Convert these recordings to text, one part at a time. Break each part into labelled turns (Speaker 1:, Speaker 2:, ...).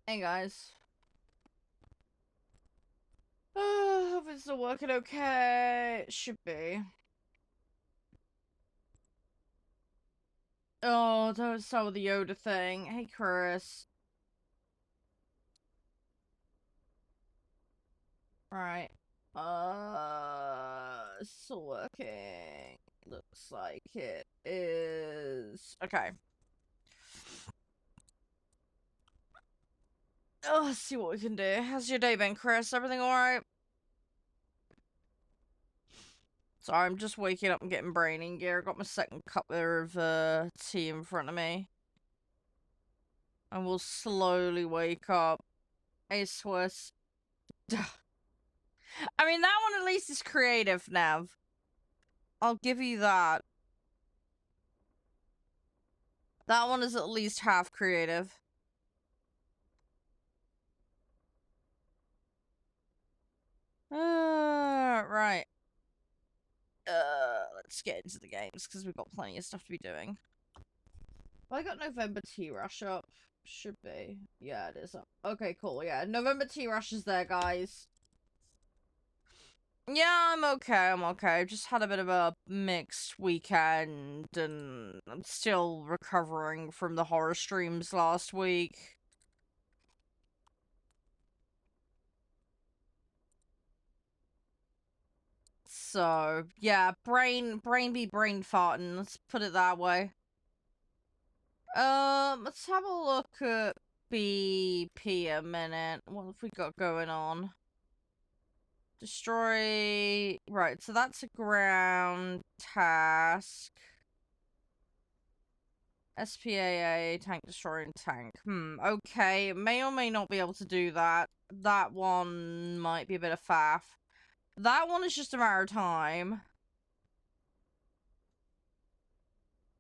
Speaker 1: Hey guys. Hope it's still working okay. It should be. Oh, don't start with the Yoda thing. Hey, Chris. Right. It's still working. Looks like it is. Okay. Oh, let's see what we can do. How's your day been, Chris? Everything alright? Sorry, I'm just waking up and getting brain in gear. I got my second cup there of tea in front of me. And we'll slowly wake up. Hey, Swiss. I mean, that one at least is creative, Nav. I'll give you that. That one is at least half creative. Right. Let's get into the games, because we've got plenty of stuff to be doing. Well, I got November T-Rush up. Should be. Yeah, it is up. Okay, cool, yeah. November T-Rush is there, guys. Yeah, I'm okay, I'm okay. Just had a bit of a mixed weekend, and I'm still recovering from the horror streams last week. So, yeah, brain be brain farting, let's put it that way. Let's have a look at BP a minute. What have we got going on? Destroy... Right, so that's a ground task. SPAA, tank destroying tank. Okay, may or may not be able to do that. That one might be a bit of faff. That one is just a matter of time.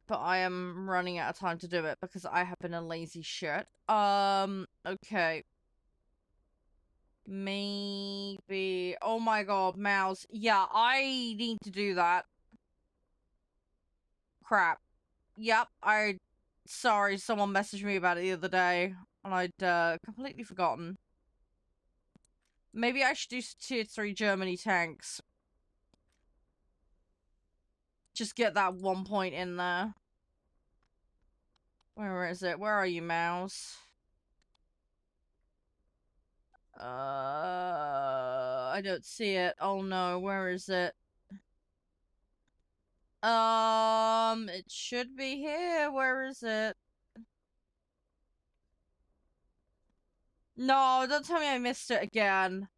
Speaker 1: But I am running out of time to do it because I have been a lazy shit. Okay. Maybe... Oh my god, mouse. Yeah, I need to do that. Crap. Yep, Sorry, someone messaged me about it the other day, and I'd, completely forgotten. Maybe I should do tier 3 Germany tanks. Just get that 1 point in there. Where is it? Where are you, mouse? I don't see it. Oh no, where is it? It should be here. Where is it? No, don't tell me I missed it again.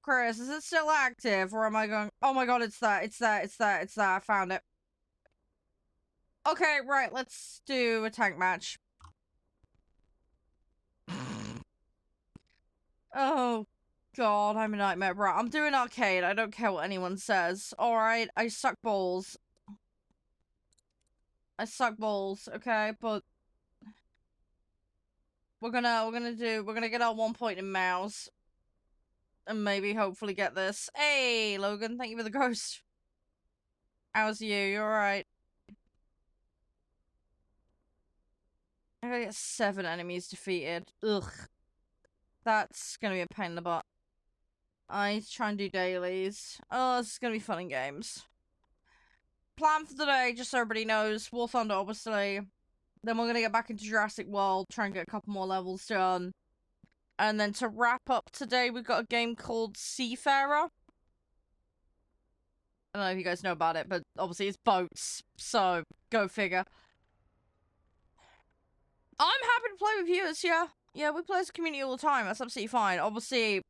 Speaker 1: Chris, is it still active, or am I going... Oh my god, it's that, it's that, it's that, it's that. I found it. Okay, right, let's do a tank match. Oh, god, I'm a nightmare. Right, I'm doing arcade. I don't care what anyone says. Alright, I suck balls. I suck balls, okay? But... We're gonna get our 1 point in mouse. And maybe hopefully get this. Hey, Logan, thank you for the ghost. How's you? You alright? I gotta get 7 enemies defeated. Ugh. That's gonna be a pain in the butt. I need to try and do dailies. Oh, this is gonna be fun in games. Plan for the day, just so everybody knows. warthunder, obviously. Then we're gonna get back into Jurassic World, try and get a couple more levels done. And then to wrap up today, we've got a game called Seafarer. I don't know if you guys know about it, but obviously it's boats, so go figure. I'm happy to play with viewers, yeah. Yeah, we play as a community all the time, that's absolutely fine. Obviously,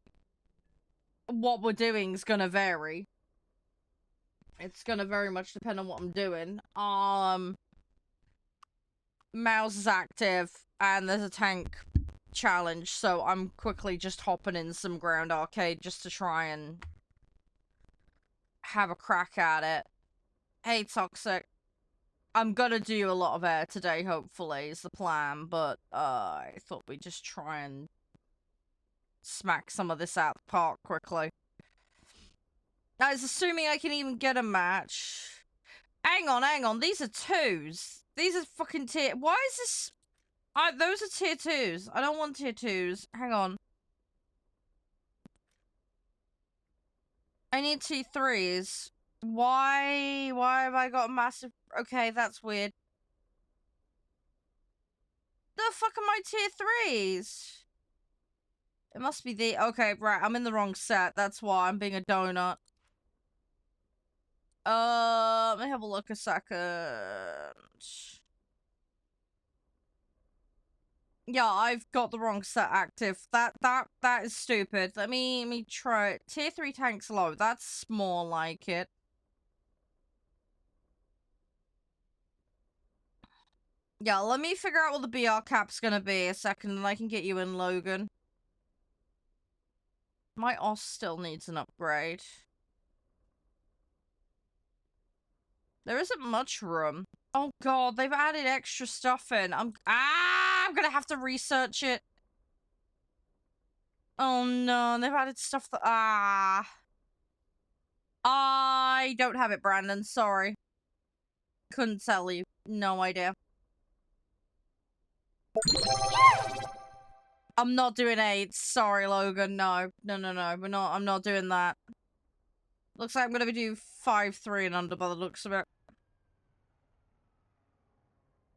Speaker 1: what we're doing is gonna vary. It's gonna very much depend on what I'm doing. Mouse is active, and there's a tank challenge, so I'm quickly just hopping in some ground arcade just to try and have a crack at it. Hey, Toxic. I'm gonna do a lot of air today, hopefully, is the plan, but, I thought we'd just try and smack some of this out the park quickly. Now, it's assuming I can even get a match. Hang on. These are 2s. These are fucking tier... Why is this... those are tier 2s. I don't want tier 2s. Hang on. I need tier 3s. Why have I got a massive... Okay, that's weird. The fuck are my tier 3s? It must be the... Okay, right, I'm in the wrong set. That's why I'm being a donut. Let me have a look a second. Yeah, I've got the wrong set active. That is stupid. Let me try it. Tier 3 tanks low. That's more like it. Yeah, let me figure out what the BR cap's gonna be a second, and I can get you in, Logan. My OS still needs an upgrade. There isn't much room. Oh god, they've added extra stuff in. I'm gonna have to research it. Oh no, they've added stuff that... I don't have it, Brandon. Sorry. Couldn't tell you. No idea. I'm not doing 8. Sorry, Logan. No. I'm not doing that. Looks like I'm gonna do 5-3 and under by the looks of it.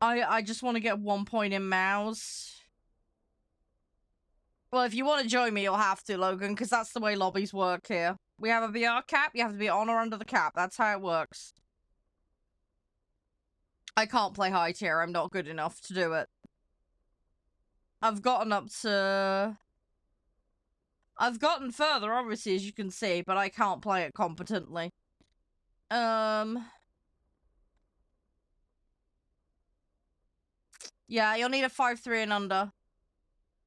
Speaker 1: I just want to get 1 point in Mouse. Well, if you want to join me, you'll have to, Logan, because that's the way lobbies work here. We have a VR cap, you have to be on or under the cap. That's how it works. I can't play high tier, I'm not good enough to do it. I've gotten up to... I've gotten further, obviously, as you can see, but I can't play it competently. Yeah, you'll need a 5-3 and under.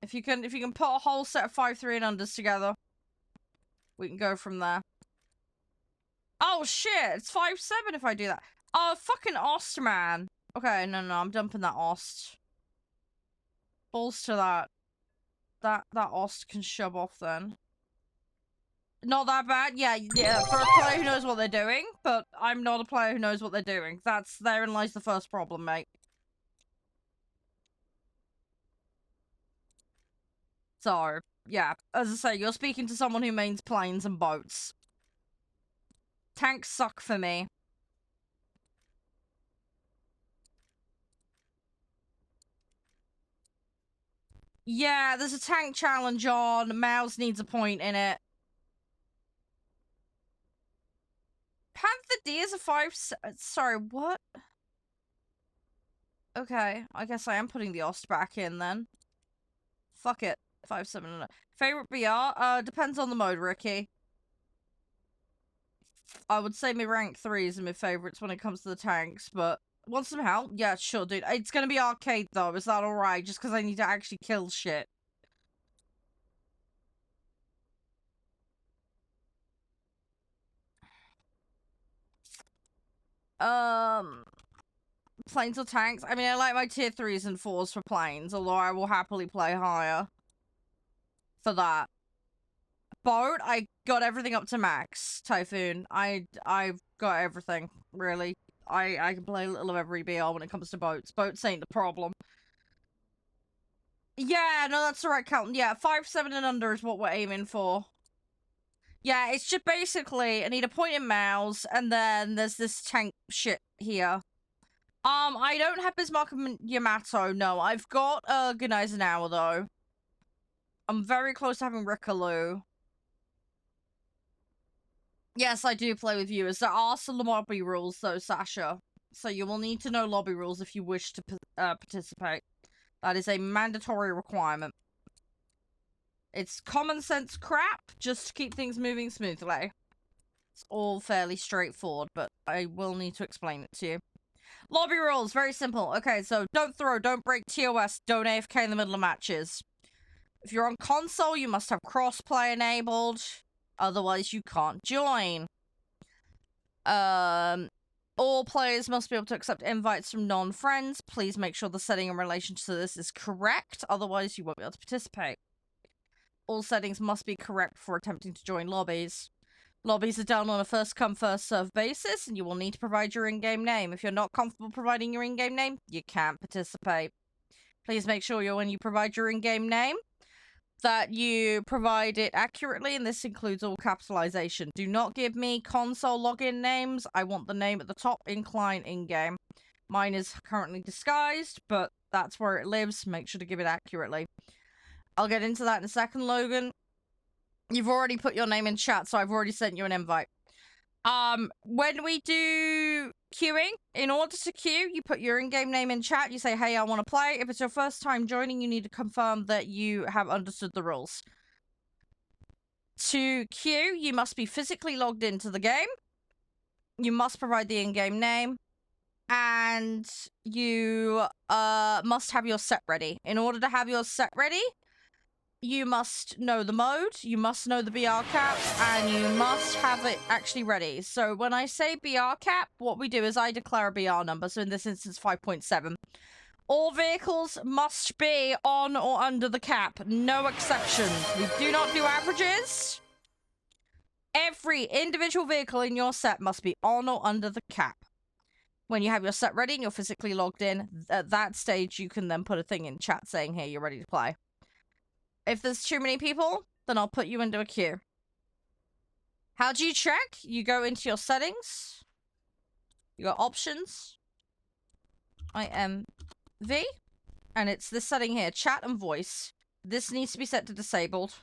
Speaker 1: If you can put a whole set of 5-3 and unders together, we can go from there. Oh shit, it's 5-7 if I do that. Oh, fucking Ost, man. Okay, no, I'm dumping that Ost. Balls to that. That Ost can shove off then. Not that bad. Yeah, for a player who knows what they're doing, but I'm not a player who knows what they're doing. Therein lies the first problem, mate. So, yeah, as I say, you're speaking to someone who mains planes and boats. Tanks suck for me. Yeah, there's a tank challenge on. Mouse needs a point in it. Panther D is a 5... Sorry, what? Okay, I guess I am putting the Ost back in then. Fuck it. 5-7. Favorite BR? Depends on the mode, Ricky. I would say my rank 3s are my favorites when it comes to the tanks, but... Want some help? Yeah, sure, dude. It's gonna be arcade, though. Is that alright? Just because I need to actually kill shit. Planes or tanks? I mean, I like my tier 3s and 4s for planes, although I will happily play higher for that. Boat, I got everything up to max. Typhoon, I've got everything, really. I can play a little of every BR when it comes to boats. Boats ain't the problem. Yeah, no, that's the right count. Yeah, 5-7 and under is what we're aiming for. Yeah, it's just basically, I need a point in Mouse, and then there's this tank shit here. I don't have Bismarck and Yamato, no. I've got, Guneisenhower, though. I'm very close to having Rickaloo. Yes, I do play with viewers. There are some lobby rules, though, Sasha. So you will need to know lobby rules if you wish to participate. That is a mandatory requirement. It's common sense crap, just to keep things moving smoothly. It's all fairly straightforward, but I will need to explain it to you. Lobby rules, very simple. Okay, so don't throw, don't break TOS, don't AFK in the middle of matches. If you're on console, you must have crossplay enabled. Otherwise, you can't join. All players must be able to accept invites from non-friends. Please make sure the setting in relation to this is correct. Otherwise, you won't be able to participate. All settings must be correct before attempting to join lobbies. Lobbies are done on a first-come, first-served basis, and you will need to provide your in-game name. If you're not comfortable providing your in-game name, you can't participate. Please make sure when you provide your in-game name that you provide it accurately, and this includes all capitalization. Do not give me console login names. I want the name at the top in client in-game. Mine is currently disguised, but that's where it lives. Make sure to give it accurately. I'll get into that in a second, Logan. You've already put your name in chat, so I've already sent you an invite. When we do queuing, in order to queue, you put your in-game name in chat. You say, hey, I want to play. If it's your first time joining, you need to confirm that you have understood the rules. To queue, you must be physically logged into the game. You must provide the in-game name. And you must have your set ready. In order to have your set ready, you must know the mode, you must know the BR cap, and you must have it actually ready. So when I say BR cap, what we do is I declare a BR number, so in this instance 5.7. All vehicles must be on or under the cap, no exceptions. We do not do averages. Every individual vehicle in your set must be on or under the cap. When you have your set ready and you're physically logged in, at that stage you can then put a thing in chat saying, hey, you're ready to play. If there's too many people, then I'll put you into a queue. How do you check? You go into your settings. You got options. IMV. And it's this setting here, chat and voice. This needs to be set to disabled.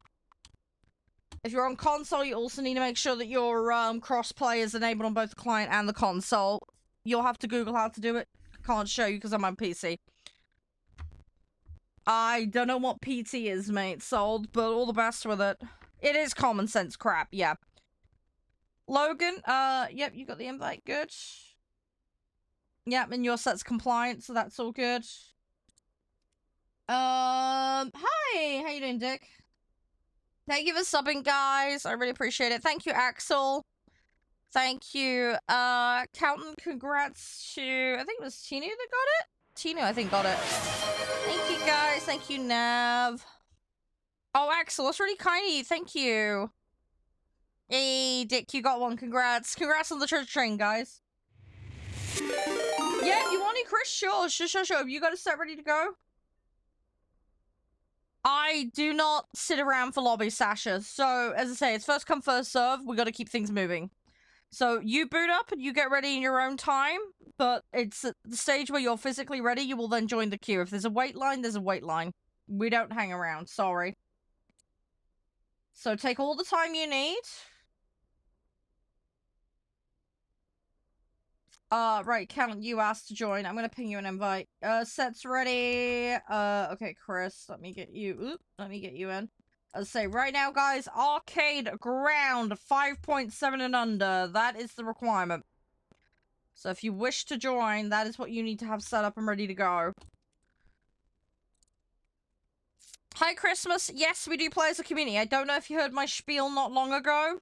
Speaker 1: If you're on console, you also need to make sure that your cross-play is enabled on both the client and the console. You'll have to Google how to do it. Can't show you because I'm on PC. I don't know what PT is, mate, sold, but all the best with it. It is common sense crap, yeah. Logan, yep, you got the invite, good. Yep, and your set's compliant, so that's all good. Hi, how you doing, Dick? Thank you for subbing, guys. I really appreciate it. Thank you, Axel. Thank you. Counton, congrats to, I think it was Tinu that got it? Tinu, I think, got it. Thank you, guys. Thank you, Nav. Oh, Axel, that's really kind of you. Thank you. Hey, Dick, you got one. Congrats. Congrats on the church train, guys. Yeah, you want it, Chris? Sure. Have you got a set ready to go? I do not sit around for lobby, Sasha. So, as I say, it's first come, first serve. We got to keep things moving. So, you boot up and you get ready in your own time, but it's at the stage where you're physically ready, you will then join the queue. If there's a wait line, there's a wait line. We don't hang around, sorry. So, take all the time you need. Right, Count, you asked to join. I'm gonna ping you an invite. Sets ready. Okay, Chris, let me get you in. I'll say right now, guys, arcade ground 5.7 and under. That is the requirement. So if you wish to join, that is what you need to have set up and ready to go. Hi, Christmas. Yes, we do play as a community. I don't know if you heard my spiel not long ago.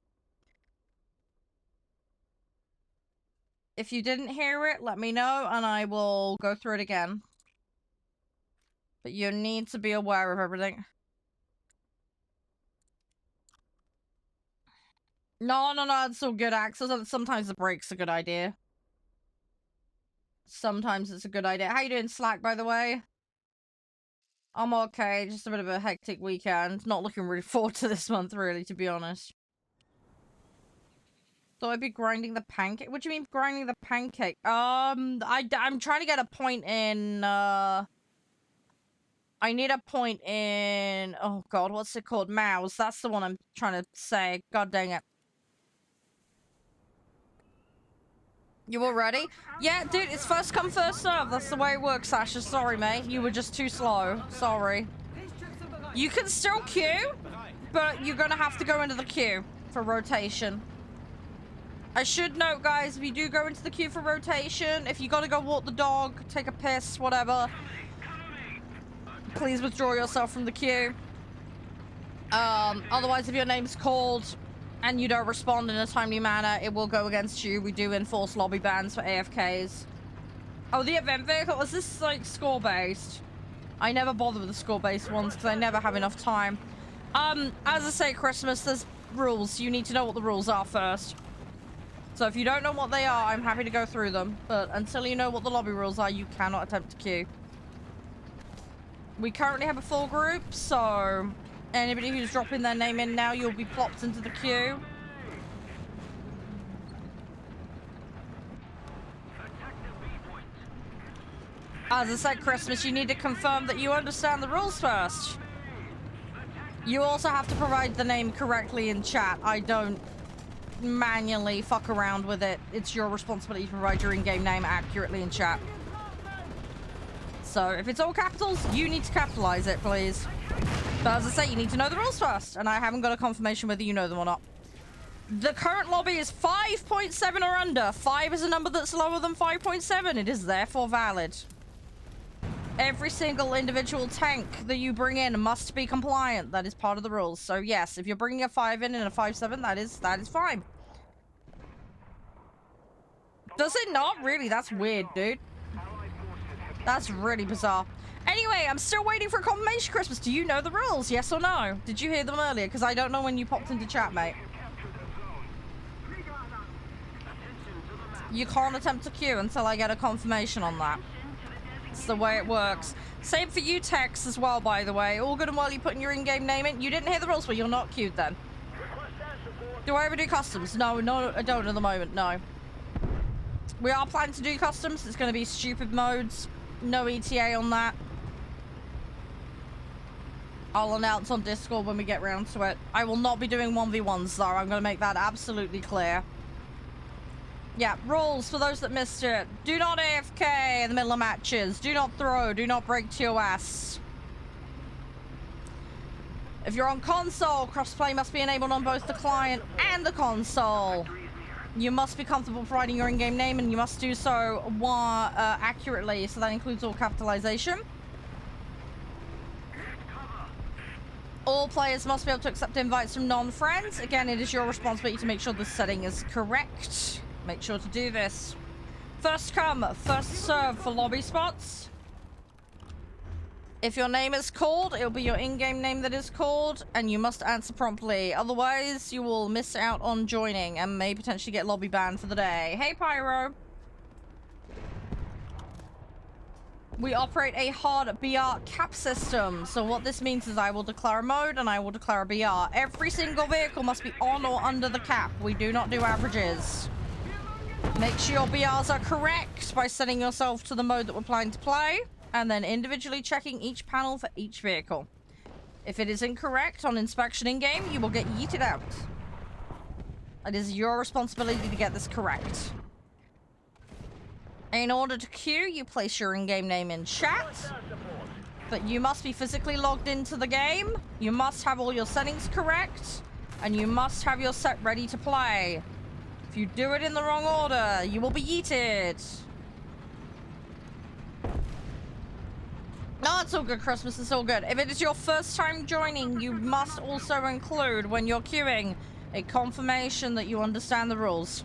Speaker 1: If you didn't hear it, let me know and I will go through it again. But you need to be aware of everything. No, it's all good, Axel. Sometimes the break's a good idea. Sometimes it's a good idea. How you doing, Slack, by the way? I'm okay. Just a bit of a hectic weekend. Not looking really forward to this month, really, to be honest. So I'd be grinding the pancake? What do you mean grinding the pancake? I'm trying to get a point in, I need a point in... Oh, God, what's it called? Mouse. That's the one I'm trying to say. God dang it. You all ready? Yeah, dude, it's first come, first serve. That's the way it works, Sasha. Sorry, mate. You were just too slow. Sorry. You can still queue, but you're gonna have to go into the queue for rotation. I should note, guys, if you do go into the queue for rotation, if you gotta go walk the dog, take a piss, whatever, please withdraw yourself from the queue. Otherwise, if your name's called and you don't respond in a timely manner, it will go against you. We do enforce lobby bans for AFKs. Oh, the event vehicle? Is this, like, score-based? I never bother with the score-based ones because I never have enough time. As I say, Christmas, there's rules. You need to know what the rules are first. So if you don't know what they are, I'm happy to go through them. But until you know what the lobby rules are, you cannot attempt to queue. We currently have a full group, so anybody who's dropping their name in now, you'll be plopped into the queue. As I said, Christmas, you need to confirm that you understand the rules first. You also have to provide the name correctly in chat. I don't manually fuck around with it. It's your responsibility to provide your in-game name accurately in chat. So if it's all capitals, you need to capitalize it, please. But as I say, you need to know the rules first, and I haven't got a confirmation whether you know them or not. The current lobby is 5.7 or under. 5 is a number that's lower than 5.7. It is therefore valid. Every single individual tank that you bring in must be compliant. That is part of the rules. So yes, if you're bringing a 5 in and a 5.7, that is fine. Does it not? Really? That's weird, dude. That's really bizarre. Anyway, I'm still waiting for confirmation, Christmas. Do you know the rules? Yes or no? Did you hear them earlier? Because I don't know when you popped into chat, mate. You can't attempt to queue until I get a confirmation on that. It's the way it works. Same for you, Tex, as well, by the way. All good and well, you putting your in-game name in. You didn't hear the rules, but you're not queued then. Do I ever do customs? No, I don't at the moment, no. We are planning to do customs. It's going to be stupid modes. No ETA on that. I'll announce on Discord when we get round to it. I will not be doing 1v1s, though. I'm going to make that absolutely clear. Yeah, rules for those that missed it. Do not AFK in the middle of matches. Do not throw. Do not break TOS. If you're on console, crossplay must be enabled on both the client and the console. You must be comfortable providing your in-game name, and you must do so accurately, so that includes all capitalization. All players must be able to accept invites from non-friends. Again, it is your responsibility to make sure the setting is correct. Make sure to do this. First come, first serve for lobby spots. If your name is called, it'll be your in-game name that is called, and you must answer promptly. Otherwise, you will miss out on joining and may potentially get lobby banned for the day. Hey, Pyro. We operate a hard BR cap system. So what this means is I will declare a mode and I will declare a BR. Every single vehicle must be on or under the cap. We do not do averages. Make sure your BRs are correct by setting yourself to the mode that we're planning to play, and then individually checking each panel for each vehicle. If it is incorrect on inspection in-game, you will get yeeted out. It is your responsibility to get this correct. In order to queue, you place your in-game name in chat, but you must be physically logged into the game, you must have all your settings correct, and you must have your set ready to play. If you do it in the wrong order, you will be yeeted. No, it's all good, Christmas. It's all good. If it is your first time joining, you must also include, when you're queuing, a confirmation that you understand the rules.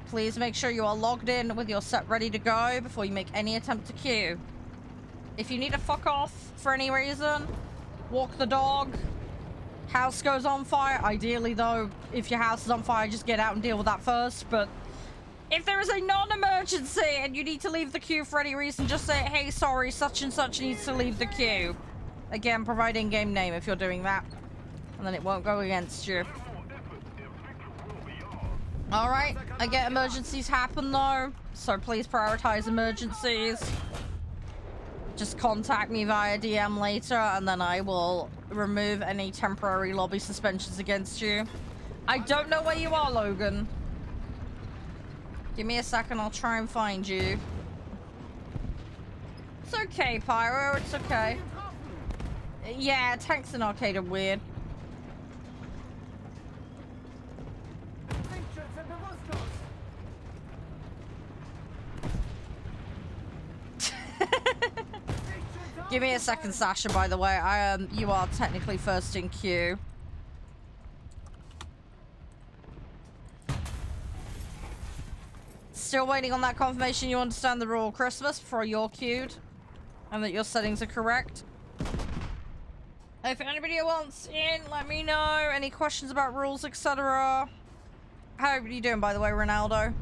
Speaker 1: Please make sure you are logged in with your set ready to go before you make any attempt to queue. If you need to fuck off for any reason, walk the dog, house goes on fire. Ideally, though, if your house is on fire, just get out and deal with that first. But if there is a non-emergency and you need to leave the queue for any reason, just say, hey, sorry, such and such needs to leave the queue. Again, provide in-game name if you're doing that, and then it won't go against you. Alright, I get emergencies happen though, so please prioritize emergencies. Just contact me via DM later, and then I will remove any temporary lobby suspensions against you. I don't know where you are, Logan. Give me a second, I'll try and find you. It's okay, Pyro, it's okay. Yeah, tanks in arcade are weird. Give me a second, Sasha, by the way. You are technically first in queue. Still waiting on that confirmation you understand the rule, Christmas, before you're queued. And that your settings are correct. If anybody wants in, let me know. Any questions about rules, etc. How are you doing, by the way, Ronaldo?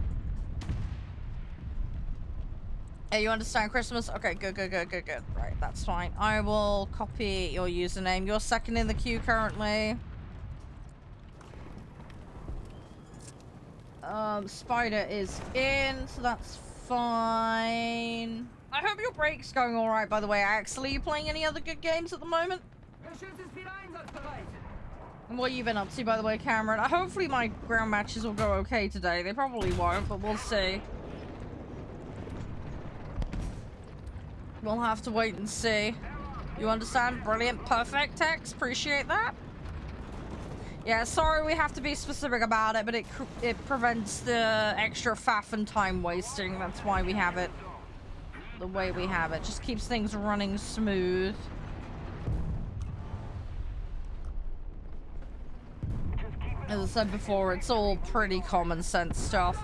Speaker 1: Hey, you understand Christmas? Okay, good. Right, that's fine. I will copy your username. You're second in the queue currently. Spider is in, so that's fine. I hope your break's going alright, by the way. Actually, you playing any other good games at the moment? And what have you been up to, by the way, Cameron? Hopefully my ground matches will go okay today. They probably won't, but we'll see. We'll have to wait and see. You understand? Brilliant. Perfect, Tex. Appreciate that. Yeah, sorry we have to be specific about it, but it prevents the extra faff and time wasting. That's why we have it the way we have it. Just keeps things running smooth. As I said before, it's all pretty common sense stuff.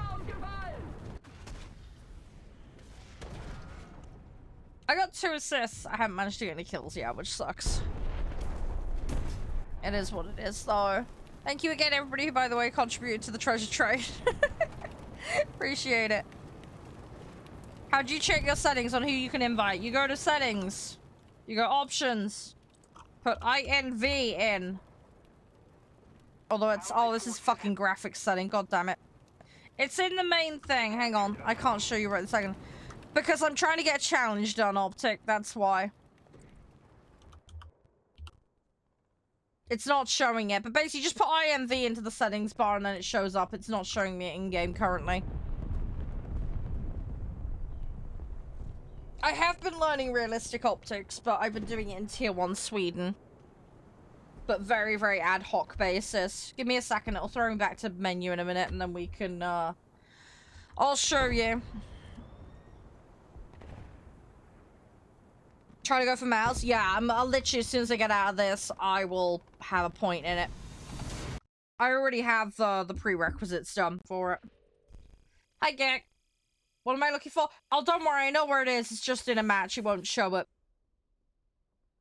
Speaker 1: I got 2 assists. I haven't managed to get any kills yet, which sucks. It is what it is, though. Thank you again, everybody who, by the way, contributed to the treasure trade. Appreciate it. How do you check your settings on who you can invite? You go to settings. You go options. Put INV in. Although it's... Oh, this is fucking graphics setting. God damn it. It's in the main thing. Hang on. I can't show you right in a second. Because I'm trying to get a challenge done, Optic. That's why. It's not showing it. But basically, just put INV into the settings bar and then it shows up. It's not showing me in-game currently. I have been learning realistic optics, but I've been doing it in Tier 1 Sweden. But very, very ad hoc basis. Give me a second. It'll throw me back to menu in a minute and then we can, I'll show you. Try to go for mouse? Yeah, I'll literally, as soon as I get out of this, I will have a point in it. I already have the prerequisites done for it. Hi, Gek. What am I looking for? Oh, don't worry, I know where it is. It's just in a match. It won't show it.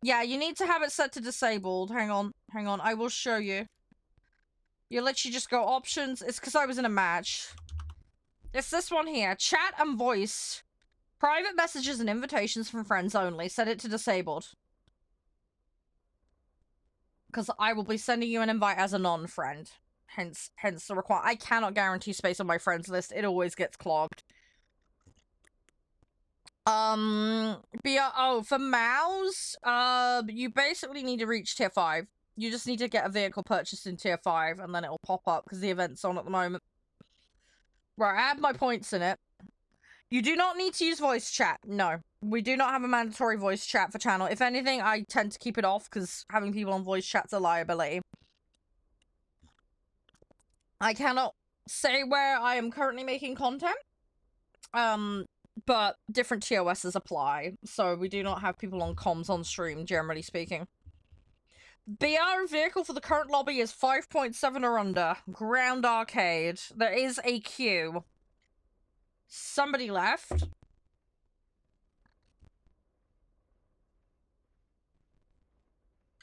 Speaker 1: Yeah, you need to have it set to disabled. Hang on. I will show you. You literally just go options. It's because I was in a match. It's this one here. Chat and voice. Private messages and invitations from friends only. Set it to disabled. Because I will be sending you an invite as a non-friend. Hence the requirement. I cannot guarantee space on my friends list. It always gets clogged. For Mouse, you basically need to reach tier 5. You just need to get a vehicle purchased in tier 5, and then it'll pop up, because the event's on at the moment. Right, I have my points in it. You do not need to use voice chat. No, we do not have a mandatory voice chat for channel. If anything, I tend to keep it off, because having people on voice chat's a liability. I cannot say where I am currently making content. But different TOSs apply, so we do not have people on comms on stream, generally speaking. BR vehicle for the current lobby is 5.7 or under. Ground arcade. There is a queue. Somebody left.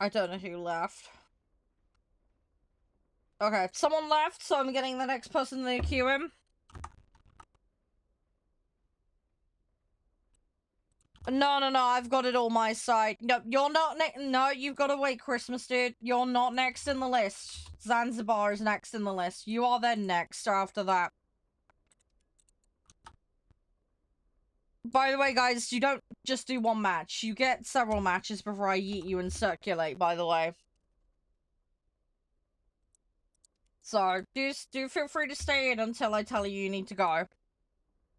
Speaker 1: I don't know who left. Okay, someone left, so I'm getting the next person in the queue in. No, I've got it all my side. No, you're not no, you've got to wait, Christmas, dude. You're not next in the list. Zanzibar is next in the list. You are then next after that. By the way, guys, you don't just do one match. You get several matches before I yeet you and circulate, by the way. So, do feel free to stay in until I tell you need to go.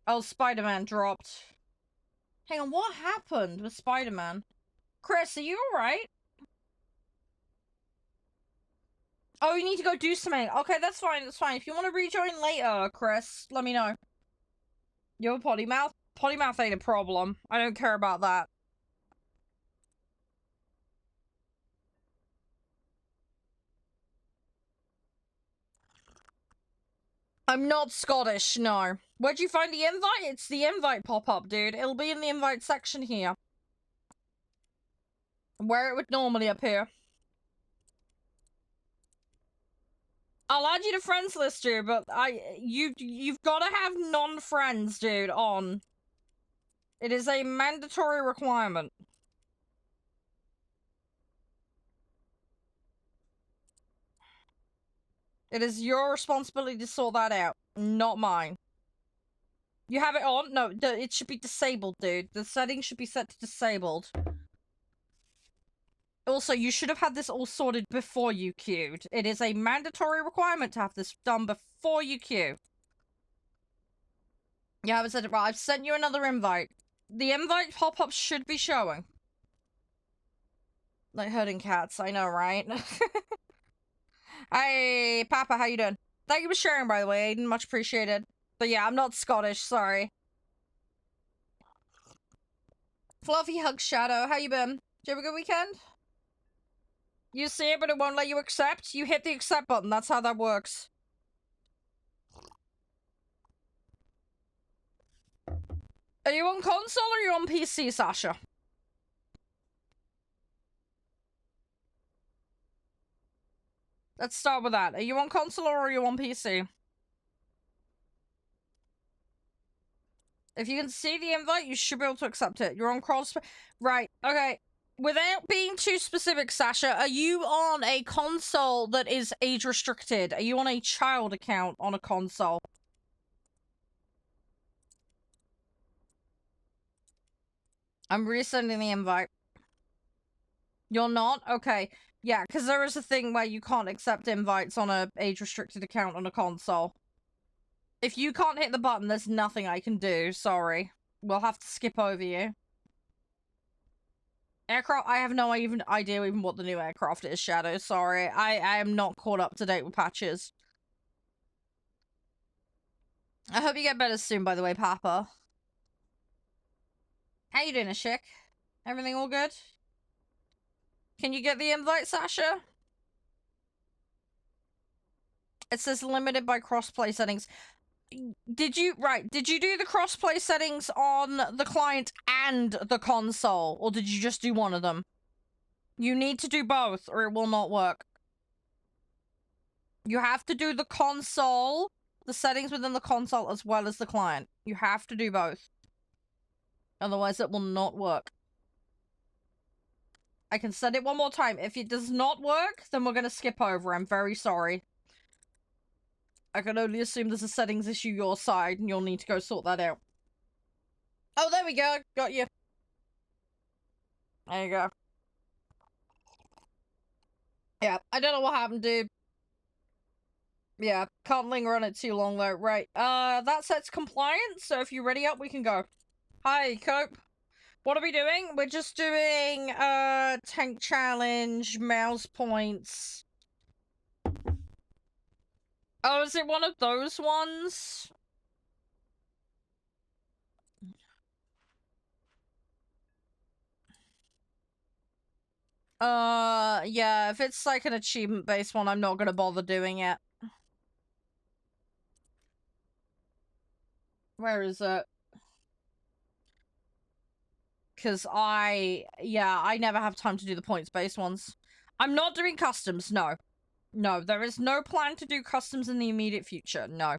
Speaker 1: Oh, Spider-Man dropped. Hang on, what happened with Spider-Man? Chris, are you alright? Oh, you need to go do something. Okay, that's fine, If you want to rejoin later, Chris, let me know. You have a potty mouth? Potty mouth ain't a problem. I don't care about that. I'm not Scottish, no. Where'd you find the invite? It's the invite pop-up, dude. It'll be in the invite section here. Where it would normally appear. I'll add you to friends list, dude, but you've got to have non-friends, dude, on. It is a mandatory requirement. It is your responsibility to sort that out, not mine. You have it on? No, it should be disabled, dude. The settings should be set to disabled. Also, you should have had this all sorted before you queued. It is a mandatory requirement to have this done before you queue. You haven't said it right. I've sent you another invite. The invite pop-ups should be showing. Like herding cats, I know, right? Hey, Papa, how you doing? Thank you for sharing, by the way, Aiden. Much appreciated. But yeah, I'm not Scottish, sorry. Fluffy Hug Shadow, how you been? Did you have a good weekend? You see it, but it won't let you accept? You hit the accept button, that's how that works. Are you on console or are you on PC, Sasha? Let's start with that. Are you on console or are you on PC? If you can see the invite, you should be able to accept it. You're on cross... Right, okay. Without being too specific, Sasha, are you on a console that is age-restricted? Are you on a child account on a console? I'm resending the invite. You're not? Okay. Yeah, because there is a thing where you can't accept invites on a age-restricted account on a console. If you can't hit the button, there's nothing I can do. Sorry. We'll have to skip over you. Aircraft, I have no idea even what the new aircraft is, Shadow. Sorry. I am not caught up to date with patches. I hope you get better soon, by the way, Papa. How you doing, Ashik? Everything all good? Can you get the invite, Sasha? It says limited by crossplay settings. Did you do the crossplay settings on the client and the console, or did you just do one of them? You need to do both, or it will not work. You have to do the console, the settings within the console, as well as the client. You have to do both. Otherwise, it will not work. I can send it one more time. If it does not work, then we're going to skip over. I'm very sorry. I can only assume there's a settings issue your side, and you'll need to go sort that out. Oh, there we go. Got you. There you go. Yeah, I don't know what happened, dude. Yeah, can't linger on it too long, though. Right, that set's compliant, so if you're ready up, we can go. Hi, Cope. What are we doing? We're just doing, tank challenge, mouse points. Oh, is it one of those ones? Yeah, if it's like an achievement-based one, I'm not gonna bother doing it. Where is it? Because I never have time to do the points-based ones. I'm not doing customs, no. No, there is no plan to do customs in the immediate future, no.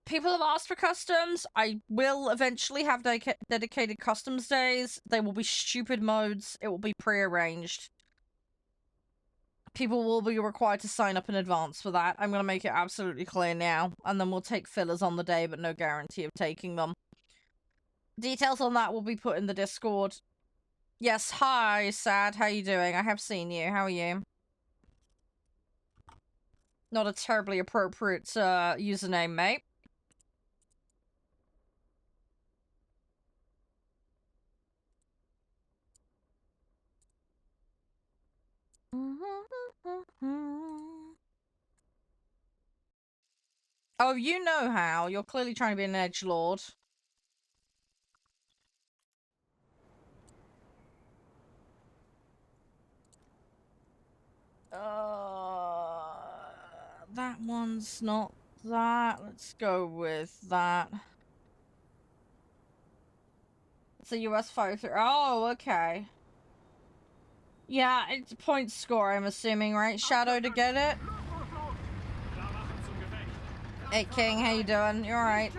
Speaker 1: People have asked for customs. I will eventually have dedicated customs days. They will be stupid modes. It will be pre-arranged. People will be required to sign up in advance for that. I'm going to make it absolutely clear now. And then we'll take fillers on the day, but no guarantee of taking them. Details on that will be put in the Discord. Yes, hi, Sad. How you doing? I have seen you. How are you? Not a terribly appropriate username, mate. Oh, you know how. You're clearly trying to be an edgelord. That one's not that. Let's go with that. It's a US fighter. Oh, okay. Yeah, it's a point score, I'm assuming, right? Shadow to get it? Hey King, how you doing? You alright?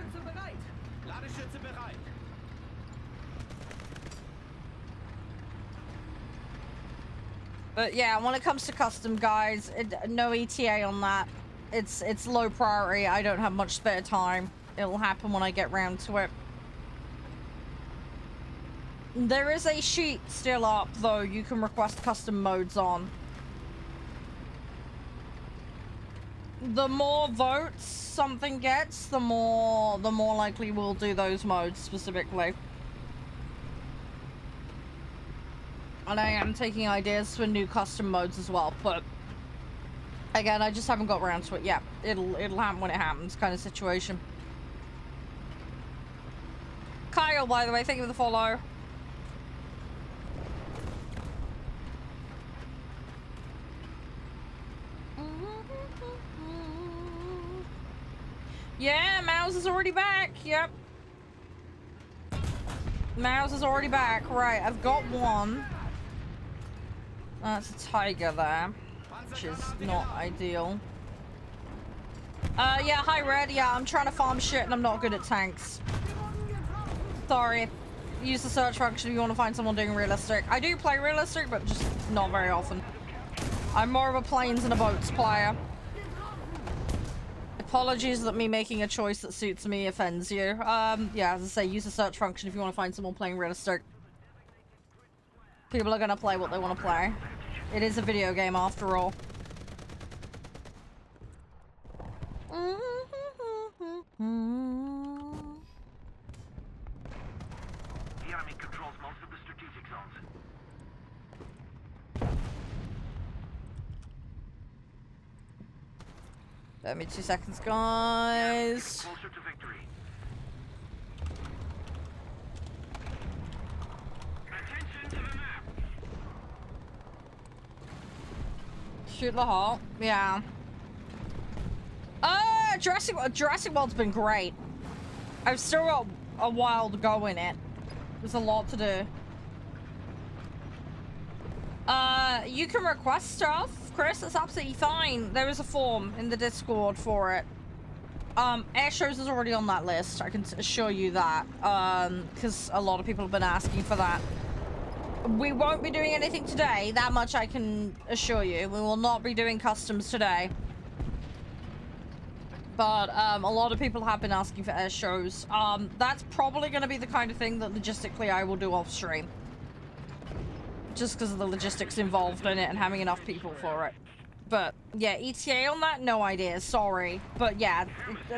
Speaker 1: But yeah, when it comes to custom, guys, no ETA on that. It's low priority. I don't have much spare time. It'll happen when I get round to it. There is a sheet still up, though, you can request custom modes on. The more votes something gets, the more likely we'll do those modes specifically. And I am taking ideas for new custom modes as well, but again, I just haven't got around to it yet. It'll happen when it happens, kind of situation. Kyle, by the way, thank you for the follow. Yeah, Mouse is already back. Yep. Mouse is already back. Right, I've got one. That's a tiger there, which is not ideal. Yeah, hi Red. Yeah, I'm trying to farm shit and I'm not good at tanks. Sorry. Use the search function if you want to find someone doing realistic. I do play realistic, but just not very often. I'm more of a planes and a boats player. Apologies that me making a choice that suits me offends you. Yeah, as I say, use the search function if you want to find someone playing realistic. People are gonna play what they want to play. It is a video game after all. The enemy controls most of the strategic zones. Give me 2 seconds, guys. Closer to victory. Attention to the map. Shoot the hole. Yeah. Jurassic World's been great. I've still got a while to go in it. There's a lot to do. You can request stuff, Chris. That's absolutely fine. There is a form in the Discord for it. Air shows is already on that list. I can assure you that. Because a lot of people have been asking for that. We won't be doing anything today. That much I can assure you. We will not be doing customs today. But a lot of people have been asking for air shows. That's probably going to be the kind of thing that logistically I will do off stream. Just because of the logistics involved in it and having enough people for it. But yeah, ETA on that, no idea, sorry. But yeah,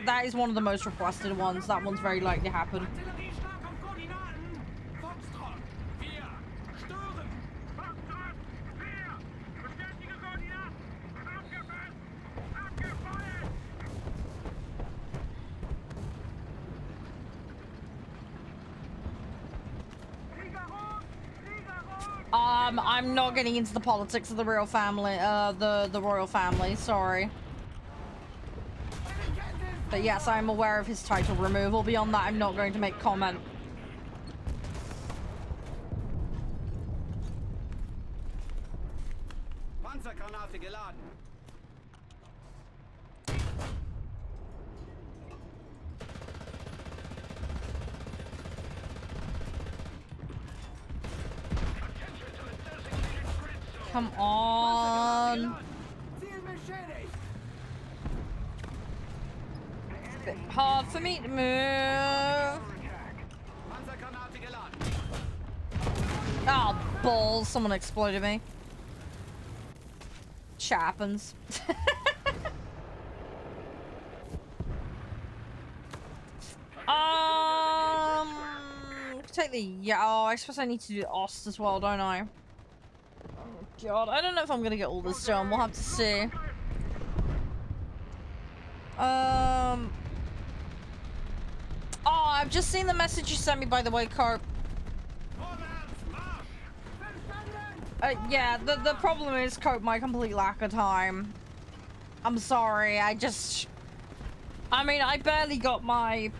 Speaker 1: that is one of the most requested ones. That one's very likely to happen. I'm not getting into the politics of the royal family, the royal family, sorry. But yes, I'm aware of his title removal. Beyond that, I'm not going to make comment. Panzergranate geladen. Come on. It's a bit hard for me to move. Oh, balls. Someone exploded me. Shit happens. Take the... Yeah, oh, I suppose I need to do the Ost as well, don't I? Oh god, I don't know if I'm gonna get all this done. We'll have to see. Oh, I've just seen the message you sent me, by the way, Carp. Yeah, the problem is, Cope, my complete lack of time. I'm sorry, I mean, I barely got my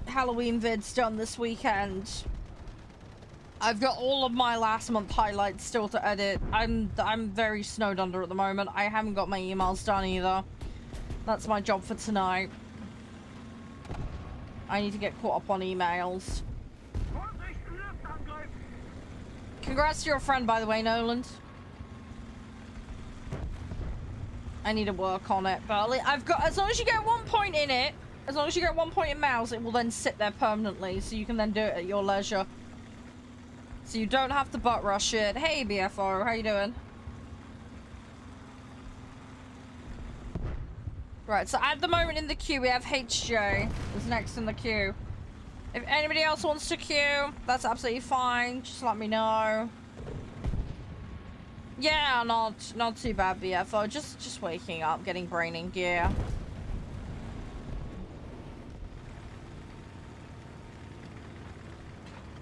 Speaker 1: Halloween vids done this weekend. I've got all of my last month highlights still to edit. I'm very snowed under at the moment. I haven't got my emails done either. That's my job for tonight. I need to get caught up on emails. Congrats to your friend, by the way, Noland. I need to work on it, but I've got, as long as you get 1 point in it, as long as you get 1 point in mouse, it will then sit there permanently, so you can then do it at your leisure. So you don't have to butt rush it. Hey, BFO, how you doing? Right, so at the moment in the queue, we have HJ is next in the queue. If anybody else wants to queue, that's absolutely fine. Just let me know. Yeah, not too bad, BFO. Just waking up, getting brain in gear.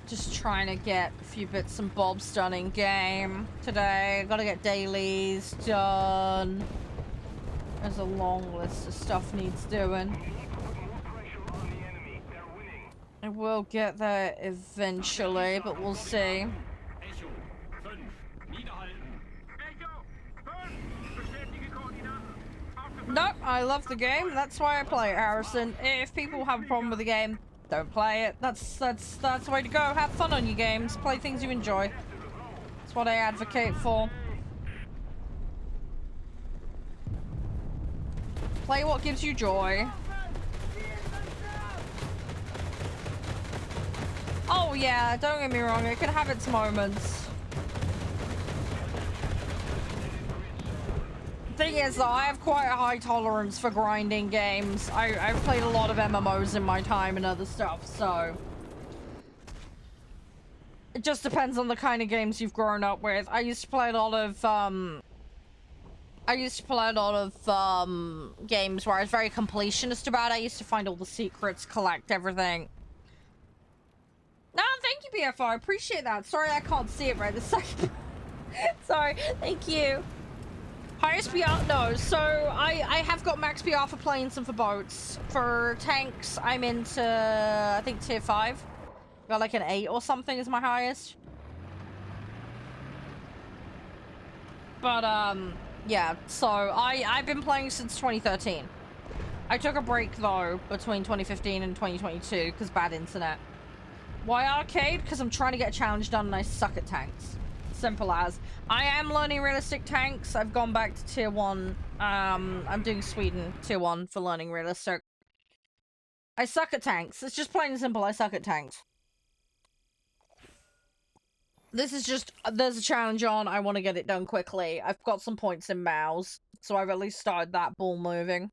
Speaker 1: Just trying to get a few bits and bobs done in game today. Gotta get dailies done. There's a long list of stuff needs doing. I will get there eventually, but we'll see. Nope, I love the game. That's why I play it, Harrison. If people have a problem with the game, don't play it. That's the way to go. Have fun on your games. Play things you enjoy. That's what I advocate for. Play what gives you joy. Oh yeah, don't get me wrong, it can have its moments. Thing is though, I have quite a high tolerance for grinding games. I've played a lot of MMOs in my time and other stuff, so it just depends on the kind of games you've grown up with. I used to play a lot of games where I was very completionist about it. I used to find all the secrets, collect everything. No, thank you, BFR. I appreciate that. Sorry I can't see it right this second. Sorry, thank you. Highest PR? No, so I have got max PR for planes and for boats. For tanks, I'm into, I think, tier 5. Got like an 8 or something is my highest. But, yeah, so I've been playing since 2013. I took a break, though, between 2015 and 2022 because bad internet. Why arcade? Because I'm trying to get a challenge done and I suck at tanks. Simple as. I am learning realistic tanks. I've gone back to tier 1. I'm doing Sweden tier 1 for learning realistic. I suck at tanks. It's just plain and simple. I suck at tanks. This is just, there's a challenge on. I want to get it done quickly. I've got some points in mouse, so I've at least started that ball moving.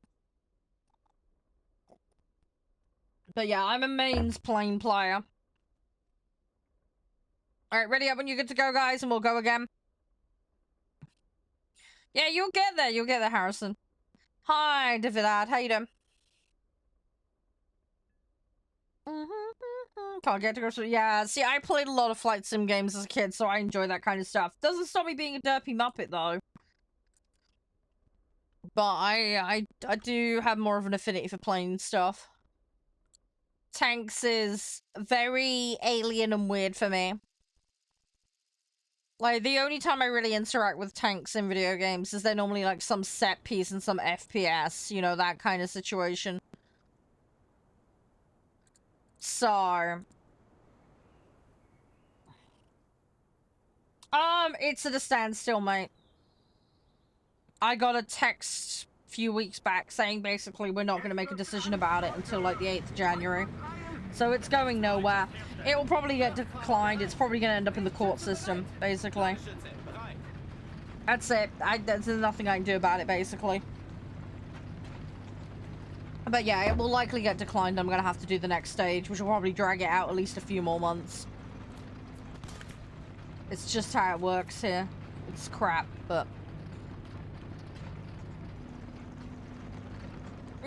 Speaker 1: But yeah, I'm a mains plane player. Alright, ready up when you're good to go, guys, and we'll go again. Yeah, you'll get there. You'll get there, Harrison. Hi, Davidad. How you doing? Can't get to go through. Yeah, see, I played a lot of flight sim games as a kid, so I enjoy that kind of stuff. Doesn't stop me being a derpy muppet, though. But I do have more of an affinity for plane stuff. Tanks is very alien and weird for me. Like, the only time I really interact with tanks in video games is they're normally, like, some set piece and some FPS, you know, that kind of situation. So... it's at a standstill, mate. I got a text a few weeks back saying basically we're not going to make a decision about it until, like, the 8th of January. So it's going nowhere. It will probably get declined. It's probably going to end up in the court system, basically. That's it. There's nothing I can do about it, basically. But yeah, it will likely get declined. I'm going to have to do the next stage, which will probably drag it out at least a few more months. It's just how it works here. It's crap, but...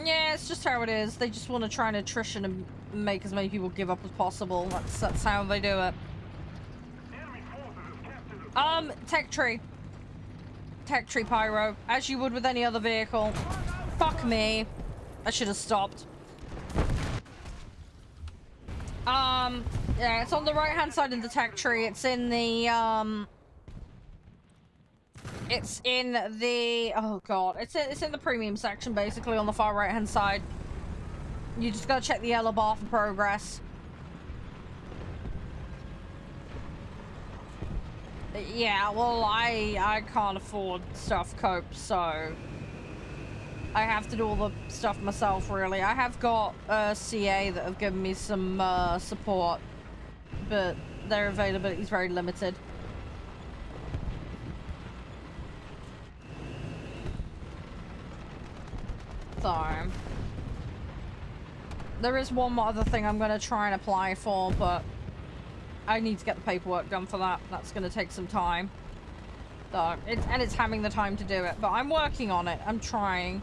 Speaker 1: yeah, it's just how it is. They just want to try and attrition and make as many people give up as possible. That's how they do it. Tech tree. Tech tree, Pyro. As you would with any other vehicle. Fuck me. I should have stopped. Yeah, it's on the right-hand side of the tech tree. It's in the, It's in the... Oh, God. It's in the premium section, basically, on the far right-hand side. You just gotta check the yellow bar for progress. Yeah, well, I can't afford stuff cope, so... I have to do all the stuff myself, really. I have got a CA that have given me some support, but their availability is very limited. So, there is one more other thing I'm going to try and apply for, but I need to get the paperwork done for that. That's going to take some time. So, it's having the time to do it, but I'm working on it. I'm trying.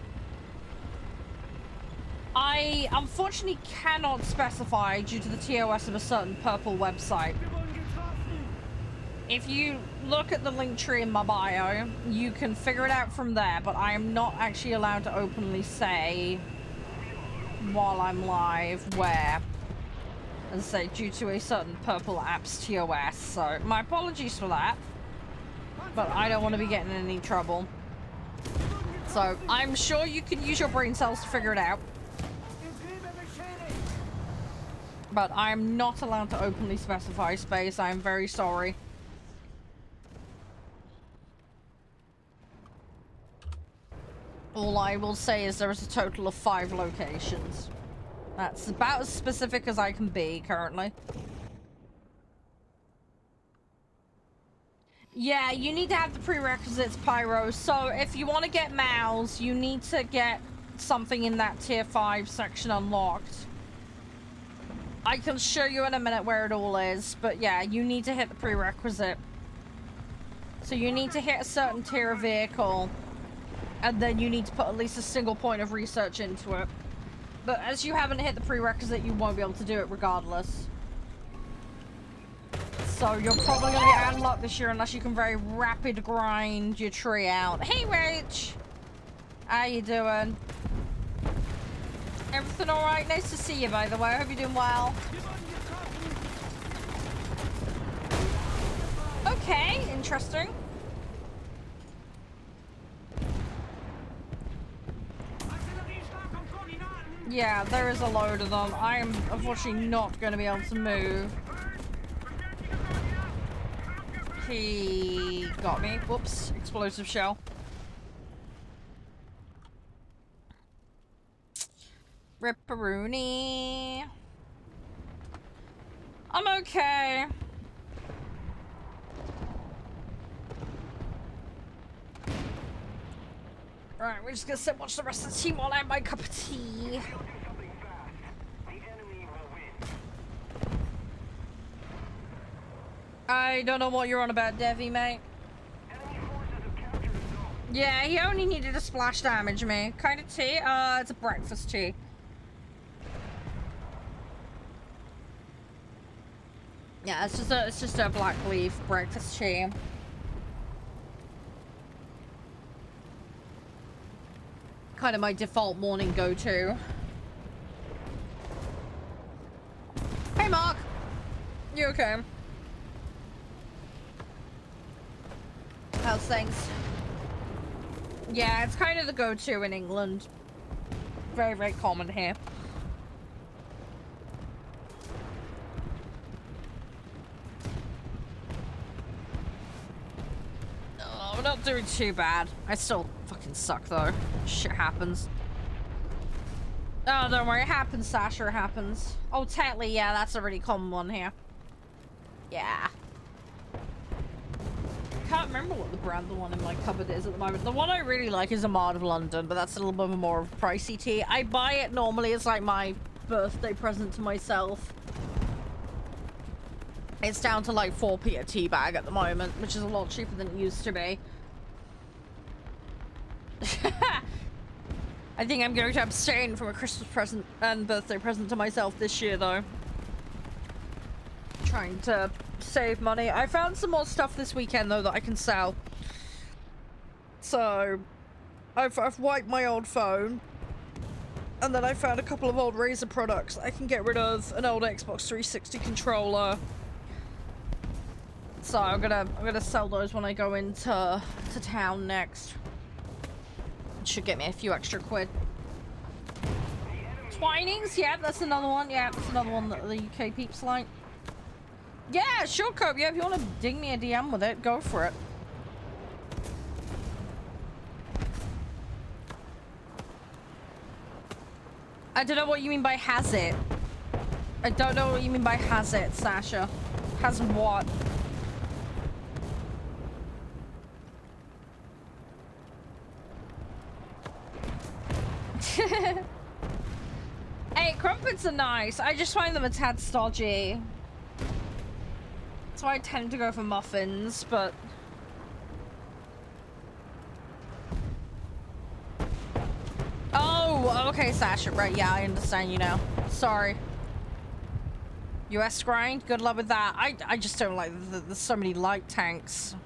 Speaker 1: I unfortunately cannot specify due to the TOS of a certain purple website. If you look at the link tree in my bio, you can figure it out from there, but I am not actually allowed to openly say while I'm live where. As I say, due to a certain purple app's TOS, so my apologies for that, but I don't want to be getting in any trouble. So I'm sure you can use your brain cells to figure it out, but I'm not allowed to openly specify space. I'm very sorry. All I will say is there is a total of 5 locations. That's about as specific as I can be currently. Yeah, you need to have the prerequisites, Pyro. So if you want to get mouse, you need to get something in that tier 5 section unlocked. I can show you in a minute where it all is, but yeah, you need to hit the prerequisite. So you need to hit a certain tier of vehicle, and then you need to put at least a single point of research into it. But as you haven't hit the prerequisite, you won't be able to do it regardless. So you're probably going to get unlocked this year unless you can very rapid grind your tree out. Hey, Rach! How you doing? Everything alright? Nice to see you, by the way. I hope you're doing well. Okay, interesting. Yeah, there is a load of them. I am unfortunately not going to be able to move. He got me. Whoops. Explosive shell. Ripperoonie. I'm okay. Right, we're just gonna sit and watch the rest of the team while I have my cup of tea. I don't know what you're on about, Devi, mate. Yeah, he only needed to splash damage me. Kind of tea? It's a breakfast tea. Yeah, it's just a black leaf breakfast tea. Kind of my default morning go-to. Hey, Mark. You okay? How's things? Yeah, it's kind of the go-to in England. Very, very common here. Oh, we're not doing too bad. I still fucking suck, though. Shit happens. Oh, don't worry. It happens, Sasha. It happens. Oh, Tetley. Yeah, that's a really common one here. Yeah. Can't remember what the brand the one in my cupboard is at the moment. The one I really like is a Mart of London, but that's a little bit more of a pricey tea. I buy it normally as like my birthday present to myself. It's down to like 4p a tea bag at the moment, which is a lot cheaper than it used to be. I think I'm going to abstain from a Christmas present and birthday present to myself this year, though. Trying to save money. I found some more stuff this weekend, though, that I can sell. So, I've wiped my old phone. And then I found a couple of old Razer products I can get rid of. An old Xbox 360 controller. So I'm gonna sell those when I go into town next. It should get me a few extra quid. Twinings, yeah, that's another one. Yeah, that's another one that the UK peeps like. Yeah, sure, Cope. Yeah, if you want to ding me a DM with it, go for it. I don't know what you mean by has it. I don't know what you mean by has it, Sasha. Has what? Hey, crumpets are nice. I just find them a tad stodgy. So I tend to go for muffins, but... Oh, okay, Sasha. Right, yeah, I understand you now. Sorry. US grind? Good luck with that. I just don't like there's so many light tanks.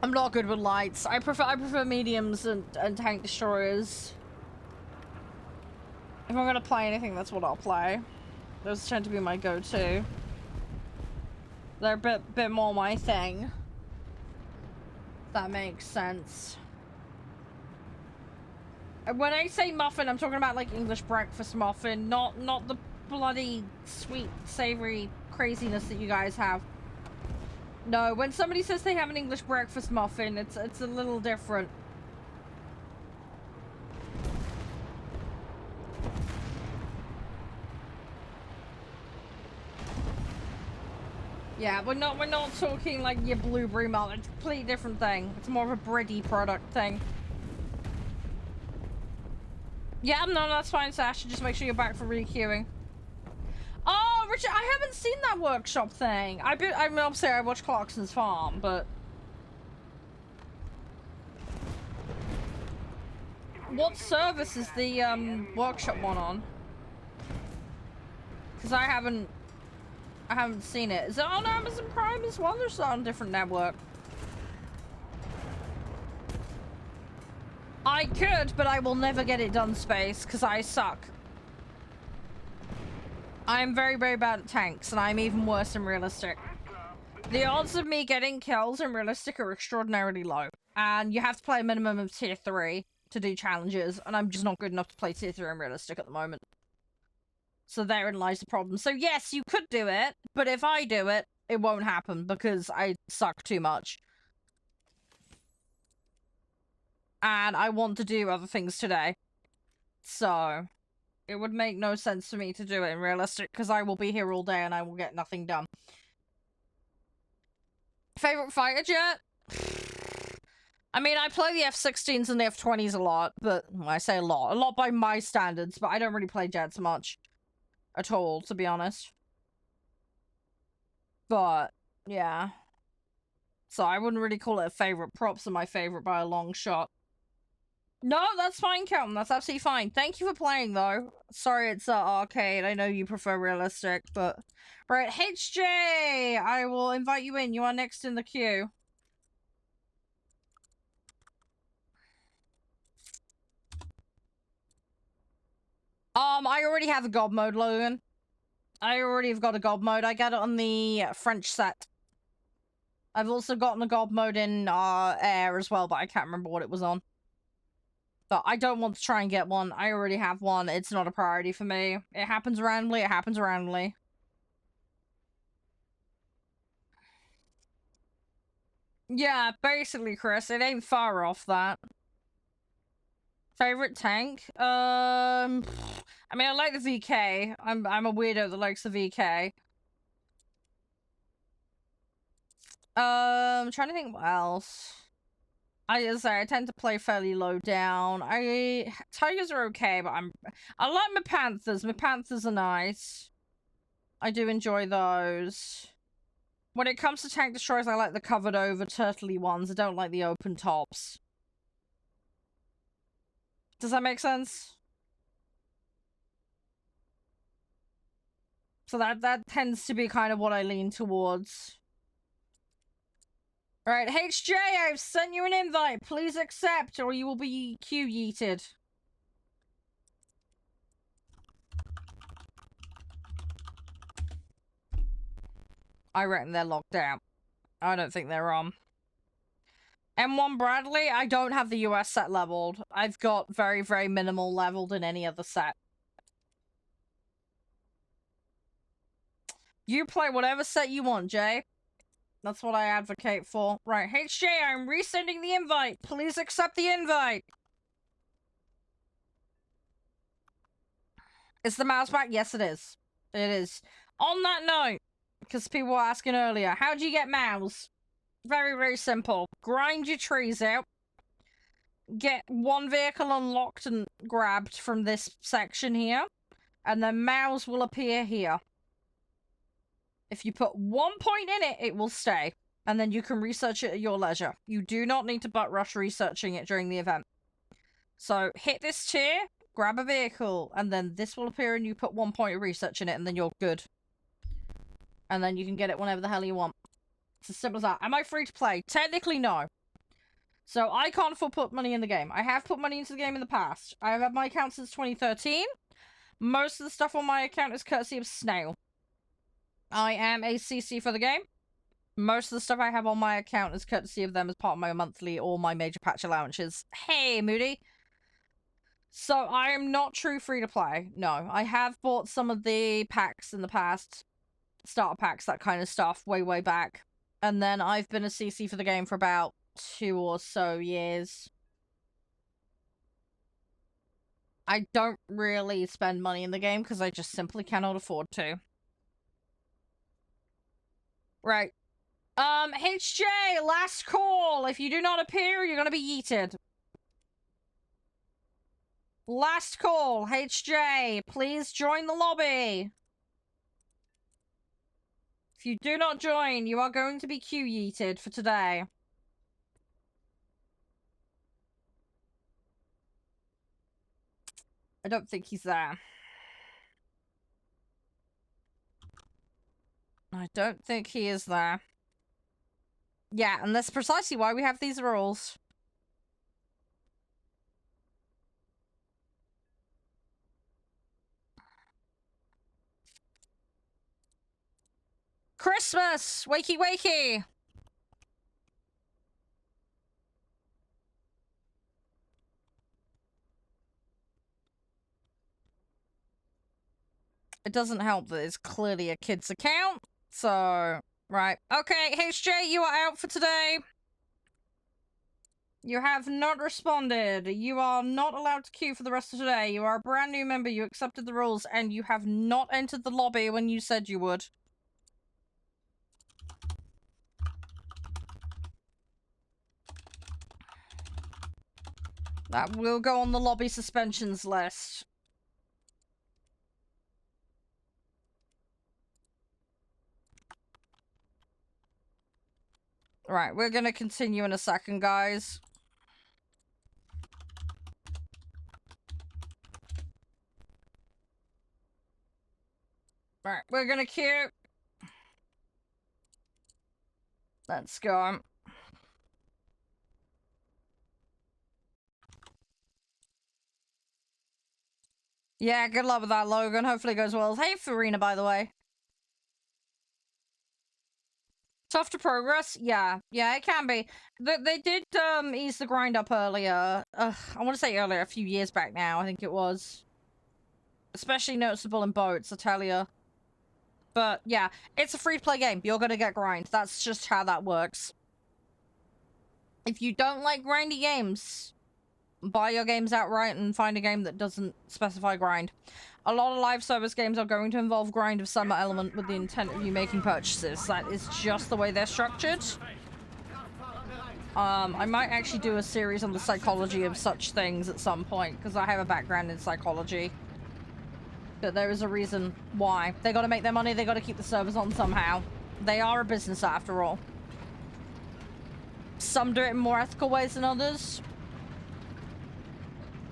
Speaker 1: I'm not good with lights. I prefer mediums and tank destroyers. If I'm gonna play anything, that's what I'll play. Those tend to be my go-to. They're a bit more my thing. If that makes sense. And when I say muffin, I'm talking about like English breakfast muffin, not the bloody sweet, savory craziness that you guys have. No, when somebody says they have an English breakfast muffin, it's a little different. Yeah, we're not talking like your blueberry muffin. It's a completely different thing. It's more of a bready product thing. Yeah, no, that's fine, Sasha. Just make sure you're back for requeuing. Oh, Richard, I haven't seen that workshop thing. I mean, obviously I watch Clarkson's Farm, but... What service is the, workshop one on? Because I haven't seen it. Is it on Amazon Prime as well, or is it on a different network? I could, but I will never get it done, Space, because I suck. I'm very, very bad at tanks, and I'm even worse in realistic. The odds of me getting kills in realistic are extraordinarily low. And you have to play a minimum of tier 3 to do challenges, and I'm just not good enough to play tier 3 in realistic at the moment. So therein lies the problem. So yes, you could do it, but if I do it, it won't happen, because I suck too much. And I want to do other things today. So... it would make no sense for me to do it in realistic, because I will be here all day and I will get nothing done. Favorite fighter jet? I mean, I play the F-16s and the F-20s a lot, but well, I say a lot by my standards, but I don't really play jets much at all, to be honest. But, yeah. So I wouldn't really call it a favorite. Props are my favorite by a long shot. No, that's fine, Kelton. That's absolutely fine. Thank you for playing, though. Sorry it's arcade. I know you prefer realistic, but... Right, HJ! I will invite you in. You are next in the queue. I already have a God mode, Logan. I already have got a God mode. I got it on the French set. I've also gotten a God mode in Air as well, but I can't remember what it was on. But I don't want to try and get one. I already have one. It's not a priority for me. It happens randomly. It happens randomly. Yeah, basically, Chris. It ain't far off that. Favorite tank? I mean, I like the VK. I'm a weirdo that likes the VK. I'm trying to think what else. I tend to play fairly low down. Tigers are okay, but I like my Panthers. My Panthers are nice. I do enjoy those. When it comes to tank destroyers, I like the covered over turtley ones. I don't like the open tops. Does that make sense? So that tends to be kind of what I lean towards. Alright, HJ, I've sent you an invite. Please accept, or you will be queue-yeeted. I reckon they're locked out. I don't think they're on. M1 Bradley, I don't have the US set leveled. I've got very, very minimal leveled in any other set. You play whatever set you want, Jay. That's what I advocate for. Right, HJ, I'm resending the invite. Please accept the invite. Is the mouse back? Yes, it is. It is. On that note, because people were asking earlier, how do you get mouse? Very, very simple. Grind your trees out. Get one vehicle unlocked and grabbed from this section here. And then mouse will appear here. If you put 1 point in it, it will stay. And then you can research it at your leisure. You do not need to butt rush researching it during the event. So hit this tier, grab a vehicle, and then this will appear and you put 1 point of research in it, and then you're good. And then you can get it whenever the hell you want. It's as simple as that. Am I free to play? Technically, no. So I can't afford to put money in the game. I have put money into the game in the past. I have had my account since 2013. Most of the stuff on my account is courtesy of Snail. I am a CC for the game. Most of the stuff I have on my account is courtesy of them as part of my monthly or my major patch allowances. Hey, Moody. So I am not true free to play. No, I have bought some of the packs in the past. Starter packs, that kind of stuff, way, way back. And then I've been a CC for the game for about 2 or so years. I don't really spend money in the game because I just simply cannot afford to. Right. HJ, last call. If you do not appear, you're gonna be yeeted. Last call, HJ. Please join the lobby. If you do not join, you are going to be Q-yeeted for today. I don't think he's there. I don't think he is there. Yeah, and that's precisely why we have these rules. Christmas! Wakey wakey! It doesn't help that it's clearly a kid's account, so... Right. Okay, HJ, you are out for today. You have not responded. You are not allowed to queue for the rest of today. You are a brand new member, you accepted the rules, and you have not entered the lobby when you said you would. That will go on the lobby suspensions list. Right, we're gonna continue in a second, guys. Right, we're gonna queue. Let's go. Yeah, good luck with that, Logan. Hopefully it goes well. Hey, Farina, by the way. Tough to progress? Yeah, it can be. They did ease the grind up earlier. I want to say earlier, a few years back now, I think it was. Especially noticeable in boats, I tell you. But yeah, it's a free-to-play game. You're gonna get grind. That's just how that works. If you don't like grindy games, buy your games outright and find a game that doesn't specify grind. A lot of live service games are going to involve grind of some element with the intent of you making purchases. That is just the way they're structured. I might actually do a series on the psychology of such things at some point, because I have a background in psychology. But there is a reason why. They gotta make their money, they gotta keep the servers on somehow. They are a business after all. Some do it in more ethical ways than others.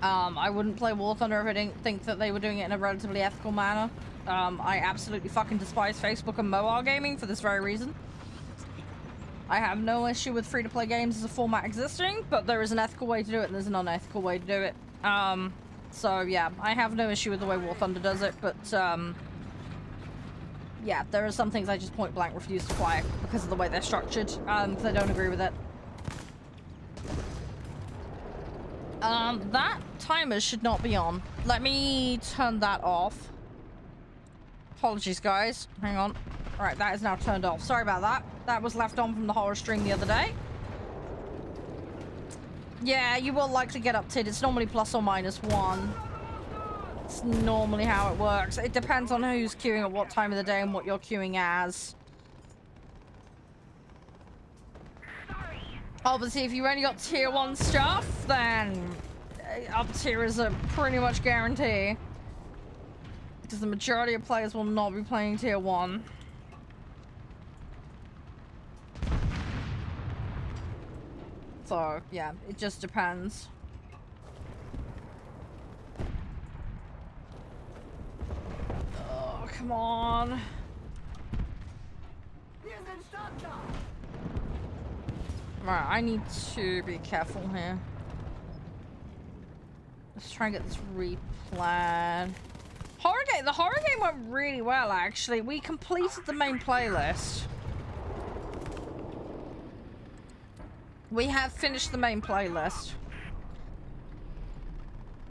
Speaker 1: I wouldn't play War Thunder if I didn't think that they were doing it in a relatively ethical manner. I absolutely fucking despise Facebook and mobile gaming for this very reason. I have no issue with free-to-play games as a format existing, but there is an ethical way to do it and there's an unethical way to do it. So yeah, I have no issue with the way War Thunder does it, but yeah, there are some things I just point blank refuse to play because of the way they're structured, because I don't agree with it. That timer should not be on. Let me turn that off. Apologies, guys. Hang on. Alright, that is now turned off. Sorry about that. That was left on from the horror stream the other day. Yeah, you will likely get uptied. It's normally plus or minus 1. It's normally how it works. It depends on who's queuing at what time of the day and what you're queuing as. Obviously, if you only got tier 1 stuff, then up tier is a pretty much guarantee. Because the majority of players will not be playing tier 1. So, yeah, it just depends. Oh, come on. Right, I need to be careful here. Let's try and get this replan. The horror game went really well, actually. We completed the main playlist. We have finished the main playlist.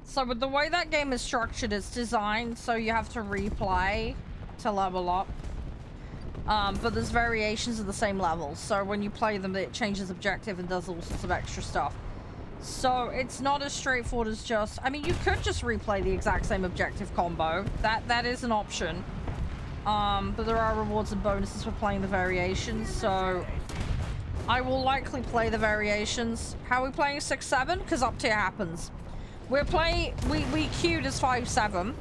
Speaker 1: So with the way that game is structured, it's designed so you have to replay to level up. But there's variations of the same levels. So when you play them, it changes objective and does all sorts of extra stuff. So it's not as straightforward as just... I mean, you could just replay the exact same objective combo. That is an option. But there are rewards and bonuses for playing the variations, so... I will likely play the variations. How are we playing 6-7? Because up tier happens. We're playing... We queued as 5-7.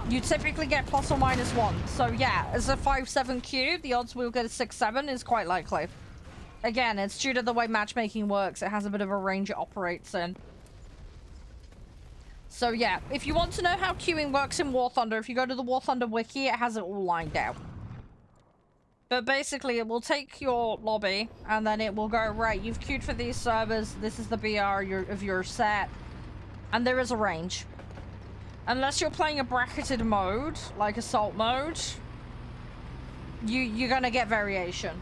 Speaker 1: You typically get plus or minus 1. So yeah, as a 5-7 queue, the odds we'll get a 6-7 is quite likely. Again, it's due to the way matchmaking works. It has a bit of a range it operates in. So yeah, if you want to know how queuing works in War Thunder, if you go to the War Thunder wiki, it has it all lined out. But basically, it will take your lobby, and then it will go, right, you've queued for these servers, this is the BR of your set, and there is a range. Unless you're playing a bracketed mode, like assault mode, you're gonna get variation.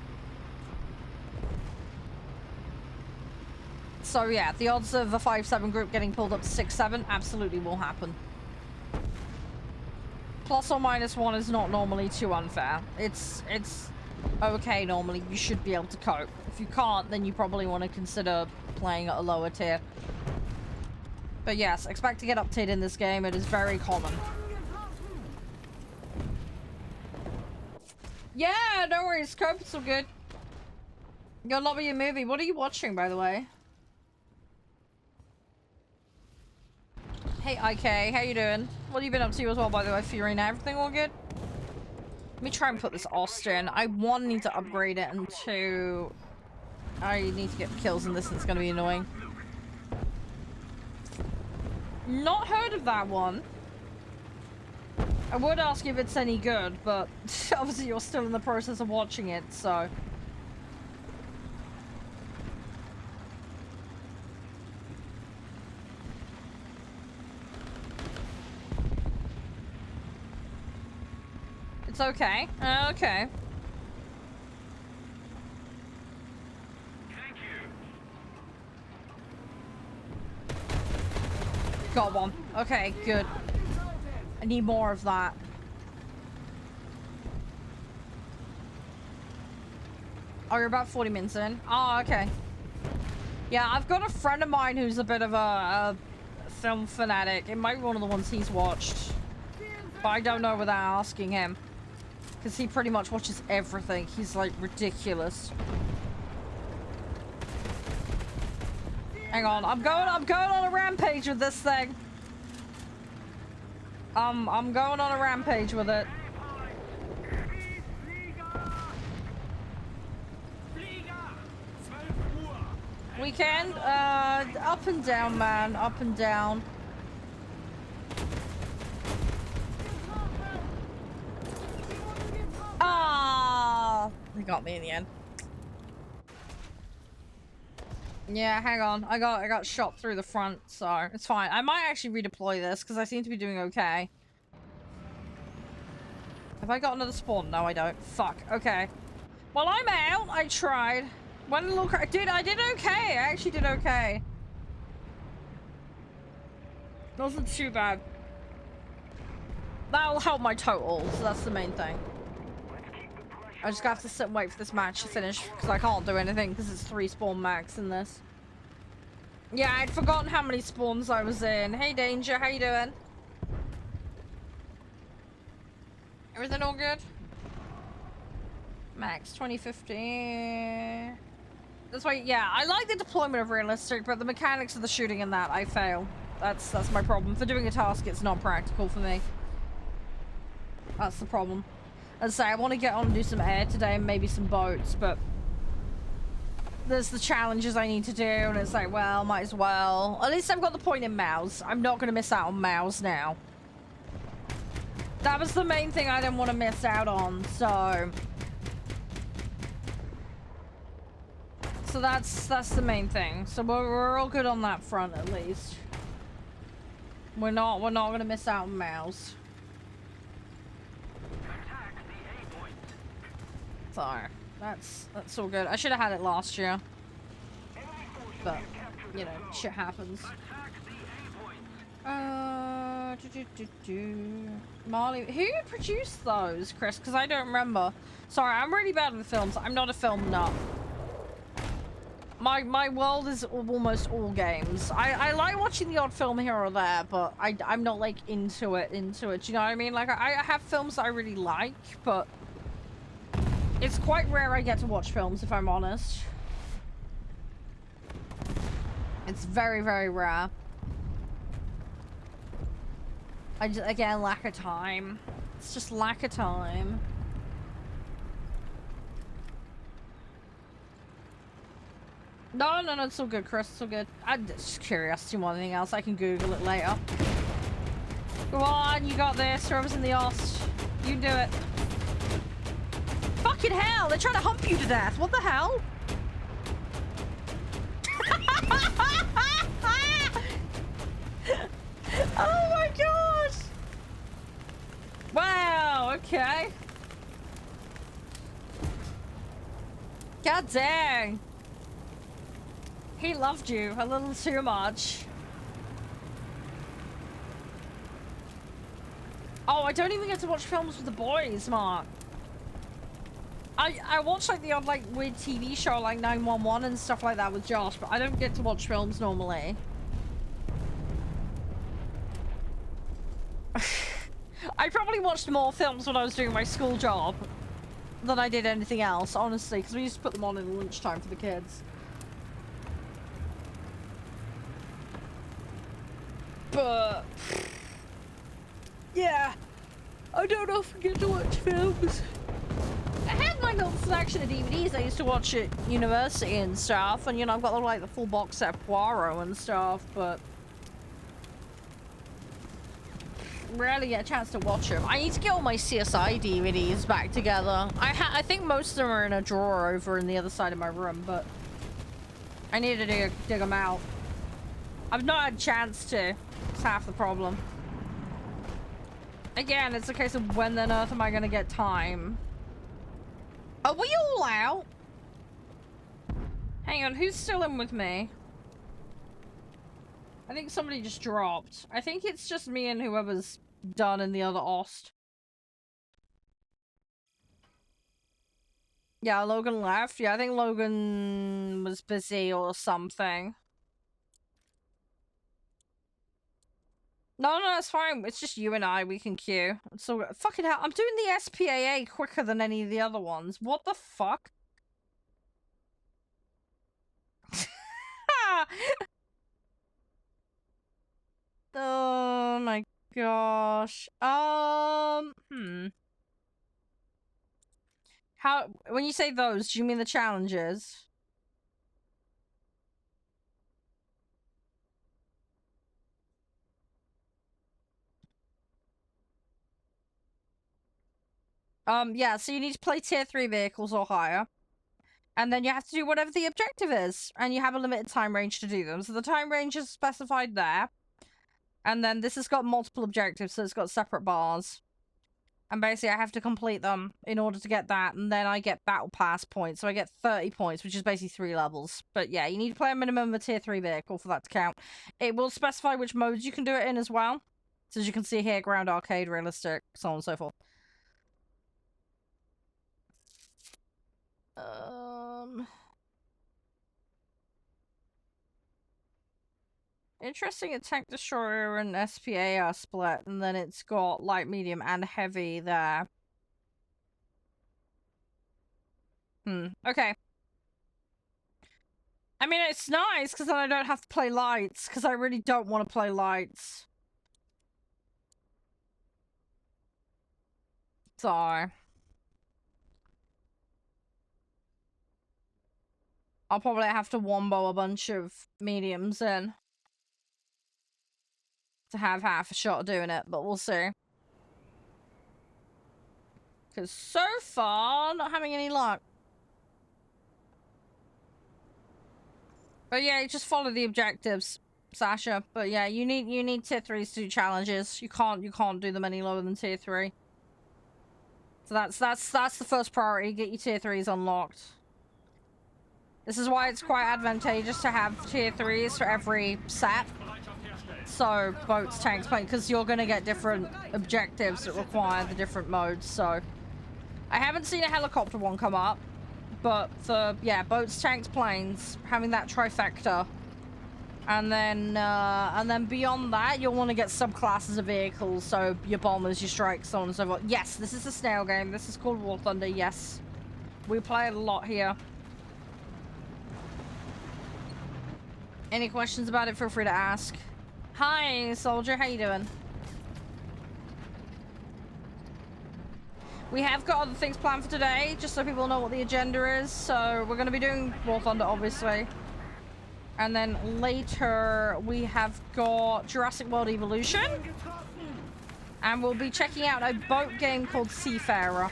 Speaker 1: So yeah, the odds of a 5-7 group getting pulled up to 6-7 absolutely will happen. Plus or minus 1 is not normally too unfair. It's okay normally. You should be able to cope. If you can't, then you probably want to consider playing at a lower tier. But yes, expect to get uptid in this game. It is very common. Yeah, no worries. Cope, it's all good. Go lobby your movie. What are you watching, by the way? Hey, IK. How you doing? What have you been up to as well, by the way, Fiorina? Everything all good? Let me try and put this Austin. I, 1, need to upgrade it, and 2... I need to get kills in this, and it's going to be annoying. Not heard of that one. I would ask if it's any good, but obviously you're still in the process of watching it, so... It's okay. Okay.
Speaker 2: Thank you.
Speaker 1: Got one. Okay, good. I need more of that. Oh, you're about 40 minutes in? Oh, okay. Yeah, I've got a friend of mine who's a bit of a film fanatic. It might be one of the ones he's watched. But I don't know without asking him. Because he pretty much watches everything. He's, like, ridiculous. Hang on. I'm going on a rampage with this thing. I'm going on a rampage with it. Weekend? Up and down, man. Up and down. Ah, they got me in the end. Yeah, hang on. I got shot through the front, so it's fine. I might actually redeploy this because I seem to be doing okay. Have I got another spawn? No, I don't. Fuck. Okay. Well, I'm out. I tried. Went a little I did okay. I actually did okay. Wasn't too bad. That'll help my total, so that's the main thing. I just have to sit and wait for this match to finish, because I can't do anything, because it's 3 spawn max in this. Yeah, I'd forgotten how many spawns I was in. Hey, Danger, how you doing? Everything all good? Max 2050. That's why, yeah, I like the deployment of realistic, but the mechanics of the shooting in that, I fail. That's my problem. For doing a task, it's not practical for me. That's the problem. As I say, I want to get on and do some air today and maybe some boats, but there's the challenges I need to do, and it's like, well, might as well. At least I've got the point in Mouse. I'm not going to miss out on Mouse now. That was the main thing I didn't want to miss out on, so... So that's the main thing. So we're all good on that front, at least. We're not gonna miss out on Mouse. So that's all good. I should have had it last year, but you know, shit happens. Marley, who produced those, Chris? Because I don't remember. Sorry, I'm really bad with films. I'm not a film nut. My world is almost all games. I like watching the odd film here or there, but I'm not like into it. Do you know what I mean? Like I have films that I really like, but it's quite rare I get to watch films, if I'm honest. It's very, very rare. I just, again, lack of time. It's just lack of time. No, it's all good, Chris. It's all good. I'm just curiosity more than anything else. I can Google it later. Go on, you got this. Whoever's in the Ost. You do it. Fucking hell! They're trying to hump you to death. What the hell? Oh my god! Wow, okay. God dang. He loved you a little too much. Oh, I don't even get to watch films with the boys, Mark. I watch like the odd like weird TV show like 911 and stuff like that with Josh, but I don't get to watch films normally. I probably watched more films when I was doing my school job than I did anything else, honestly, because we used to put them on in lunchtime for the kids. But yeah, I don't often get to watch films. I had my little selection of DVDs I used to watch at university and stuff, and you know, I've got like the full box set of Poirot and stuff, but rarely get a chance to watch them. I need to get all my CSI DVDs back together. I think most of them are in a drawer over in the other side of my room, but I need to dig them out. I've not had a chance to. It's half the problem. Again, it's a case of when on earth am I gonna get time? Are we all out? Hang on, who's still in with me? I think somebody just dropped. I think it's just me and whoever's done in the other Ost. Yeah, Logan left. Yeah, I think Logan was busy or something. No, it's fine. It's just you and I. We can queue. So fucking hell, I'm doing the SPAA quicker than any of the other ones. What the fuck? Oh my gosh. How, when you say those, do you mean the challenges? Yeah, so you need to play tier 3 vehicles or higher. And then you have to do whatever the objective is. And you have a limited time range to do them. So the time range is specified there. And then this has got multiple objectives, so it's got separate bars. And basically I have to complete them in order to get that, and then I get battle pass points. So I get 30 points, which is basically 3 levels. But yeah, you need to play a minimum of a tier 3 vehicle for that to count. It will specify which modes you can do it in as well. So as you can see here, ground, arcade, realistic, so on and so forth. Interesting, a tank destroyer and SPA are split, and then it's got light, medium, and heavy there. Okay. I mean, it's nice, because then I don't have to play lights, because I really don't want to play lights. So... I'll probably have to wombo a bunch of mediums in to have half a shot of doing it, but we'll see. Because so far, not having any luck. But yeah, you just follow the objectives, Sasha. But yeah, you need tier 3s to do challenges. You can't do them any lower than tier 3. So that's the first priority, get your tier 3s unlocked. This is why it's quite advantageous to have tier 3s for every set. So, boats, tanks, planes, because you're going to get different objectives that require the different modes, so... I haven't seen a helicopter one come up, but for, yeah, boats, tanks, planes, having that trifecta. And then beyond that, you'll want to get subclasses of vehicles, so your bombers, your strikes, so on and so forth. Yes, this is a snail game. This is called War Thunder, yes. We play it a lot here. Any questions about it, feel free to ask. Hi, soldier, how you doing? We have got other things planned for today, just so people know what the agenda is. So we're going to be doing War Thunder, obviously. And then later we have got Jurassic World Evolution. And we'll be checking out a boat game called Seafarer.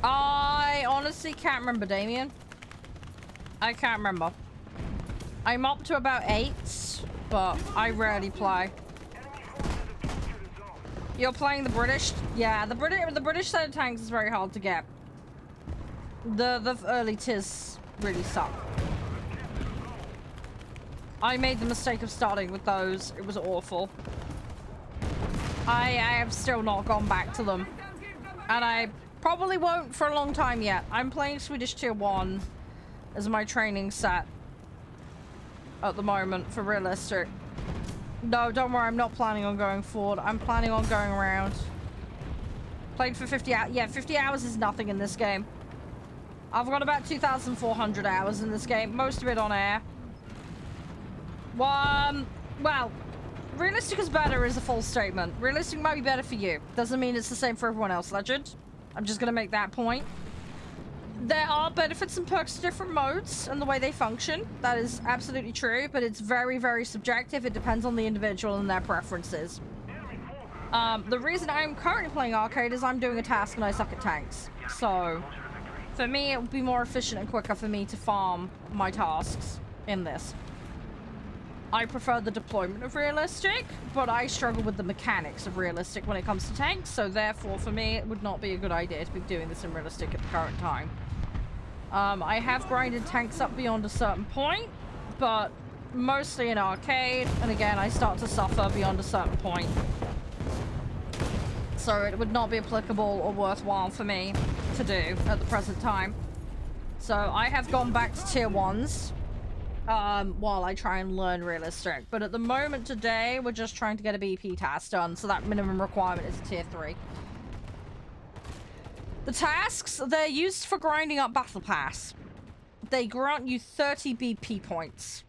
Speaker 1: I honestly can't remember, Damien. I can't remember. I'm up to about 8, but I rarely play. You're playing the British? Yeah, the British side of tanks is very hard to get. The early tiers really suck. I made the mistake of starting with those. It was awful. I have still not gone back to them. And I probably won't for a long time yet. I'm playing Swedish Tier 1 as my training set at the moment for realistic. No, don't worry, I'm not planning on going forward. I'm planning on going around. Played for 50 hours. Yeah, 50 hours is nothing in this game. I've got about 2,400 hours in this game, most of it on air. Well, realistic is better is a false statement. Realistic might be better for you. Doesn't mean it's the same for everyone else, Legend. I'm just gonna make that point. There are benefits and perks to different modes and the way they function. That is absolutely true, but it's very, very subjective. It depends on the individual and their preferences. The reason I'm currently playing arcade is I'm doing a task and I suck at tanks. So, for me, it would be more efficient and quicker for me to farm my tasks in this. I prefer the deployment of realistic, but I struggle with the mechanics of realistic when it comes to tanks, so therefore, for me, it would not be a good idea to be doing this in realistic at the current time. I have grinded tanks up beyond a certain point, but mostly in arcade, and again, I start to suffer beyond a certain point. So it would not be applicable or worthwhile for me to do at the present time. So I have gone back to tier 1s. While I try and learn realistic. But at the moment today, we're just trying to get a BP task done, so that minimum requirement is a tier 3. The tasks, they're used for grinding up Battle Pass. They grant you 30 BP points.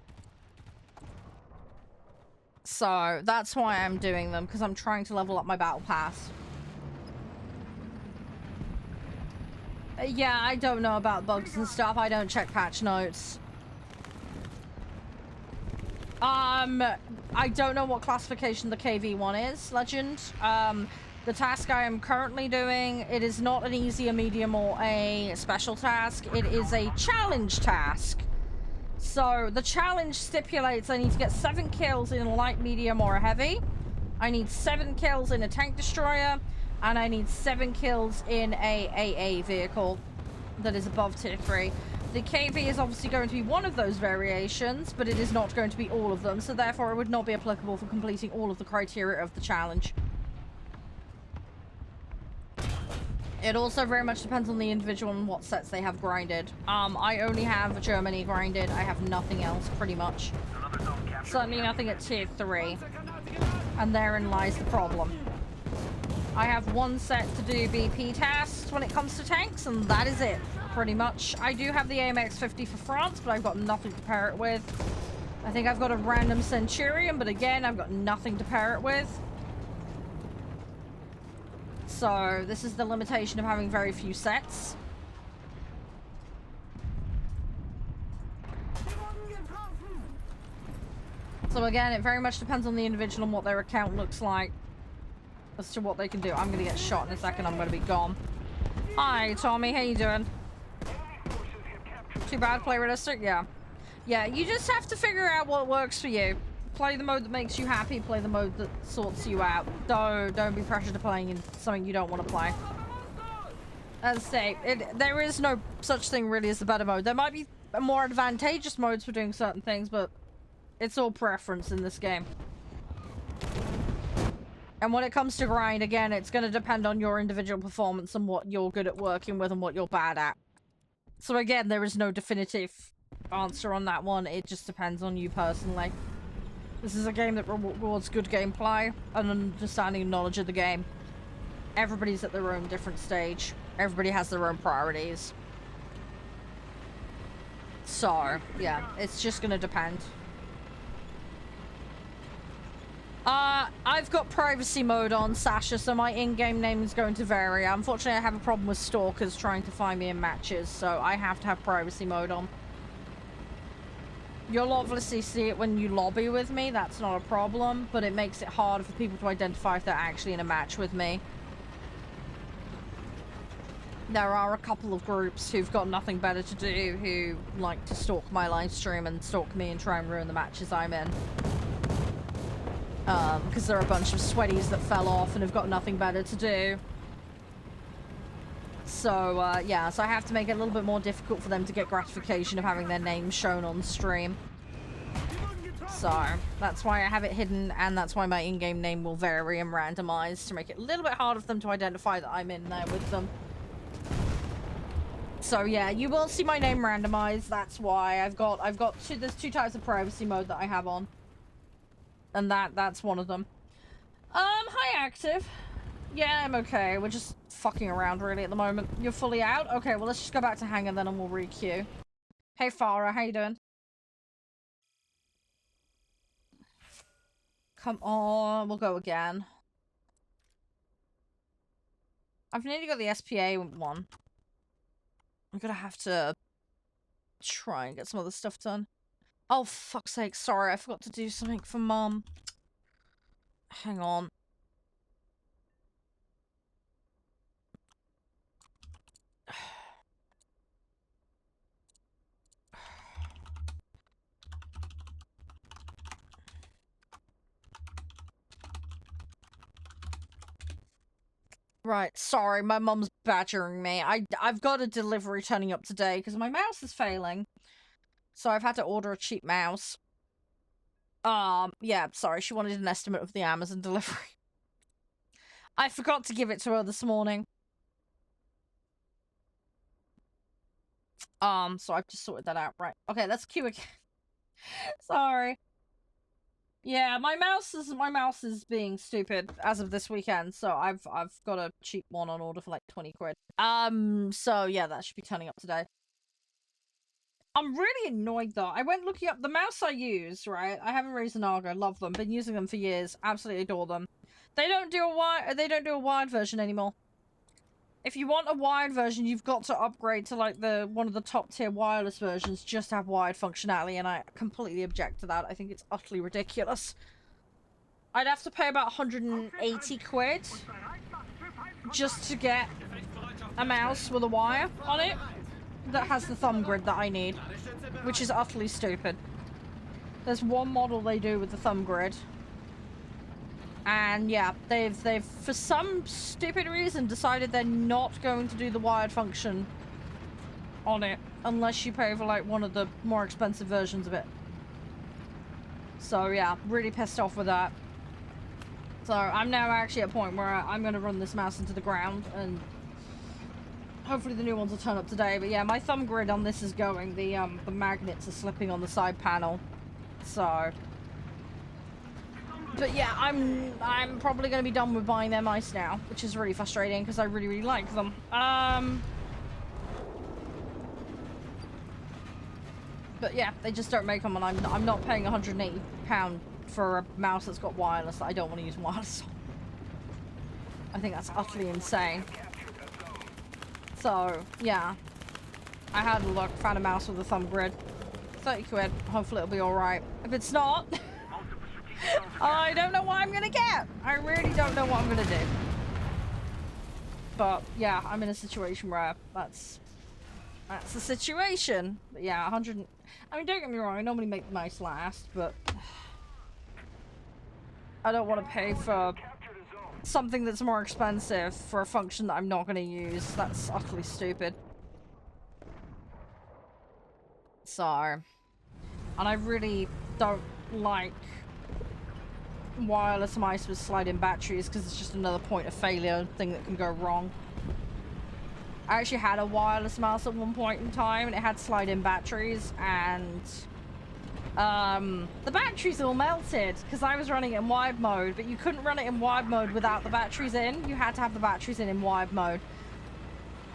Speaker 1: So, that's why I'm doing them, because I'm trying to level up my Battle Pass. Yeah, I don't know about bugs and stuff. I don't check patch notes. I don't know what classification the KV1 is, Legend. The task I am currently doing, it is not an easy, a medium, or a special task. It is a challenge task. So the challenge stipulates I need to get 7 kills in a light, medium, or a heavy. I need 7 kills in a tank destroyer, and I need 7 kills in a AA vehicle that is above tier 3. The KV is obviously going to be one of those variations, but it is not going to be all of them, so therefore it would not be applicable for completing all of the criteria of the challenge. It also very much depends on the individual and what sets they have grinded. I only have Germany grinded. I have nothing else, pretty much. Certainly nothing at tier 3. And therein lies the problem. I have one set to do BP tasks when it comes to tanks, and that is it, pretty much. I do have the AMX 50 for France, but I've got nothing to pair it with. I think I've got a random Centurion, but again, I've got nothing to pair it with. So, this is the limitation of having very few sets. So again, it very much depends on the individual and what their account looks like as to what they can do. I'm gonna get shot in a second. I'm gonna be gone. Hi, Tommy. How you doing? Too bad. Play realistic? Yeah. Yeah, you just have to figure out what works for you. Play the mode that makes you happy. Play the mode that sorts you out. Don't be pressured to playing in something you don't want to play. As I say, there is no such thing really as the better mode. There might be more advantageous modes for doing certain things, but it's all preference in this game. And when it comes to grind, again, it's going to depend on your individual performance and what you're good at working with and what you're bad at. So again, there is no definitive answer on that one. It just depends on you personally. This is a game that rewards good gameplay and understanding and knowledge of the game. Everybody's at their own different stage. Everybody has their own priorities. So, yeah, it's just going to depend. I've got privacy mode on, Sasha, so my in-game name is going to vary. Unfortunately, I have a problem with stalkers trying to find me in matches, so I have to have privacy mode on. You'll obviously see it when you lobby with me, that's not a problem, but it makes it harder for people to identify if they're actually in a match with me. There are a couple of groups who've got nothing better to do who like to stalk my live stream and stalk me and try and ruin the matches I'm in. Because they're a bunch of sweaties that fell off and have got nothing better to do. So, yeah, so I have to make it a little bit more difficult for them to get gratification of having their name shown on stream. So, that's why I have it hidden, and that's why my in-game name will vary and randomize to make it a little bit harder for them to identify that I'm in there with them. So, yeah, you will see my name randomized. That's why there's 2 types of privacy mode that I have on. And that's one of them. Hi, Active. Yeah, I'm okay. We're just fucking around, really, at the moment. You're fully out? Okay, well, let's just go back to Hangar, then, and we'll re-queue. Hey, Farah, how you doing? Come on, we'll go again. I've nearly got the SPA one. I'm gonna have to try and get some other stuff done. Oh, fuck's sake, sorry, I forgot to do something for Mum. Hang on. Right, sorry, my mum's badgering me. I've got a delivery turning up today because my mouse is failing. So I've had to order a cheap mouse. Yeah, sorry, she wanted an estimate of the Amazon delivery. I forgot to give it to her this morning. So I've just sorted that out. Right, okay, let's queue again. Sorry. Yeah, my mouse is being stupid as of this weekend, so I've got a cheap one on order for like 20 quid. So yeah, that should be turning up today. I'm really annoyed though. I went looking up the mouse I use, right? I have a Razer Naga, love them, been using them for years, absolutely adore them. They don't do a wired version anymore. If you want a wired version, you've got to upgrade to like one of the top tier wireless versions just to have wired functionality, and I completely object to that. I think it's utterly ridiculous. I'd have to pay about 180 quid just to get a mouse with a wire on it. that has the thumb grid that I need, which is utterly stupid. There's one model they do with the thumb grid. And yeah, they've for some stupid reason decided they're not going to do the wired function on it unless you pay for like one of the more expensive versions of it. So yeah, really pissed off with that. So I'm now actually at a point where I'm going to run this mouse into the ground, and hopefully the new ones will turn up today. But yeah, my thumb grid on this is going. The magnets are slipping on the side panel. So, but yeah, I'm probably going to be done with buying their mice now, which is really frustrating because I really like them. But yeah, they just don't make them, and I'm not paying £180 for a mouse that's got wireless that I don't want to use wireless on. I think that's utterly insane. So yeah, I had a look, found a mouse with a thumb grid. 30 quid. Hopefully it'll be alright. If it's not, I don't know what I'm gonna get. I really don't know what I'm gonna do. But yeah, I'm in a situation where that's the situation. But yeah, 100. I mean, don't get me wrong, I normally make the mice last, but I don't want to pay for something that's more expensive for a function that I'm not going to use. That's utterly stupid. So, and I really don't like wireless mice with slide-in batteries because it's just another point of failure, thing that can go wrong. I actually had a wireless mouse at one point in time, and it had slide-in batteries, and the batteries all melted because I was running it in wired mode, but you couldn't run it in wired mode without the batteries in. You had to have the batteries in wired mode.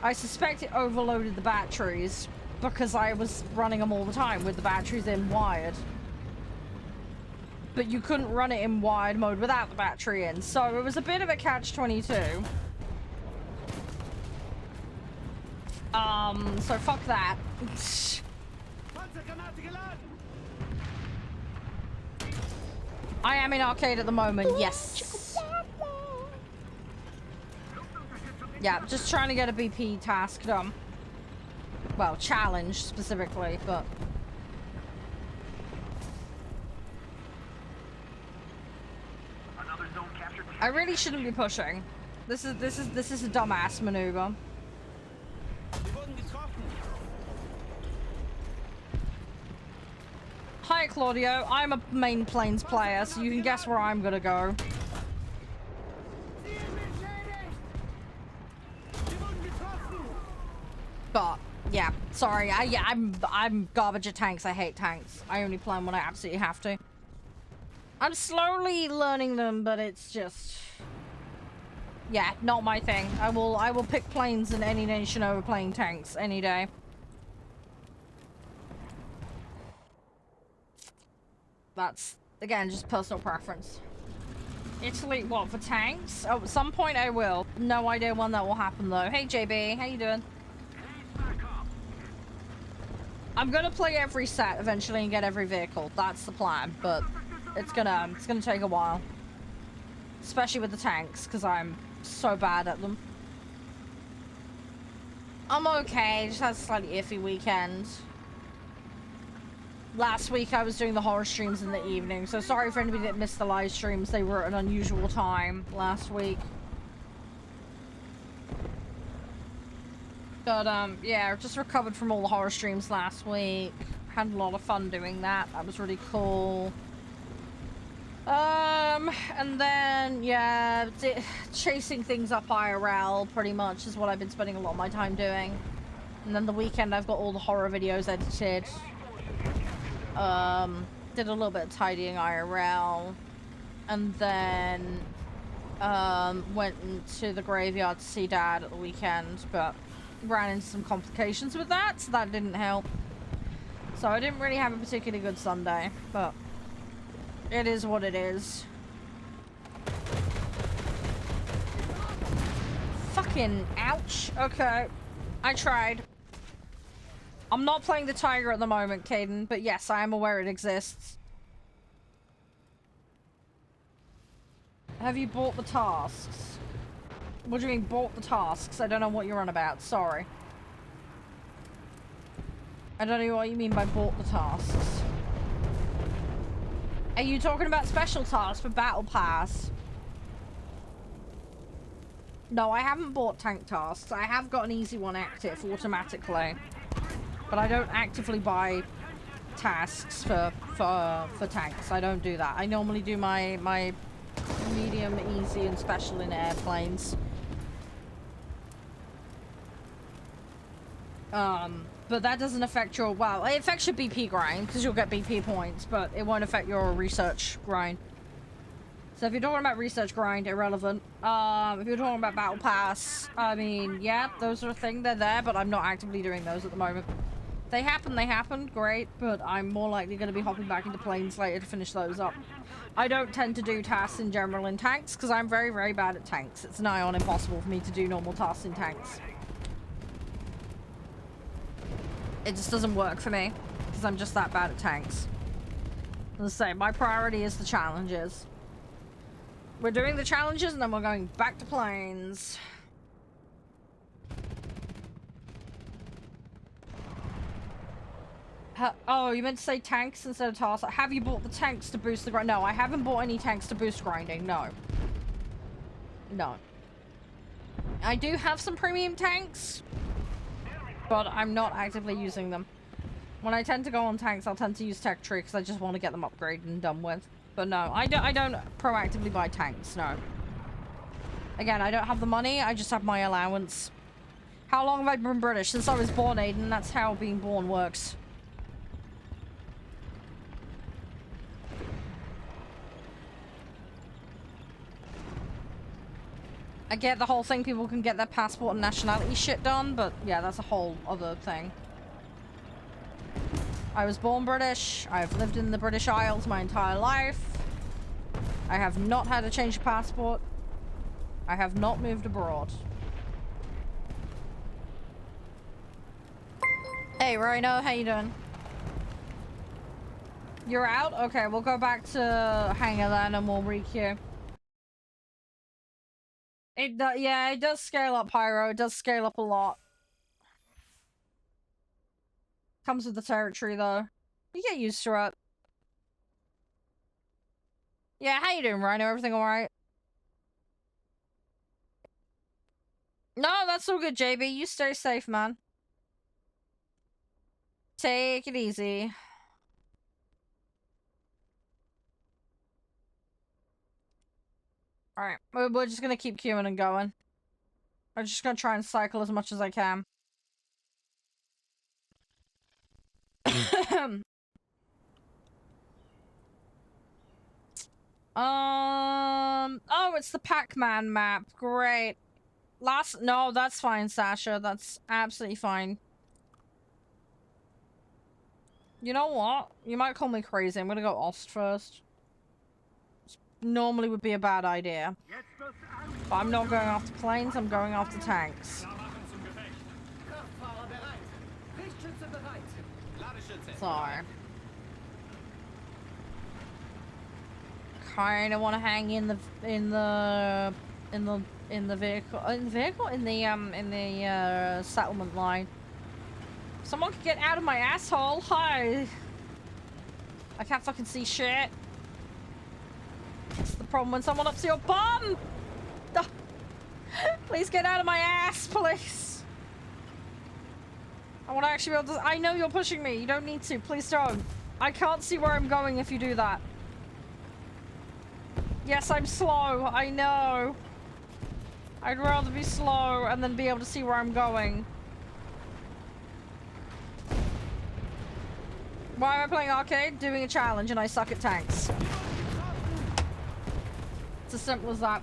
Speaker 1: I suspect it overloaded the batteries because I was running them all the time with the batteries in wired. But you couldn't run it in wired mode without the battery in, so it was a bit of a catch-22. So fuck that. I am in arcade at the moment, yes. Yeah, just trying to get a BP task done. Well, challenge specifically, but I really shouldn't be pushing. This is a dumbass maneuver. Hi Claudio, I'm a main planes player, so you can guess where I'm gonna go. But yeah, sorry, I'm garbage at tanks. I hate tanks. I only play them when I absolutely have to. I'm slowly learning them, but it's just, yeah, not my thing. I will pick planes in any nation over playing tanks any day. That's, again, just personal preference. Italy, what, for tanks? Oh, at some point I will. No idea when that will happen, though. Hey, JB, how you doing? I'm gonna play every set eventually and get every vehicle. That's the plan, but it's gonna take a while. Especially with the tanks, because I'm so bad at them. I'm okay, just had a slightly iffy weekend. Last week I was doing the horror streams in the evening, so sorry for anybody that missed the live streams. They were at an unusual time last week. But yeah, just recovered from all the horror streams last week. Had a lot of fun doing that. That was really cool. And then yeah, chasing things up IRL pretty much is what I've been spending a lot of my time doing. And then the weekend I've got all the horror videos edited. Did a little bit of tidying IRL, and then went to the graveyard to see Dad at the weekend, but ran into some complications with that, so that didn't help. So I didn't really have a particularly good Sunday, but it is what it is. Fucking ouch. Okay, I tried. I'm not playing the Tiger at the moment, Caden, but yes, I am aware it exists. Have you bought the tasks? What do you mean, bought the tasks? I don't know what you're on about, sorry. I don't know what you mean by bought the tasks. Are you talking about special tasks for Battle Pass? No, I haven't bought tank tasks. I have got an easy one active automatically. But I don't actively buy tasks for tanks. I don't do that. I normally do my medium, easy, and special in airplanes. But that doesn't affect your, well, it affects your BP grind, because you'll get BP points, but it won't affect your research grind. So if you're talking about research grind, irrelevant. If you're talking about Battle Pass, I mean, yeah, those are a thing, they're there, but I'm not actively doing those at the moment. They happen, great, but I'm more likely going to be hopping back into planes later to finish those up. I don't tend to do tasks in general in tanks, because I'm very, very bad at tanks. It's nigh on impossible for me to do normal tasks in tanks. It just doesn't work for me, because I'm just that bad at tanks. As I say, my priority is the challenges. We're doing the challenges, and then we're going back to planes. Oh, you meant to say tanks instead of tasks. Have you bought the tanks to boost the grind? No, I haven't bought any tanks to boost grinding. No. No. I do have some premium tanks, but I'm not actively using them. When I tend to go on tanks, I'll tend to use Tech Tree because I just want to get them upgraded and done with. But no, I don't proactively buy tanks, no. Again, I don't have the money, I just have my allowance. How long have I been British? Since I was born, Aiden. That's how being born works. I get the whole thing, people can get their passport and nationality shit done, but yeah, that's a whole other thing. I was born British. I've lived in the British Isles my entire life. I have not had a change of passport. I have not moved abroad. Hey, Rhino, how you doing? You're out? Okay, we'll go back to hangar then and we'll re-queue. Yeah, it does scale up, Pyro. It does scale up a lot. Comes with the territory, though. You get used to it. Yeah, how you doing, Rhino? Everything alright? No, that's all good, JB. You stay safe, man. Take it easy. Alright, we're just gonna keep queuing and going. I'm just gonna try and cycle as much as I can. Oh, it's the Pac-Man map. Great. No, that's fine, Sasha. That's absolutely fine. You know what? You might call me crazy. I'm gonna go Ost first. Normally would be a bad idea. But I'm not going after planes, I'm going after tanks. Sorry. Kinda wanna hang in the settlement line. Someone could get out of my asshole. Hi. I can't fucking see shit. That's the problem when someone ups your bum. Oh. Please get out of my ass, please. I want to actually be able to. I know you're pushing me. You don't need to. Please don't. I can't see where I'm going if you do that. Yes, I'm slow. I know. I'd rather be slow and then be able to see where I'm going. Why am I playing arcade? Doing a challenge and I suck at tanks. It's as simple as that.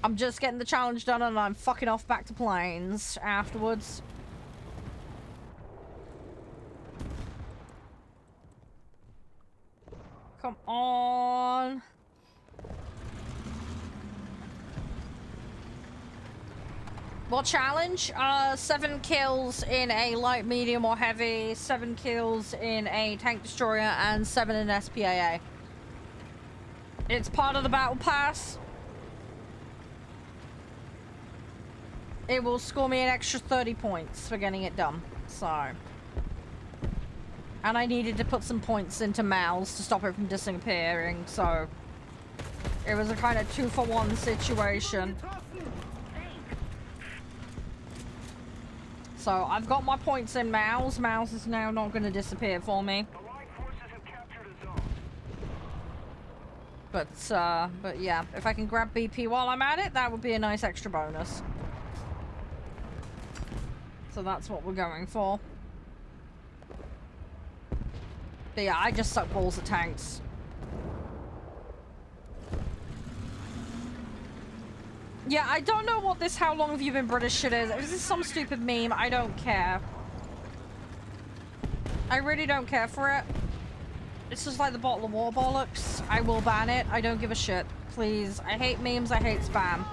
Speaker 1: I'm just getting the challenge done and I'm fucking off back to planes afterwards. Come on. What challenge? 7 kills in a light, medium, or heavy, 7 kills in a tank destroyer, and 7 in SPAA. It's part of the battle pass. it will score me an extra 30 points for getting it done. So. And I needed to put some points into Mal's to stop it from disappearing, so. It was a kind of 2-for-1 situation. So I've got my points in Mal's. Mal's is now not going to disappear for me. But yeah, if I can grab BP while I'm at it, that would be a nice extra bonus. So that's what we're going for. But yeah, I just suck balls at tanks. Yeah, I don't know what this how long have you been British shit is. If this is some stupid meme, I don't care. I really don't care for it. It's just like the bottle of war bollocks. I will ban it. I don't give a shit. Please. I hate memes. I hate spam.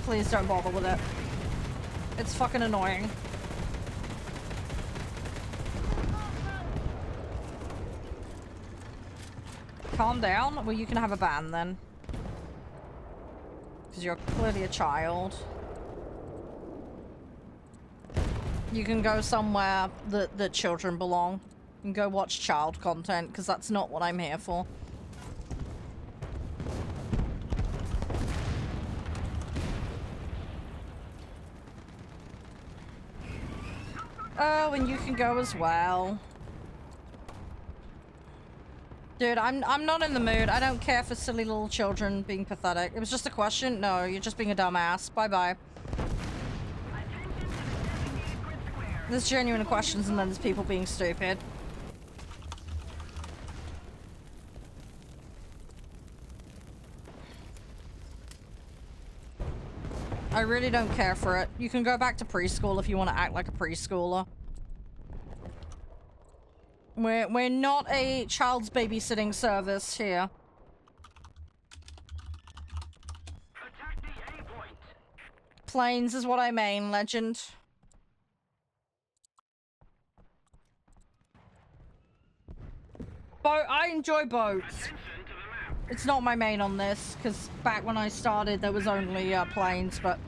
Speaker 1: Please don't bother with it. It's fucking annoying. Calm down. Well, you can have a ban then. Because you're clearly a child. You can go somewhere that children belong. And go watch child content, because that's not what I'm here for. Oh, and you can go as well. Dude, I'm not in the mood. I don't care for silly little children being pathetic. It was just a question. No, you're just being a dumbass. Bye-bye. There's genuine questions and then there's people being stupid. I really don't care for it. You can go back to preschool if you want to act like a preschooler. We're not a child's babysitting service here. Planes is what I mean, legend. I enjoy boats. It's not my main on this, because back when I started there was only planes, but...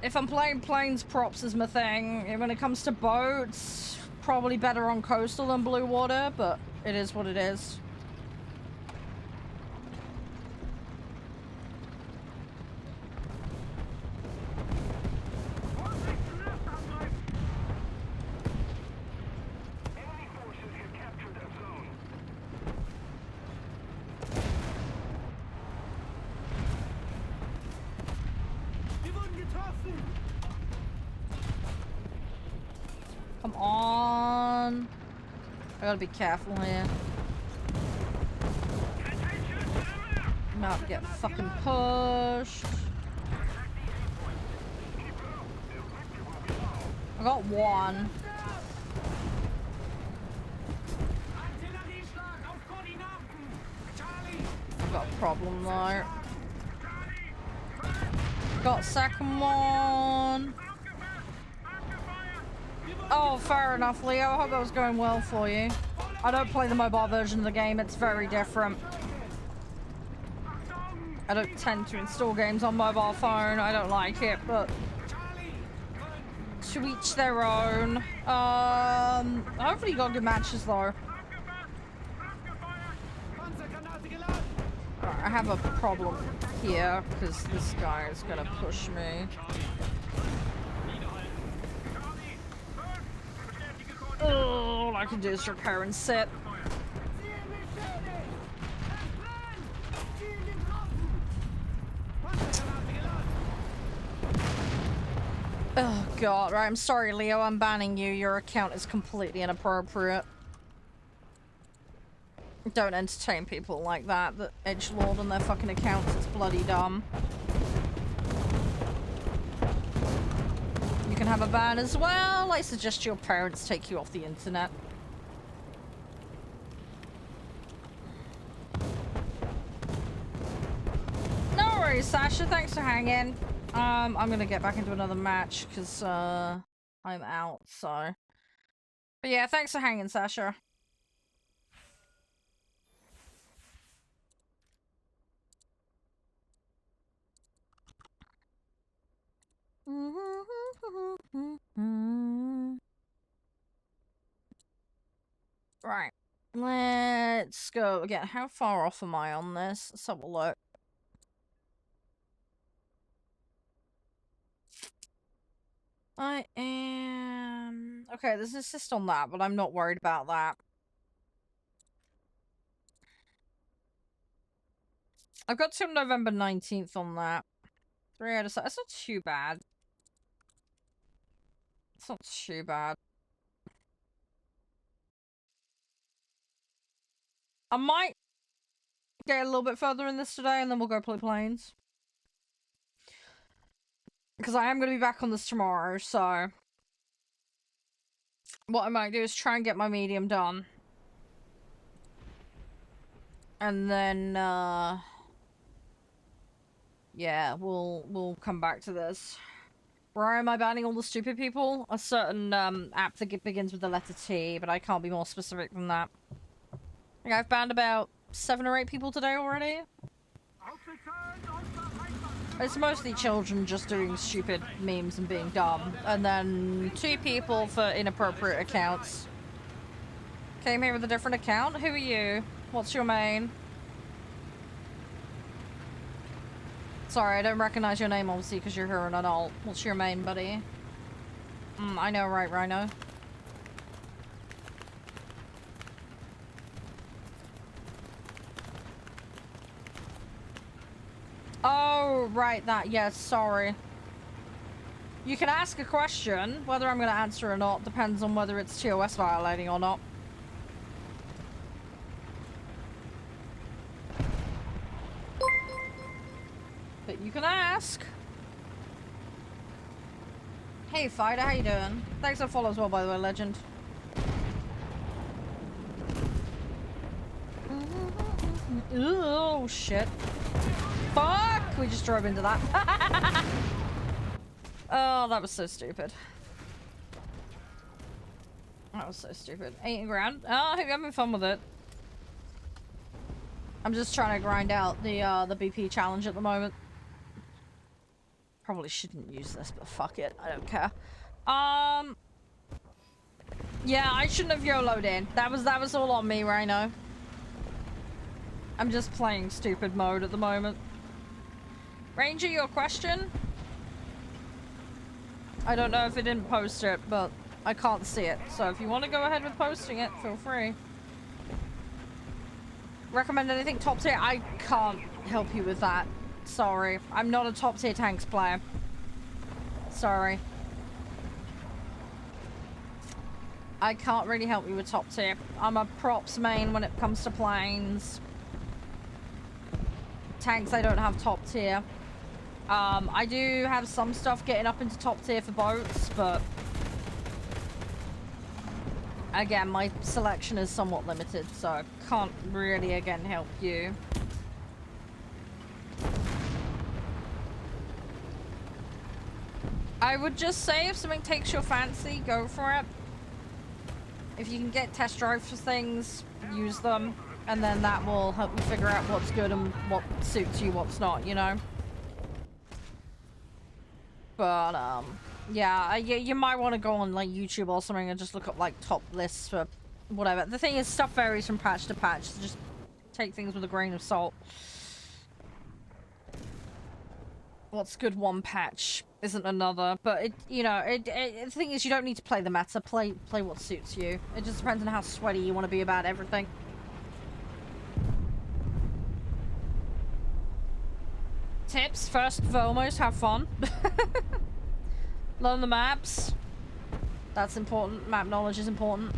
Speaker 1: If I'm playing planes, props is my thing. And when it comes to boats, probably better on coastal than blue water, but it is what it is. Come on. I gotta be careful here. Not get fucking pushed. I got one. I've got a problem though. Got second one. Oh, fair enough, Leo. I hope that was going well for you. I don't play the mobile version of the game. It's very different. I don't tend to install games on mobile phone. I don't like it, but to each their own. Hopefully you got good matches though. I have a problem here because this guy is gonna push me. Oh, all I can do is repair and sit. Oh god, right, I'm sorry Leo, I'm banning you. Your account is completely inappropriate. Don't entertain people like that edgelord on their fucking accounts. It's bloody dumb. You can have a ban as well. I suggest your parents take you off the internet. No worries, Sasha. Thanks for hanging. I'm gonna get back into another match because I'm out. So, but yeah, thanks for hanging, Sasha. Right. Let's go again. How far off am I on this? Let's have a look. I am... Okay, there's an assist on that, but I'm not worried about that. I've got till November 19th on that. 3 out of 7. That's not too bad. It's not too bad. I might get a little bit further in this today and then we'll go play planes. Because I am going to be back on this tomorrow, so... What I might do is try and get my medium done. And then, yeah, we'll come back to this. Where am I banning all the stupid people? A certain, app that begins with the letter T, but I can't be more specific than that. I think I've banned about 7 or 8 people today already. It's mostly children just doing stupid memes and being dumb. And then 2 people for inappropriate accounts. Came here with a different account? Who are you? What's your main? Sorry, I don't recognize your name, obviously, because you're here and an alt. What's your main, buddy? I know, right, Rhino? Oh, right, that, yes, sorry. You can ask a question. Whether I'm going to answer or not depends on whether it's TOS violating or not. But you can ask. Hey, Fighter, how you doing? Thanks for the follow as well, by the way, legend. Oh, shit. Fuck! We just drove into that. Oh, that was so stupid. That was so stupid. 80 grand. Oh, I hope you're having fun with it. I'm just trying to grind out the BP challenge at the moment. Probably shouldn't use this, but fuck it. I don't care. Yeah, I shouldn't have YOLO'd in. That was all on me, Rhino. I'm just playing stupid mode at the moment. Ranger, your question? I don't know if it didn't post it, but I can't see it. So if you want to go ahead with posting it, feel free. Recommend anything top tier? I can't help you with that. Sorry. I'm not a top tier tanks player. Sorry. I can't really help you with top tier. I'm a props main when it comes to planes. Tanks, I don't have top tier. I do have some stuff getting up into top tier for boats, but again, my selection is somewhat limited, so I can't really, again, help you. I would just say if something takes your fancy, go for it. If you can get test drives for things, use them, and then that will help you figure out what's good and what suits you, what's not, you know? But, yeah, you might want to go on, like, YouTube or something and just look up, like, top lists for whatever. The thing is, stuff varies from patch to patch, so just take things with a grain of salt. What's good one patch isn't another, but it, you know, the thing is, you don't need to play the meta. Play what suits you. It just depends on how sweaty you want to be about everything. Tips, first and foremost, have fun. Learn the maps. That's important. Map knowledge is important.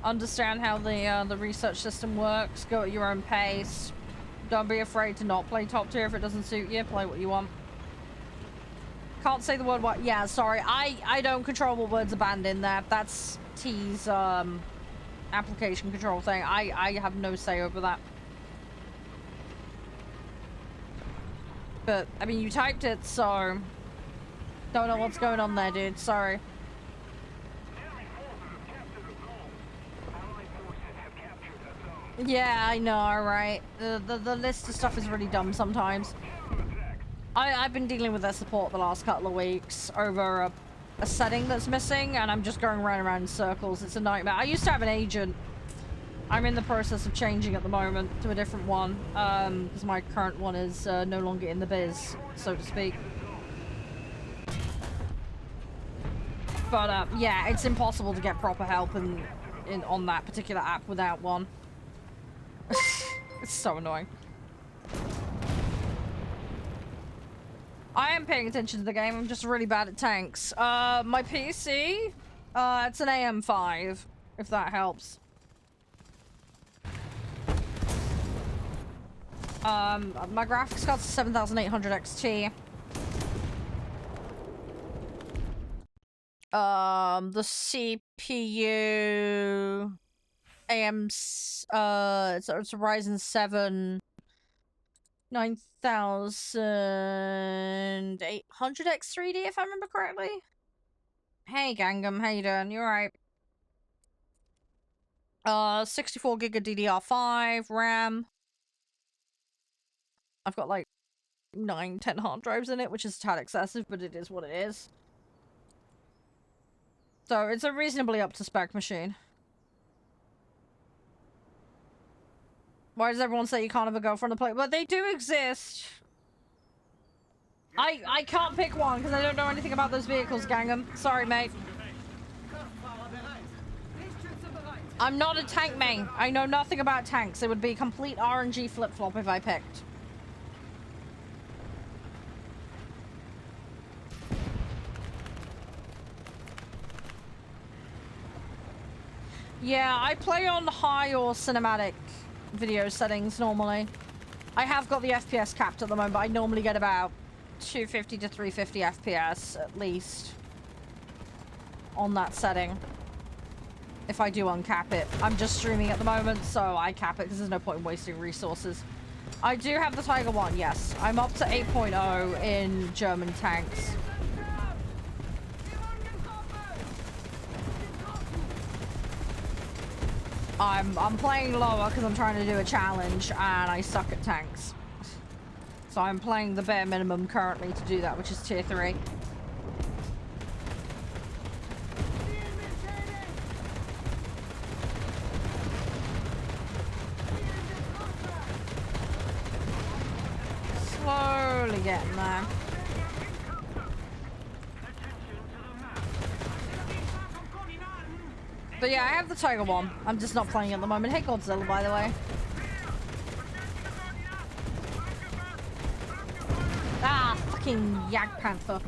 Speaker 1: Understand how the research system works. Go at your own pace. Don't be afraid to not play top tier if it doesn't suit you. Play what you want. Can't say the word what. Yeah, sorry. I don't control what words are banned in there. That's T's application control thing. I have no say over that. But I mean, you typed it, so don't know what's going on there, dude. Sorry. Yeah, I know, right? The list of stuff is really dumb sometimes. I've been dealing with their support the last couple of weeks over a setting that's missing, and I'm just going round and round in circles. It's a nightmare. I used to have an agent. I'm in the process of changing at the moment to a different one, because my current one is no longer in the biz, so to speak. But yeah, it's impossible to get proper help on that particular app without one. It's so annoying. I am paying attention to the game. I'm just really bad at tanks. My PC, it's an AM5, if that helps. My graphics card's 7800 XT. The CPU, it's a Ryzen 7 9800 X3D, if I remember correctly. Hey, Gangam, how you doing? You alright? 64 gig of DDR5 RAM. I've got like 9-10 hard drives in it, which is a tad excessive, but it is what it is. So it's a reasonably up to spec machine. Why does everyone say you can't have a girlfriend to play? But they do exist. I can't pick one because I don't know anything about those vehicles, Gangham. Sorry, mate. I'm not a tank main. I know nothing about tanks. It would be complete RNG flip-flop if I picked. Yeah, I play on high or cinematic video settings normally. I have got the FPS capped at the moment, but I normally get about 250 to 350 FPS at least on that setting. If I do uncap it. I'm just streaming at the moment, so I cap it because there's no point in wasting resources. I do have the Tiger 1, yes. I'm up to 8.0 in German tanks. I'm playing lower because I'm trying to do a challenge and I suck at tanks. So I'm playing the bare minimum currently to do that, which is tier 3. Slowly getting there. But yeah, I have the Tiger 1. I'm just not playing at the moment. Hey, Godzilla, by the way. Ah, fucking Yag Panther.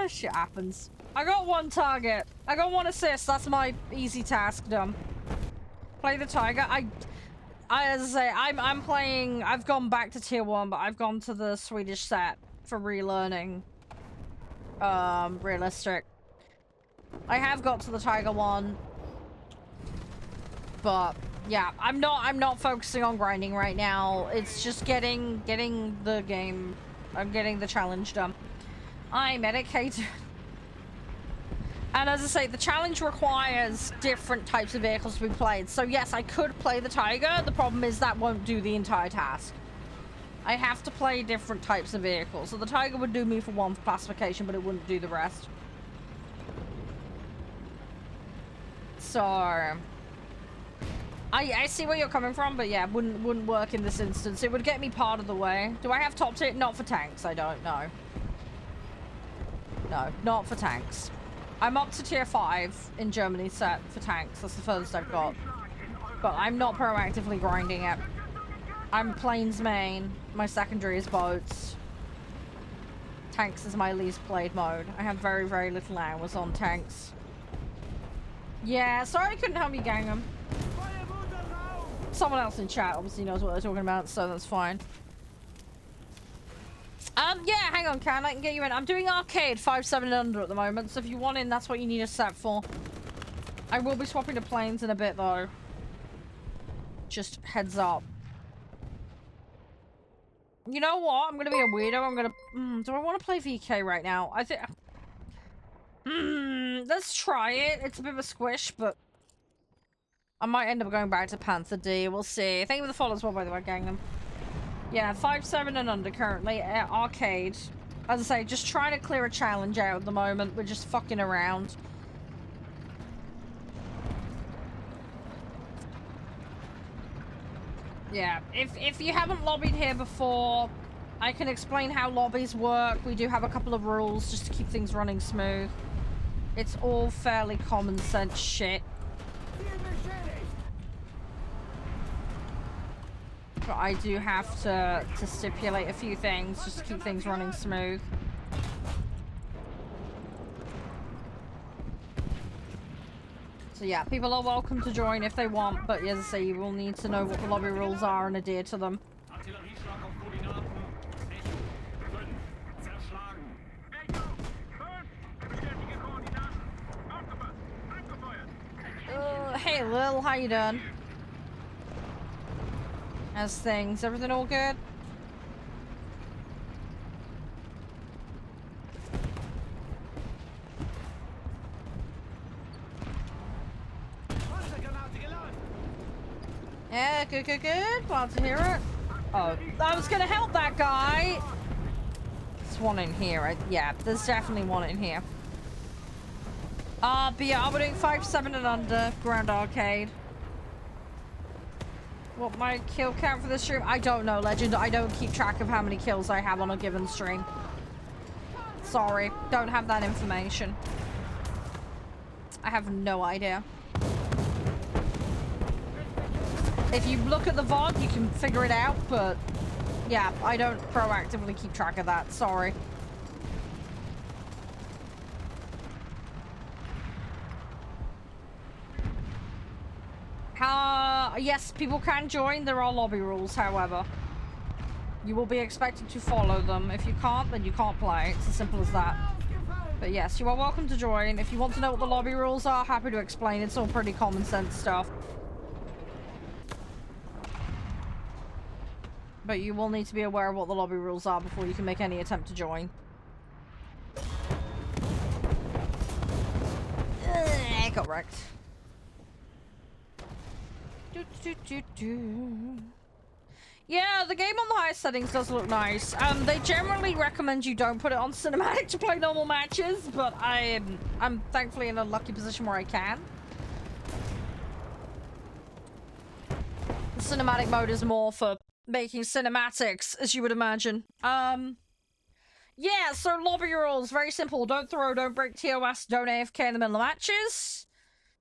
Speaker 1: Shit happens. I got 1 target. I got 1 assist. That's my easy task done. Play the Tiger. As I say, I'm playing. I've gone back to tier 1, but I've gone to the Swedish set for relearning realistic. I have got to the Tiger 1, but yeah, I'm not focusing on grinding right now. It's just getting the game, I'm getting the challenge done. I'm medicated. And as I say, the challenge requires different types of vehicles to be played. So yes, I could play the Tiger. The problem is that won't do the entire task. I have to play different types of vehicles. So the Tiger would do me for 1 classification, but it wouldn't do the rest. So I see where you're coming from, but yeah, wouldn't work in this instance. It would get me part of the way. Do I have top tier? Not for tanks, I don't know. No, not for tanks. I'm up to tier 5 in Germany set for tanks. That's the furthest I've got. But I'm not proactively grinding it. I'm planes main. My secondary is boats. Tanks is my least played mode. I have very, very little hours on tanks. Yeah, sorry I couldn't help you, Gangham. Someone else in chat obviously knows what they're talking about, so that's fine. Yeah, hang on, Can. I can get you in. I'm doing arcade 5-7 and under at the moment, so if you want in, that's what you need a set for. I will be swapping to planes in a bit, though. Just heads up. You know what? I'm gonna be a weirdo. I'm gonna... do I want to play VK right now? I think... let's try it. It's a bit of a squish, but... I might end up going back to Panther D. We'll see. Thank you for the follow as well, by the way, Gangnam. Yeah, 5-7 and under currently at arcade. As I say, just trying to clear a challenge out at the moment. We're just fucking around. Yeah, if you haven't lobbied here before, I can explain how lobbies work. We do have a couple of rules just to keep things running smooth. It's all fairly common sense shit. But I do have to stipulate a few things just to keep things running smooth. So yeah, people are welcome to join if they want, but as I say, you will need to know what the lobby rules are and adhere to them. Hey Lil, how you doing? How's things? Everything all good? Yeah, good, good, good. Glad to hear it. Oh, I was gonna help that guy. There's one in here. Yeah, there's definitely one in here. But yeah, we're doing 5-7 and under, Grand Arcade. What my kill count for this stream? I don't know, Legend. I don't keep track of how many kills I have on a given stream. Sorry, don't have that information. I have no idea. If you look at the VOD, you can figure it out, but yeah, I don't proactively keep track of that. Sorry. Yes, people can join. There are lobby rules, however. You will be expected to follow them. If you can't, then you can't play. It's as simple as that. But yes, you are welcome to join. If you want to know what the lobby rules are, happy to explain. It's all pretty common sense stuff. But you will need to be aware of what the lobby rules are before you can make any attempt to join. I got wrecked. Yeah, the game on the highest settings does look nice. They generally recommend you don't put it on cinematic to play normal matches, but I'm thankfully in a lucky position where I can. The cinematic mode is more for making cinematics, as you would imagine. Yeah, so lobby rules, very simple. Don't throw, don't break TOS, don't AFK in the middle of matches.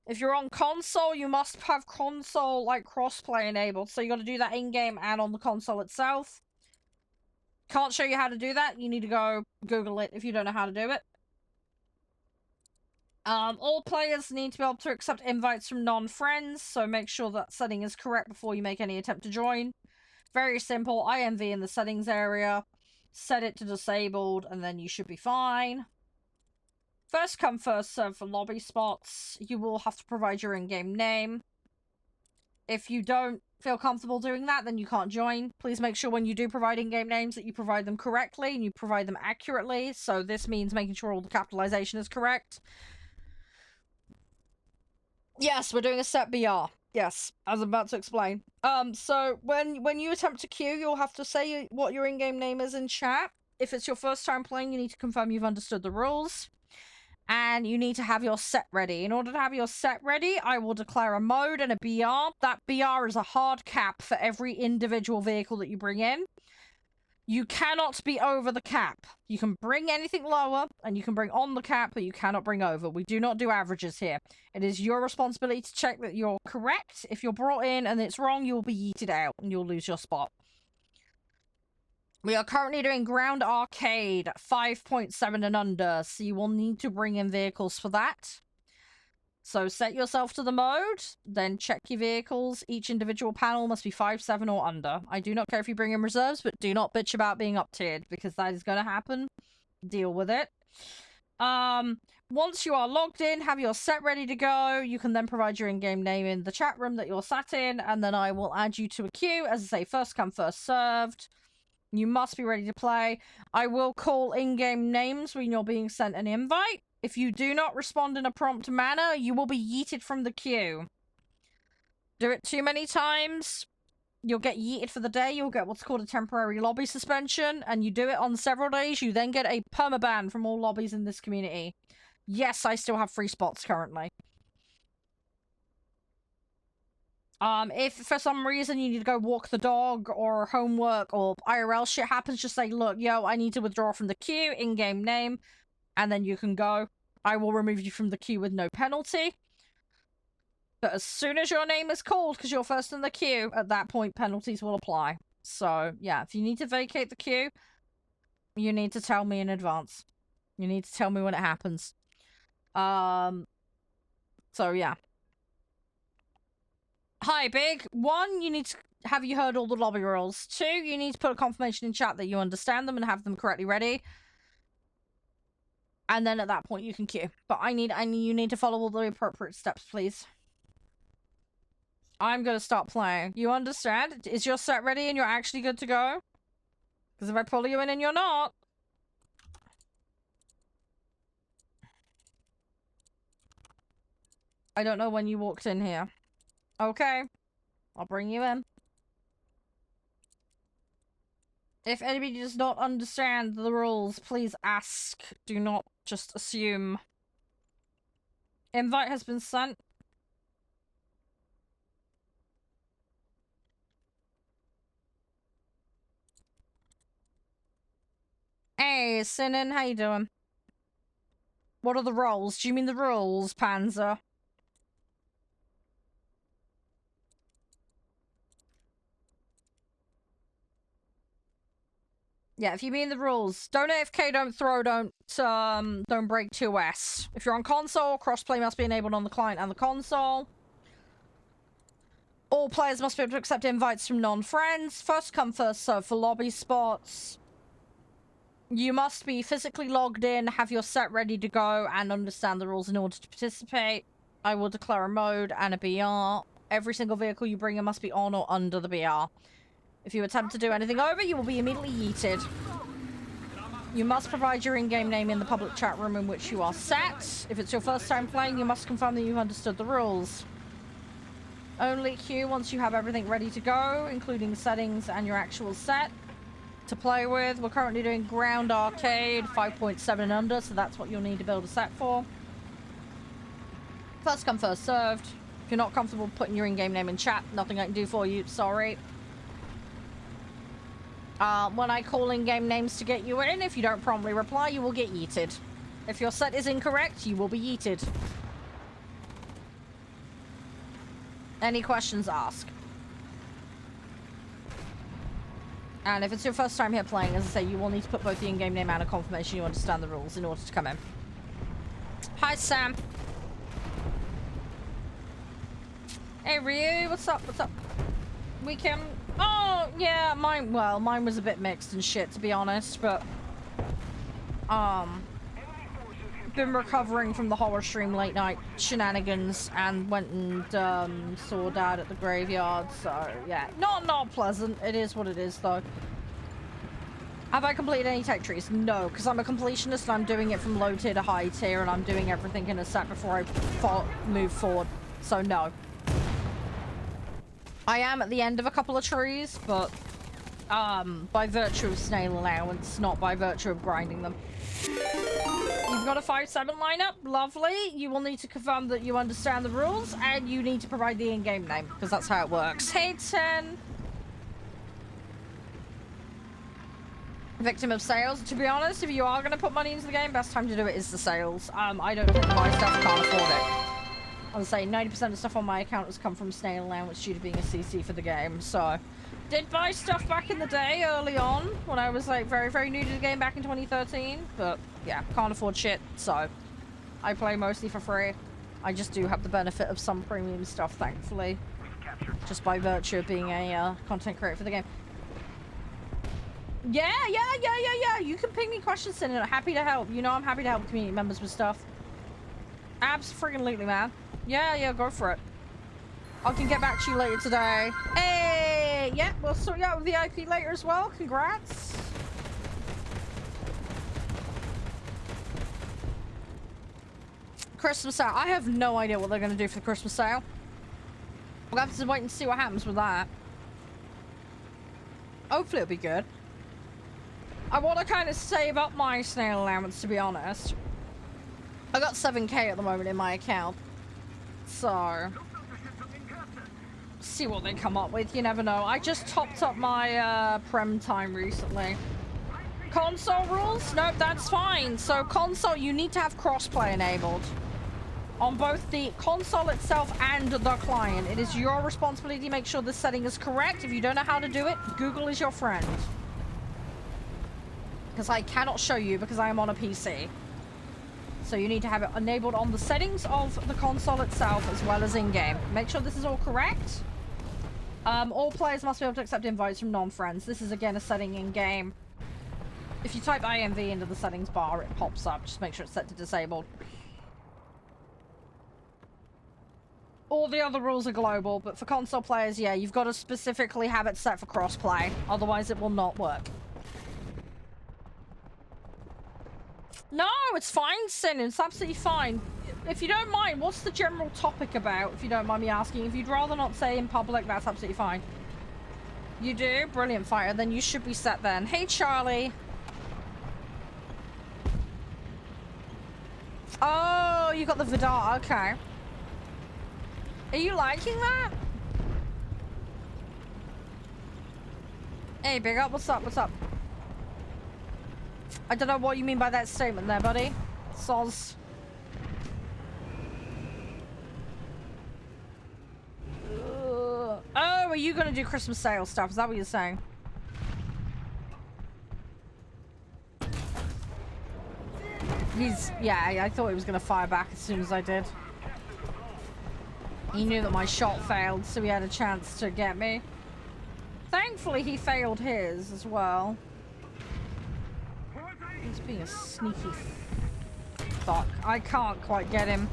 Speaker 1: If you're on console, you must have console, like, crossplay enabled. So you got to do that in-game and on the console itself. Can't show you how to do that. You need to go Google it if you don't know how to do it. All players need to be able to accept invites from non-friends, so make sure that setting is correct before you make any attempt to join. Very simple. IMV in the settings area. Set it to disabled, and then you should be fine. First come, first serve for lobby spots. You will have to provide your in-game name. If you don't feel comfortable doing that, then you can't join. Please make sure when you do provide in-game names that you provide them correctly and you provide them accurately. So this means making sure all the capitalization is correct. Yes, we're doing a set BR. Yes, as I'm about to explain. So when you attempt to queue, you'll have to say what your in-game name is in chat. If it's your first time playing, you need to confirm you've understood the rules. And you need to have your set ready. In order to have your set ready, I will declare a mode and a BR. That BR is a hard cap for every individual vehicle that you bring in. You cannot be over the cap. You can bring anything lower, and you can bring on the cap, but you cannot bring over. We do not do averages here. It is your responsibility to check that you're correct. If you're brought in and it's wrong, you'll be yeeted out, and you'll lose your spot. We are currently doing Ground Arcade 5.7 and under, so you will need to bring in vehicles for that. So set yourself to the mode, then check your vehicles. Each individual panel must be 5.7 or under. I do not care if you bring in reserves, but do not bitch about being up-tiered, because that is going to happen. Deal with it. Once you are logged in, have your set ready to go, you can then provide your in-game name in the chat room that you're sat in, and then I will add you to a queue. As I say, first come, first served. You must be ready to play. I will call in-game names when you're being sent an invite. If you do not respond in a prompt manner, you will be yeeted from the queue. Do it too many times, you'll get yeeted for the day. You'll get what's called a temporary lobby suspension, and you do it on several days, you then get a permaban from all lobbies in this community. Yes, I still have free spots currently. If for some reason you need to go walk the dog or homework or IRL shit happens, just say, look, yo, I need to withdraw from the queue, in-game name, and then you can go. I will remove you from the queue with no penalty. But as soon as your name is called, because you're first in the queue, at that point, penalties will apply. So, yeah, if you need to vacate the queue, you need to tell me in advance. You need to tell me when it happens. So, yeah. Hi, Big. 1, you need to... Have you heard all the lobby rules? 2, you need to put a confirmation in chat that you understand them and have them correctly ready. And then at that point, you can queue. But you need to follow all the appropriate steps, please. I'm gonna start playing. You understand? Is your set ready and you're actually good to go? Because if I pull you in and you're not... I don't know when you walked in here. Okay. I'll bring you in. If anybody does not understand the rules, please ask. Do not just assume. Invite has been sent. Hey, Sinin, how you doing? What are the roles? Do you mean the rules, Panzer? Yeah, if you mean the rules, don't AFK, don't throw, don't break 2S. If you're on console, crossplay must be enabled on the client and the console. All players must be able to accept invites from non-friends. First come, first serve for lobby spots. You must be physically logged in, have your set ready to go, and understand the rules in order to participate. I will declare a mode and a BR. Every single vehicle you bring in must be on or under the BR. If you attempt to do anything over, you will be immediately yeeted. You must provide your in-game name in the public chat room in which you are set. If it's your first time playing, you must confirm that you've understood the rules. Only queue once you have everything ready to go, including settings and your actual set to play with. We're currently doing ground arcade 5.7 and under, so that's what you'll need to build a set for. First come, first served. If you're not comfortable putting your in-game name in chat, nothing I can do for you, sorry. When I call in-game names to get you in, if you don't promptly reply, you will get yeeted. If your set is incorrect, you will be yeeted. Any questions, ask. And if it's your first time here playing, as I say, you will need to put both the in-game name and a confirmation you understand the rules in order to come in. Hi, Sam. Hey, Ryu, what's up? What's up? We can... Oh, yeah, mine was a bit mixed and shit, to be honest, but... Been recovering from the horror stream late night shenanigans and went and, saw Dad at the graveyard, so, yeah. Not pleasant. It is what it is, though. Have I completed any tech trees? No, because I'm a completionist and I'm doing it from low tier to high tier, and I'm doing everything in a set before I move forward, so no. I am at the end of a couple of trees, but by virtue of snail allowance, not by virtue of grinding them. You've got a 5-7 lineup, lovely. You will need to confirm that you understand the rules, and you need to provide the in-game name, because that's how it works. Hey, 10. Victim of sales. To be honest, if you are going to put money into the game, best time to do it is the sales. I don't think my stuff can't afford it. I'll say 90% of stuff on my account has come from snail allowance due to being a CC for the game, so... Did buy stuff back in the day, early on, when I was, like, very, very new to the game back in 2013, but, yeah, can't afford shit, so... I play mostly for free. I just do have the benefit of some premium stuff, thankfully. Just by virtue of being a, content creator for the game. Yeah, you can ping me questions in it. Happy to help. You know I'm happy to help community members with stuff. Abso-freaking-lutely, man. Yeah, go for it. I can get back to you later today. Hey, yeah, we'll sort you out with VIP later as well. Congrats. Christmas sale. I have no idea what they're going to do for the Christmas sale. We'll have to wait and see what happens with that. Hopefully it'll be good. I want to kind of save up my snail allowance, to be honest. I got 7k at the moment in my account. So... see what they come up with, you never know. I just topped up my prem time recently. Console rules? Nope, that's fine. So console, you need to have crossplay enabled on both the console itself and the client. It is your responsibility to make sure this setting is correct. If you don't know how to do it, Google is your friend. Because I cannot show you because I am on a PC. So you need to have it enabled on the settings of the console itself as well as in-game. Make sure this is all correct. All players must be able to accept invites from non-friends. This is again a setting in-game. If you type IMV into the settings bar, it pops up. Just make sure it's set to disabled. All the other rules are global, but for console players, yeah, you've got to specifically have it set for crossplay. Otherwise, it will not work. No, it's fine, Sin. It's absolutely fine. If you don't mind, what's the general topic about, if you don't mind me asking? If you'd rather not say in public, that's absolutely fine. You do? Brilliant, fighter. Then you should be set then. Hey, Charlie. Oh, you got the Vidar. Okay. Are you liking that? Hey, big up. What's up? What's up? I don't know what you mean by that statement there, buddy. Soz. Oh, are you gonna do Christmas sale stuff? Is that what you're saying? Yeah, I thought he was gonna fire back as soon as I did. He knew that my shot failed, so he had a chance to get me. Thankfully, he failed his as well. He's being a sneaky fuck. I can't quite get him.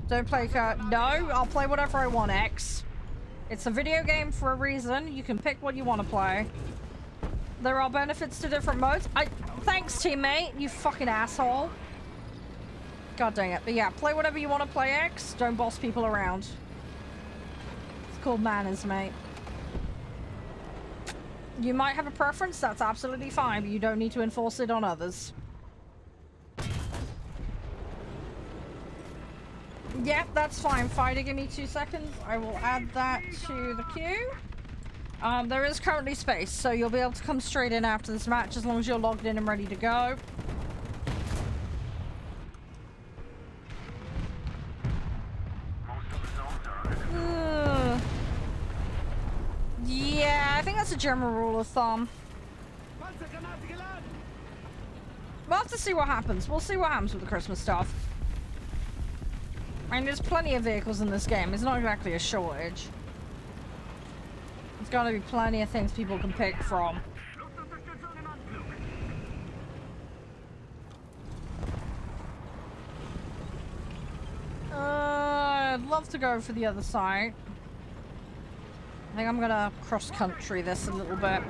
Speaker 1: Don't play no, I'll play whatever I want, X. It's a video game for a reason. You can pick what you want to play. There are benefits to different modes. Thanks, teammate, you fucking asshole. God dang it. But yeah, play whatever you want to play, X. Don't boss people around. It's called manners, mate. You might have a preference, that's absolutely fine, but you don't need to enforce it on others. Yep, that's fine. Fighter, give me 2 seconds. I will add that to the queue. There is currently space, so you'll be able to come straight in after this match as long as you're logged in and ready to go. Yeah, I think that's a general rule of thumb. We'll have to see what happens. We'll see what happens with the Christmas stuff. I mean, there's plenty of vehicles in this game. It's not exactly a shortage. There's gotta be plenty of things people can pick from. I'd love to go for the other side. I think I'm gonna cross-country this a little bit.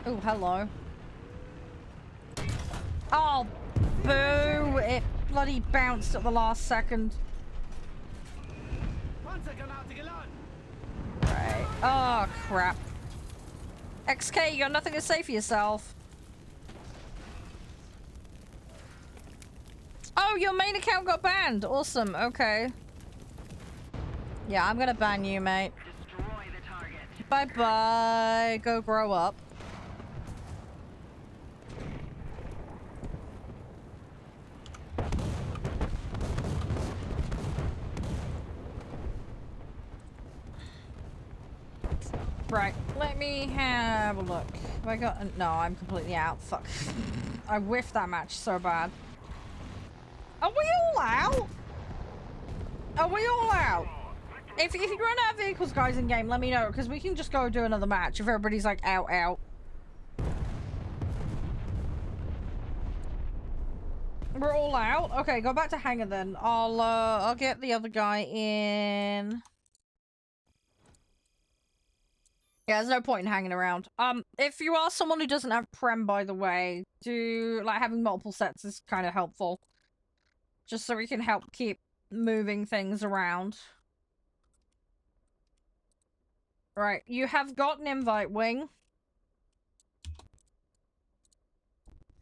Speaker 1: Oh, hello. Oh, boo! It bloody bounced at the last second. Right. Oh, crap. XK, you got nothing to say for yourself. Oh, your main account got banned. Awesome. Okay. Yeah, I'm gonna ban you, mate. Bye-bye. Go grow up. Right, let me have a look. Have I got... No, I'm completely out. Fuck. I whiffed that match so bad. Are we all out? Are we all out? If you run out of vehicles, guys, in game, let me know, because we can just go do another match if everybody's like out. We're all out? Okay, go back to hangar then. I'll get the other guy in. Yeah, there's no point in hanging around. If you are someone who doesn't have Prem, by the way, having multiple sets is kind of helpful. Just so we can help keep moving things around. Right, you have got an invite, Wing.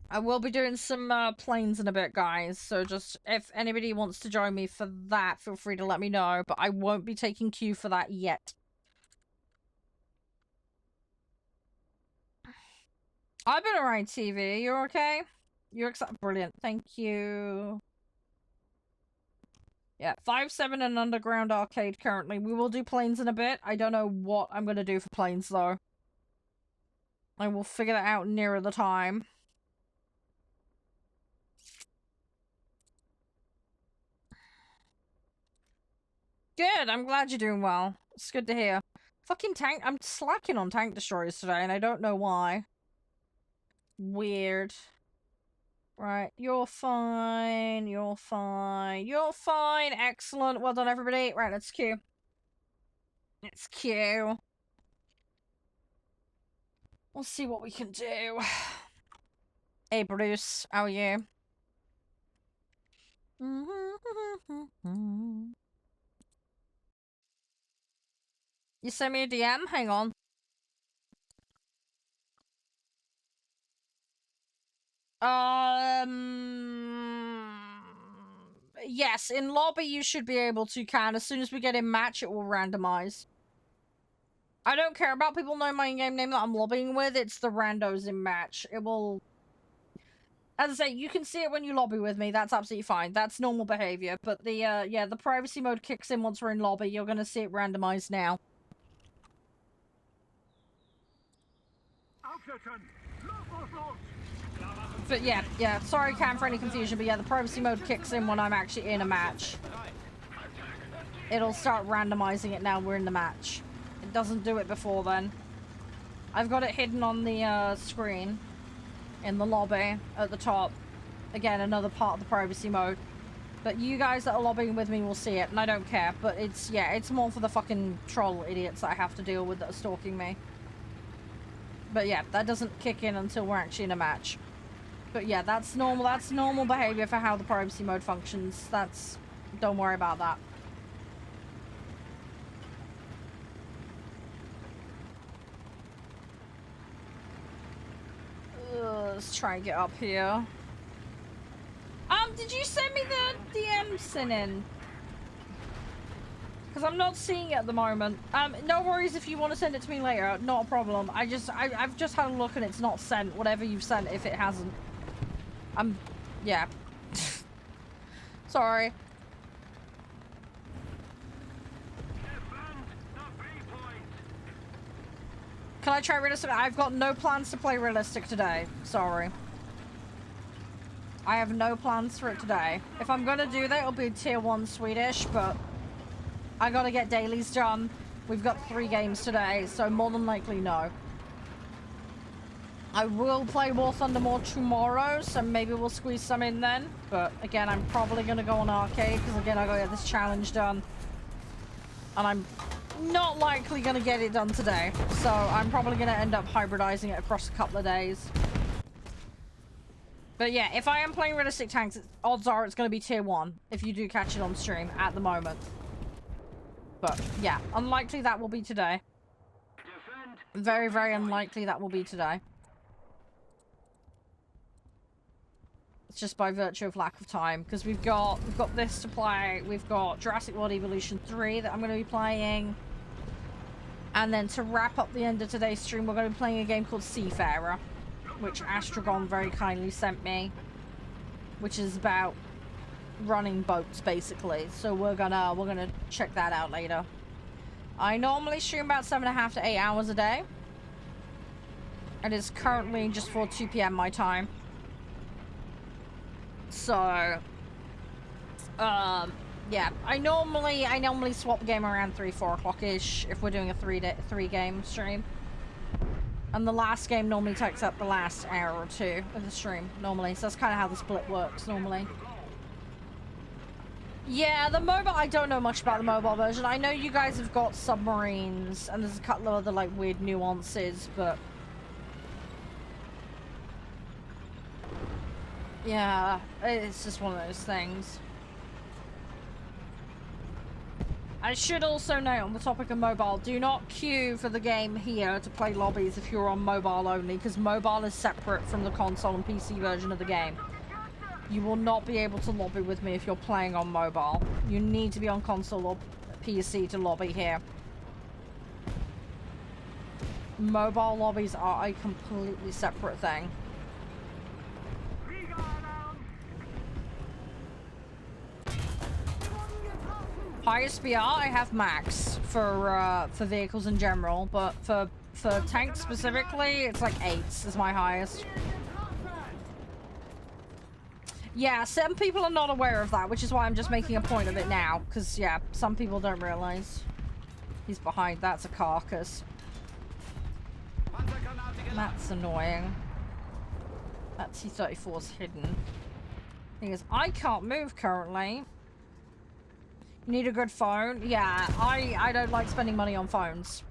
Speaker 1: I will be doing some planes in a bit, guys. So just, if anybody wants to join me for that, feel free to let me know. But I won't be taking Q for that yet. I've been alright, TV. You're okay? You're excited? Brilliant. Thank you. Yeah, 5-7 and Underground Arcade currently. We will do planes in a bit. I don't know what I'm going to do for planes, though. I will figure that out nearer the time. Good, I'm glad you're doing well. It's good to hear. Fucking tank- I'm slacking on tank destroyers today, and I don't know why. Weird. Right, you're fine, you're fine, you're fine, excellent, well done everybody. Right, let's queue. Let's queue. We'll see what we can do. Hey Bruce, how are you? You sent me a DM? Hang on. Yes, in lobby you should be able to as soon as we get in match, it will randomize. I don't care about people knowing my in-game name that I'm lobbying with, it's the randos in match. It will... As I say, you can see it when you lobby with me, that's absolutely fine. That's normal behavior, but the, yeah, the privacy mode kicks in once we're in lobby, you're gonna see it randomized now. But yeah, sorry Cam for any confusion, but yeah, the privacy mode kicks in when I'm actually in a match. It'll start randomizing it now we're in the match. It doesn't do it before then. I've got it hidden on the screen in the lobby at the top. Again, another part of the privacy mode. But you guys that are lobbying with me will see it, and I don't care. But it's, yeah, it's more for the fucking troll idiots that I have to deal with that are stalking me. But yeah, that doesn't kick in until we're actually in a match. But yeah, that's normal behavior for how the privacy mode functions. Don't worry about that. Let's try and get up here. Did you send me the DM Sinin? Because I'm not seeing it at the moment. No worries if you want to send it to me later. Not a problem. I've just had a look and it's not sent. Whatever you've sent, if it hasn't. Yeah. Sorry. Can I try realistic? I've got no plans to play realistic today. Sorry. I have no plans for it today. If I'm gonna do that, it'll be tier 1 Swedish, but I gotta get dailies done. We've got 3 games today, so more than likely no. I will play War Thunder more tomorrow, so maybe we'll squeeze some in then. But again, I'm probably gonna go on arcade, because again, I gotta get this challenge done. And I'm not likely gonna get it done today. So I'm probably gonna end up hybridizing it across a couple of days. But yeah, if I am playing realistic tanks, odds are it's gonna be tier 1, if you do catch it on stream at the moment. But yeah, unlikely that will be today. Very, very unlikely that will be today. It's just by virtue of lack of time, because we've got this to play. We've got Jurassic World Evolution 3 that I'm going to be playing. And then to wrap up the end of today's stream, we're going to be playing a game called Seafarer, which Astragon very kindly sent me, which is about running boats basically. So we're gonna check that out later. I normally stream about 7.5 to 8 hours a day. It is currently just for 2 p.m. my time. So yeah, I normally swap the game around 3-4 o'clock-ish if we're doing a 3-game stream. And the last game normally takes up the last hour or 2 of the stream, normally. So that's kind of how the split works, normally. Yeah, the mobile, I don't know much about the mobile version. I know you guys have got submarines, and there's a couple of other, like, weird nuances, but... yeah, it's just one of those things. I should also note, on the topic of mobile, do not queue for the game here to play lobbies if you're on mobile only, because mobile is separate from the console and PC version of the game. You will not be able to lobby with me if you're playing on mobile. You need to be on console or PC to lobby here. Mobile lobbies are a completely separate thing. Highest BR, I have max for vehicles in general, but for tanks specifically, it's like 8 is my highest. Yeah, some people are not aware of that, which is why I'm just making a point of it now. Because, yeah, some people don't realize. He's behind. That's a carcass. That's annoying. That T-34's hidden. Thing is, I can't move currently. You need a good phone? Yeah, I don't like spending money on phones.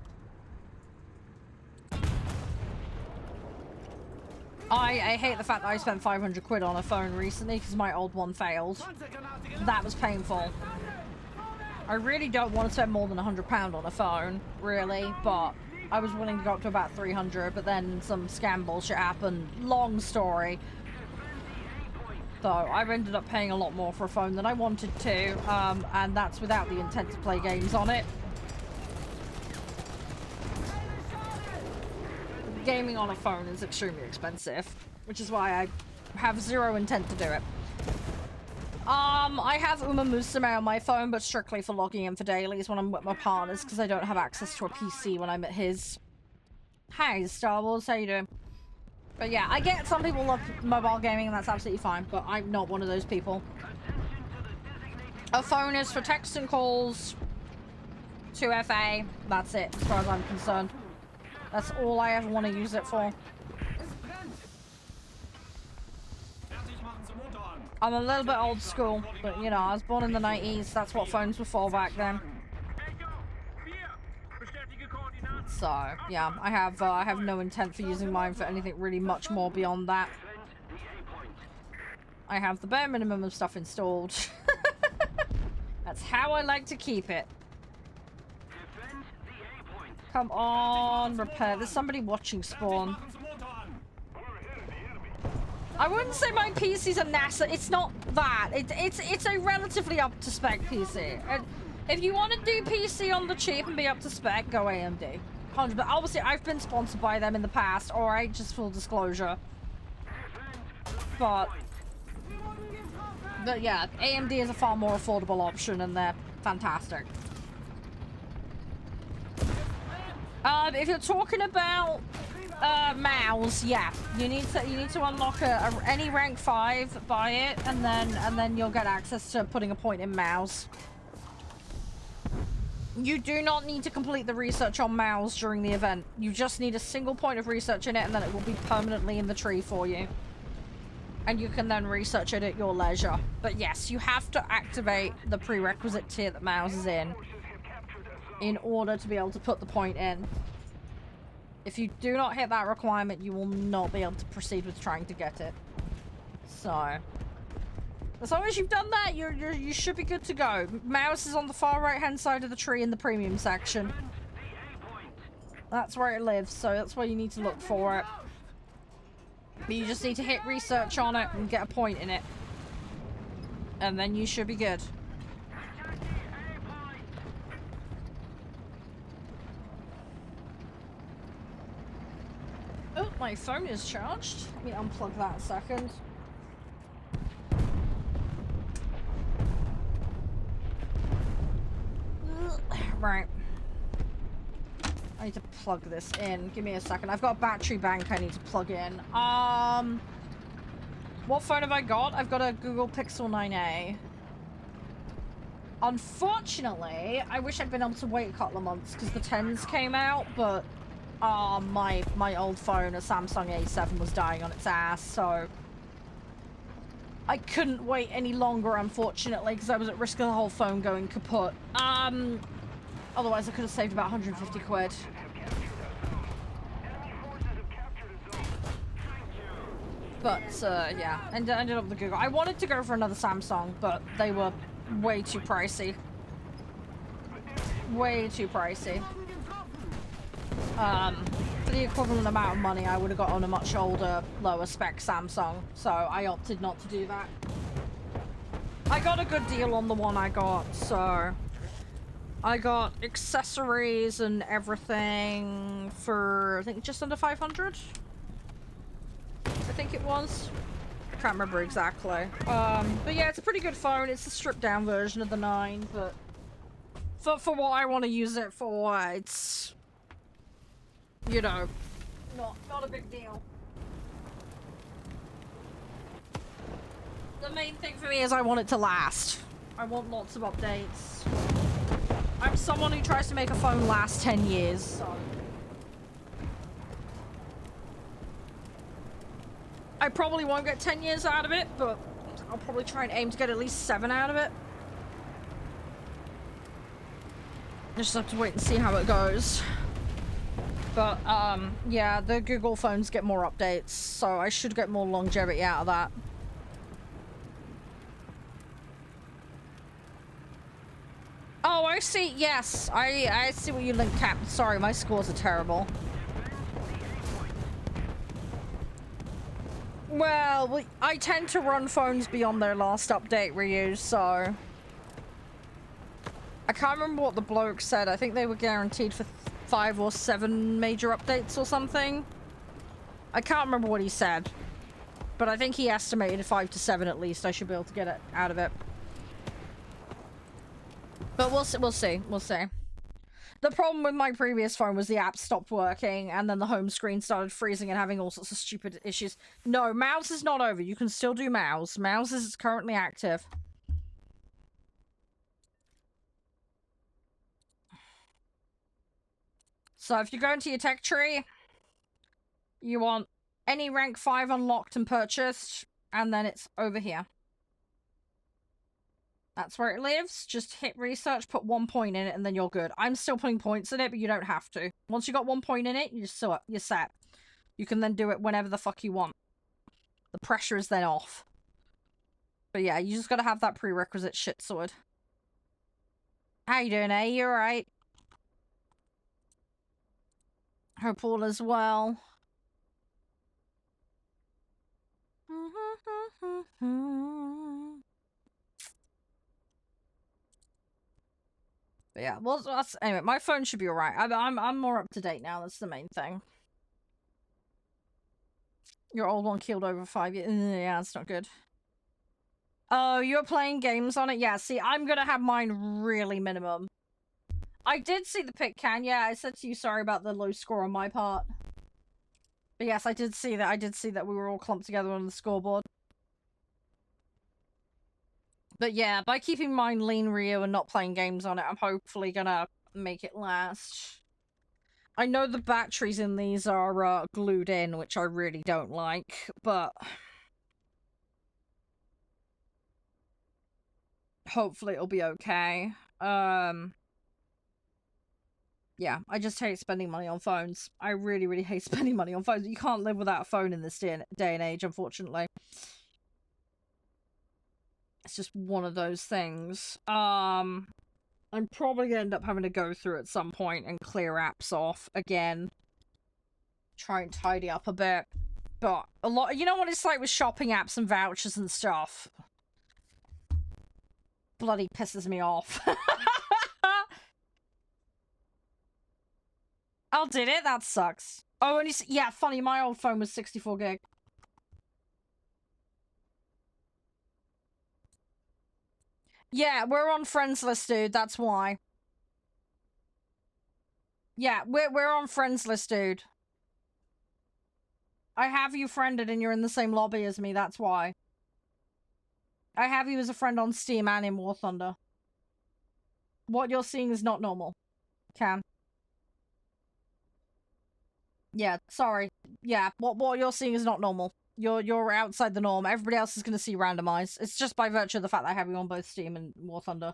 Speaker 1: I hate the fact that I spent 500 quid on a phone recently because my old one failed. That was painful. I really don't want to spend more than £100 on a phone, really, but I was willing to go up to about 300, but then some scam bullshit happened. Long story. So I've ended up paying a lot more for a phone than I wanted to, and that's without the intent to play games on it. Gaming on a phone is extremely expensive, which is why I have zero intent to do it. I have Uma Musume on my phone, but strictly for logging in for dailies when I'm with my partners, because I don't have access to a PC when I'm at his. Hi, Star Wars, how you doing? But yeah, I get some people love mobile gaming, and that's absolutely fine, but I'm not one of those people. A phone is for text and calls, 2FA, that's it, as far as I'm concerned. That's all I ever want to use it for. I'm a little bit old school, but you know, I was born in the 90s. That's what phones were for back then. So, yeah, I have no intent for using mine for anything really much more beyond that. I have the bare minimum of stuff installed. That's how I like to keep it. Come on, repair. There's somebody watching spawn. I wouldn't say my PC's a NASA. It's not that. It's a relatively up to spec PC. And if you want to do PC on the cheap and be up to spec, go AMD. 100%. But obviously, I've been sponsored by them in the past. Alright, just full disclosure. But yeah, AMD is a far more affordable option, and they're fantastic. If you're talking about mouse, yeah, you need to unlock any rank 5, buy it, and then you'll get access to putting a point in mouse. You do not need to complete the research on mouse during the event. You just need a single point of research in it, and then it will be permanently in the tree for you. And you can then research it at your leisure. But yes, you have to activate the prerequisite tier that mouse is in order to be able to put the point in. If you do not hit that requirement, you will not be able to proceed with trying to get it. So, as long as you've done that, you should be good to go. Mouse is on the far right-hand side of the tree in the premium section. That's where it lives, so that's where you need to look for it. But you just need to hit research on it and get a point in it. And then you should be good. Oh, my phone is charged. Let me unplug that a second. Right. I need to plug this in. Give me a second. I've got a battery bank I need to plug in. What phone have I got? I've got a Google Pixel 9a. Unfortunately, I wish I'd been able to wait a couple of months because the 10s came out, but my old phone, a Samsung A7, was dying on its ass, so I couldn't wait any longer, unfortunately, because I was at risk of the whole phone going kaput. Otherwise I could have saved about 150 quid. But, yeah, ended up with the Google. I wanted to go for another Samsung, but they were way too pricey. Way too pricey. For the equivalent amount of money, I would have got on a much older, lower spec Samsung, so I opted not to do that. I got a good deal on the one I got, so I got accessories and everything for, I think, just under 500. I think it was. Can't remember exactly. But yeah, it's a pretty good phone. It's a stripped down version of the 9, but for what I want to use it for, it's, you know, not a big deal. The main thing for me is I want it to last. I want lots of updates. I'm someone who tries to make a phone last 10 years, so. I probably won't get 10 years out of it, but I'll probably try and aim to get at least 7 out of it. Just have to wait and see how it goes. But, yeah, the Google phones get more updates, so I should get more longevity out of that. Oh, I see. Yes, I see what you linked, Cap. Sorry, my scores are terrible. Well, I tend to run phones beyond their last update, Ryu, so... I can't remember what the bloke said. I think they were guaranteed for 5 or 7 major updates or something. I can't remember what he said. But I think he estimated 5 to 7 at least. I should be able to get it out of it. But we'll see. The problem with my previous phone was the app stopped working, and then the home screen started freezing and having all sorts of stupid issues. No, mouse is not over. You can still do mouse. Mouse is currently active. So if you go into your tech tree, you want any rank 5 unlocked and purchased, and then it's over here. That's where it lives. Just hit research, put 1 point in it, and then you're good. I'm still putting points in it, but you don't have to. Once you got 1 point in it, you're set. You can then do it whenever the fuck you want. The pressure is then off. But yeah, you just gotta have that prerequisite shit sorted. How you doing, eh? You alright? Hope all is well. But yeah, well, anyway, my phone should be alright. I'm more up to date now. That's the main thing. Your old one killed over 5 years. Yeah, that's not good. Oh, you're playing games on it? Yeah, see, I'm gonna have mine really minimum. I did see the pic, Can. Yeah, I said to you sorry about the low score on my part. But yes, I did see that. I did see that we were all clumped together on the scoreboard. But yeah, by keeping mine lean, Ryu, and not playing games on it, I'm hopefully gonna make it last. I know the batteries in these are glued in, which I really don't like, but hopefully it'll be okay. Yeah, I just hate spending money on phones. I really, really hate spending money on phones. You can't live without a phone in this day and age, unfortunately. It's just one of those things. I'm probably gonna end up having to go through at some point and clear apps off again. Try and tidy up a bit. But a lot, you know what it's like with shopping apps and vouchers and stuff? Bloody pisses me off. Oh, did it? That sucks. Oh, and yeah, funny, my old phone was 64 gig. Yeah, we're on friends list, dude. That's why. Yeah, we're on friends list, dude. I have you friended and you're in the same lobby as me. That's why. I have you as a friend on Steam and in War Thunder. What you're seeing is not normal. Can. Yeah, sorry. Yeah, what you're seeing is not normal. You're outside the norm. Everybody else is going to see randomized. It's just by virtue of the fact that I have you on both Steam and War Thunder.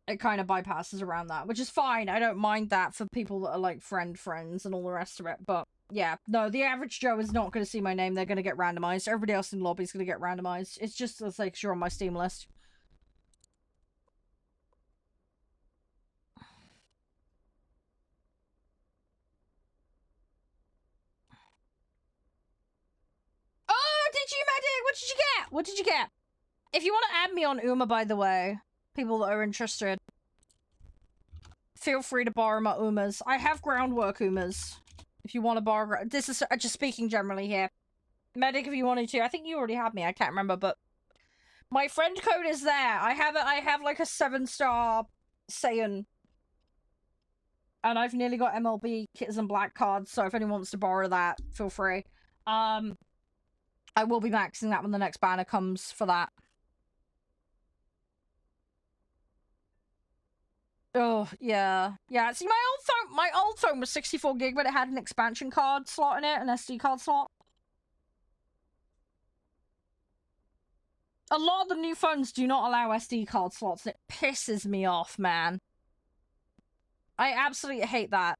Speaker 1: It kind of bypasses around that, which is fine. I don't mind that for people that are like friends and all the rest of it. But yeah, no, the average Joe is not going to see my name. They're going to get randomized. Everybody else in the lobby is going to get randomized. It's just like you're on my Steam list. Oh, did you, Medic? What did you get? What did you get? If you want to add me on Uma, by the way, people that are interested, feel free to borrow my Umas. I have groundwork Umas. If you want to borrow, this is just speaking generally here. Medic, if you wanted to. I think you already have me. I can't remember, but my friend code is there. I have like a 7-star Saiyan. And I've nearly got MLB Kittens and Black cards, so if anyone wants to borrow that, feel free. I will be maxing that when the next banner comes for that. Oh, yeah. Yeah, see, my old phone was 64 gig, but it had an expansion card slot in it, an SD card slot. A lot of the new phones do not allow SD card slots, and it pisses me off, man. I absolutely hate that.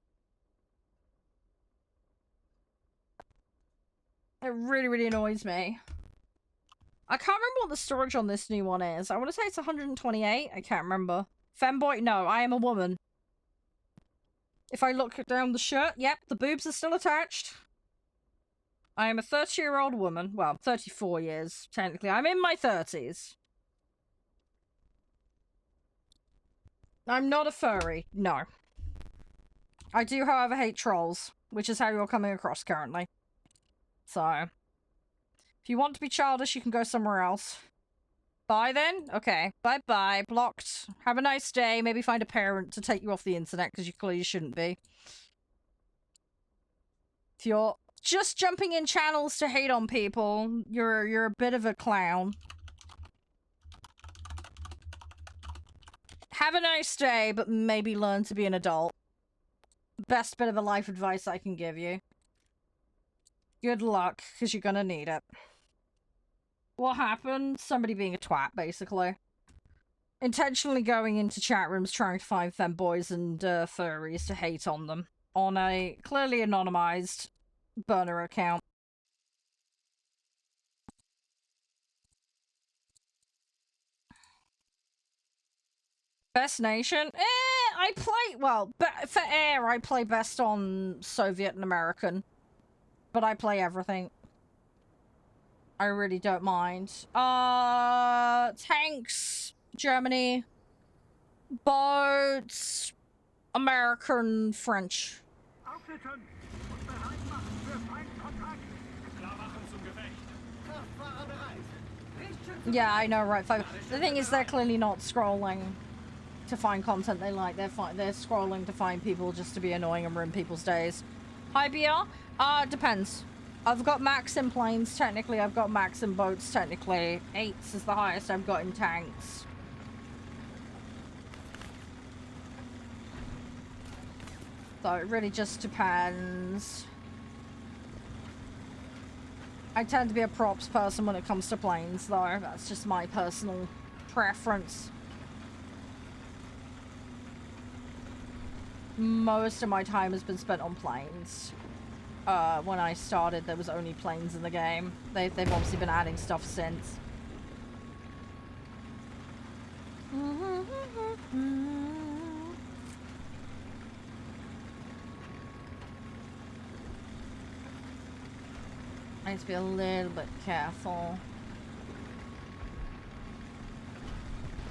Speaker 1: It really, really annoys me. I can't remember what the storage on this new one is. I want to say it's 128. I can't remember. Femboy? No, I am a woman. If I look down the shirt, yep, the boobs are still attached. I am a 30-year-old woman. Well, 34 years, technically. I'm in my 30s. I'm not a furry. No. I do, however, hate trolls, which is how you're coming across currently. So, if you want to be childish, you can go somewhere else. Bye then? Okay. Bye-bye. Blocked. Have a nice day. Maybe find a parent to take you off the internet, because you clearly shouldn't be. If you're just jumping in channels to hate on people, you're a bit of a clown. Have a nice day, but maybe learn to be an adult. Best bit of a life advice I can give you. Good luck, because you're gonna need it. What happened? Somebody being a twat, basically. Intentionally going into chat rooms trying to find femboys and furries to hate on them. On a clearly anonymized burner account. Best nation? I play, well, for air, I play best on Soviet and American. But I play everything. I really don't mind. Tanks, Germany, boats, American, French. Yeah, I know, right? The thing is, they're clearly not scrolling to find content they like. They're scrolling to find people just to be annoying and ruin people's days. Hi, BR. Depends. I've got max in planes, technically. I've got max in boats, technically. 8s is the highest I've got in tanks. So it really just depends. I tend to be a props person when it comes to planes, though. That's just my personal preference. Most of my time has been spent on planes. When I started, there was only planes in the game. They've obviously been adding stuff since. I need to be a little bit careful.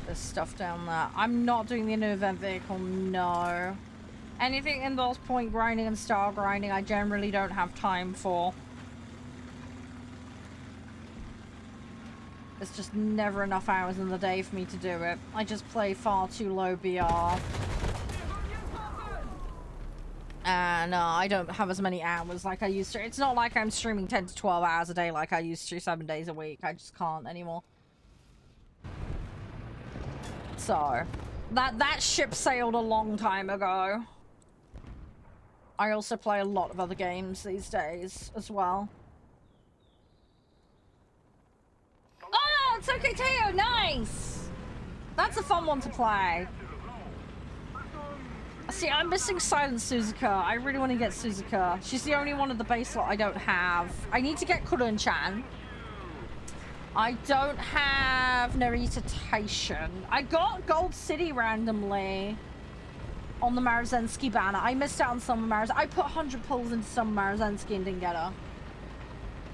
Speaker 1: There's stuff down there. I'm not doing the new event vehicle, no. Anything involves point grinding and star grinding, I generally don't have time for. There's just never enough hours in the day for me to do it. I just play far too low BR. And I don't have as many hours like I used to. It's not like I'm streaming 10 to 12 hours a day like I used to 7 days a week. I just can't anymore. So, that ship sailed a long time ago. I also play a lot of other games these days as well. It's okay, Teo. Nice. That's a fun one to play. See, I'm missing Silent Suzuka. I really want to get Suzuka. She's the only one of the base lot I don't have. I need to get Kurun-chan. I don't have Narita Taishan. I got Gold City randomly on the Marzensky banner. I missed out on some Marzensky. I put 100 pulls into some Marzensky and didn't get her.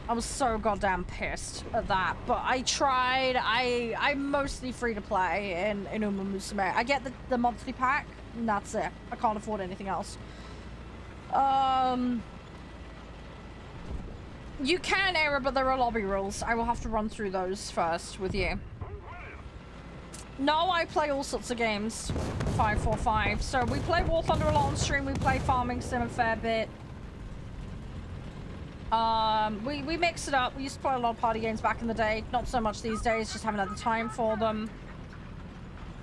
Speaker 1: I was so goddamn pissed at that. But I tried. I'm mostly free to play in Uma Musume. I get the monthly pack, and that's it. I can't afford anything else. You can error, but there are lobby rules. I will have to run through those first with you. No, I play all sorts of games. 545. So we play War Thunder a lot on stream. We play Farming Sim a fair bit. We mix it up. We used to play a lot of party games back in the day. Not so much these days. Just haven't had the time for them.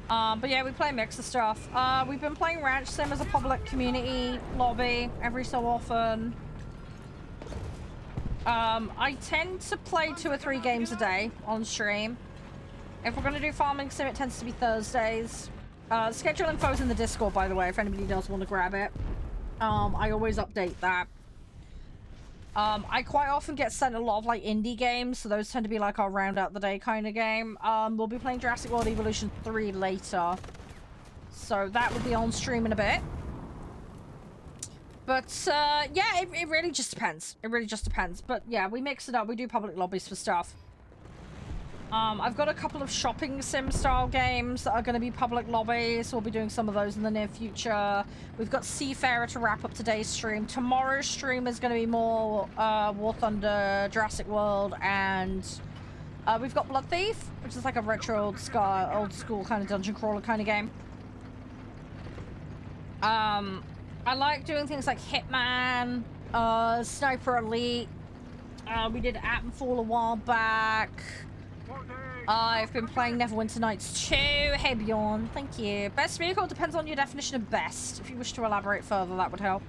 Speaker 1: But yeah, we play a mix of stuff. We've been playing Ranch Sim as a public community lobby every so often. I tend to play 2 or 3 games a day on stream. If we're going to do Farming Sim, it tends to be Thursdays. Schedule info's in the Discord, by the way, if anybody does want to grab it. I always update that. I quite often get sent a lot of like indie games, so those tend to be like our round out the day kind of game. We'll be playing Jurassic World Evolution 3 later. So that will be on stream in a bit. But, yeah, it really just depends. It really just depends. But, yeah, we mix it up. We do public lobbies for stuff. I've got a couple of shopping sim-style games that are going to be public lobbies. We'll be doing some of those in the near future. We've got Seafarer to wrap up today's stream. Tomorrow's stream is going to be more War Thunder, Jurassic World, and we've got Blood Thief, which is like a retro old school kind of dungeon crawler kind of game. I like doing things like Hitman, Sniper Elite. We did Atomfall a while back. I've been playing Neverwinter Nights 2. Hey Bjorn, thank you. Best vehicle depends on your definition of best. If you wish to elaborate further, that would help.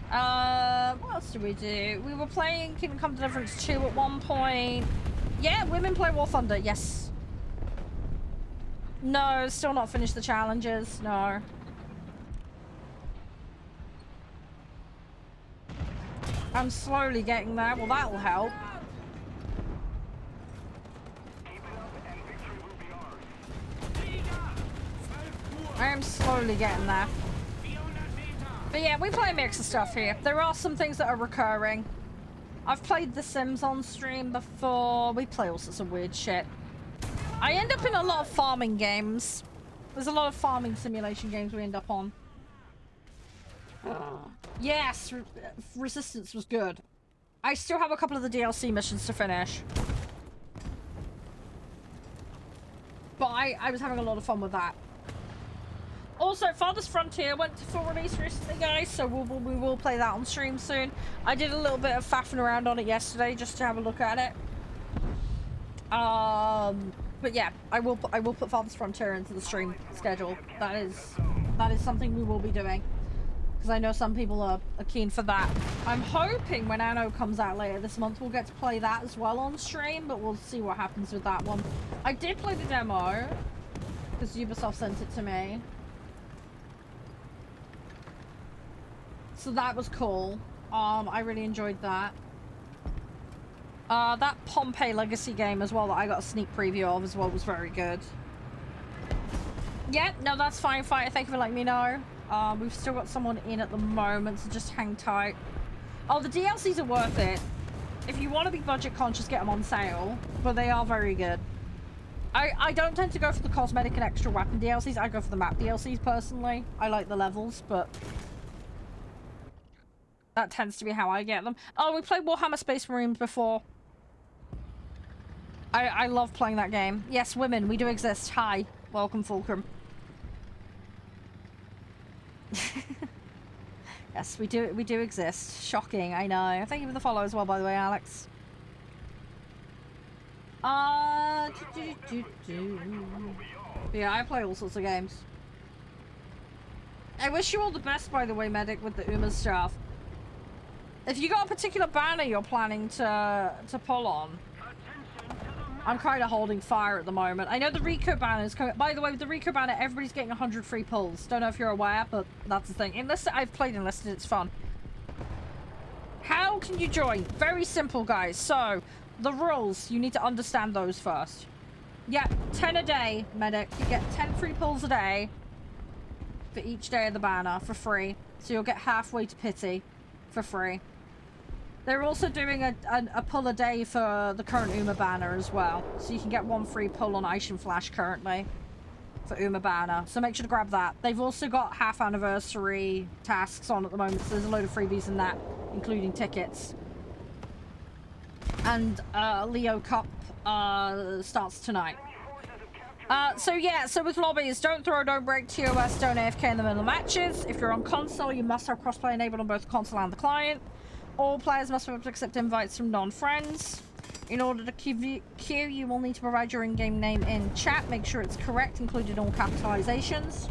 Speaker 1: What else did we do? We were playing Kingdom Come Deliverance 2 at one point. Yeah, women play War Thunder, yes. No, still not finished the challenges, no. I'm slowly getting there. Well, that'll help. I am slowly getting there. But yeah, we play a mix of stuff here. There are some things that are recurring. I've played The Sims on stream before. We play all sorts of weird shit. I end up in a lot of farming games. There's a lot of farming simulation games we end up on. Yes, Resistance was good. I still have a couple of the DLC missions to finish. But I was having a lot of fun with that. Also, Farthest Frontier went to full release recently, guys, so we will play that on stream soon. I did a little bit of faffing around on it yesterday just to have a look at it. But yeah, I will put Farthest Frontier into the stream schedule. That is something we will be doing. Because I know some people are keen for that. I'm hoping when Anno comes out later this month, we'll get to play that as well on stream, but we'll see what happens with that one. I did play the demo, because Ubisoft sent it to me. So that was cool. I really enjoyed that. That Pompeii Legacy game as well that I got a sneak preview of as well was very good. Yeah, no, that's fine, Fighter. Thank you for letting me know. We've still got someone in at the moment, so just hang tight. Oh, the DLCs are worth it. If you want to be budget conscious, get them on sale, but they are very good. I don't tend to go for the cosmetic and extra weapon DLCs. I go for the map DLCs personally. I like the levels, but that tends to be how I get them. Oh, we played Warhammer Space Marines before. I love playing that game. Yes, women, we do exist. Hi. Welcome, Fulcrum. Yes, we do exist. Shocking, I know. Thank you for the follow as well, by the way, Alex. Yeah, I play all sorts of games. I wish you all the best, by the way, Medic, with the Uma stuff. If you got a particular banner you're planning to pull on, I'm kind of holding fire at the moment. I know the Rico banner is coming. By the way, with the Rico banner, everybody's getting 100 free pulls. Don't know if you're aware, but that's the thing. Enlisted, I've played Enlisted, it's fun. How can you join? Very simple, guys. So, the rules, you need to understand those first. Yeah, 10 a day, medic. You get 10 free pulls a day for each day of the banner for free. So you'll get halfway to pity for free. They're also doing a pull a day for the current Uma banner as well. So you can get 1 free pull on Ice and Flash currently for Uma banner. So make sure to grab that. They've also got half anniversary tasks on at the moment. So there's a load of freebies in that, including tickets. And Leo Cup starts tonight. So yeah, so with lobbies, don't throw, don't break, TOS, don't AFK in the middle of matches. If you're on console, you must have crossplay enabled on both the console and the client. All players must be able to accept invites from non-friends. In order to queue, you will need to provide your in-game name in chat. Make sure it's correct, including all capitalizations.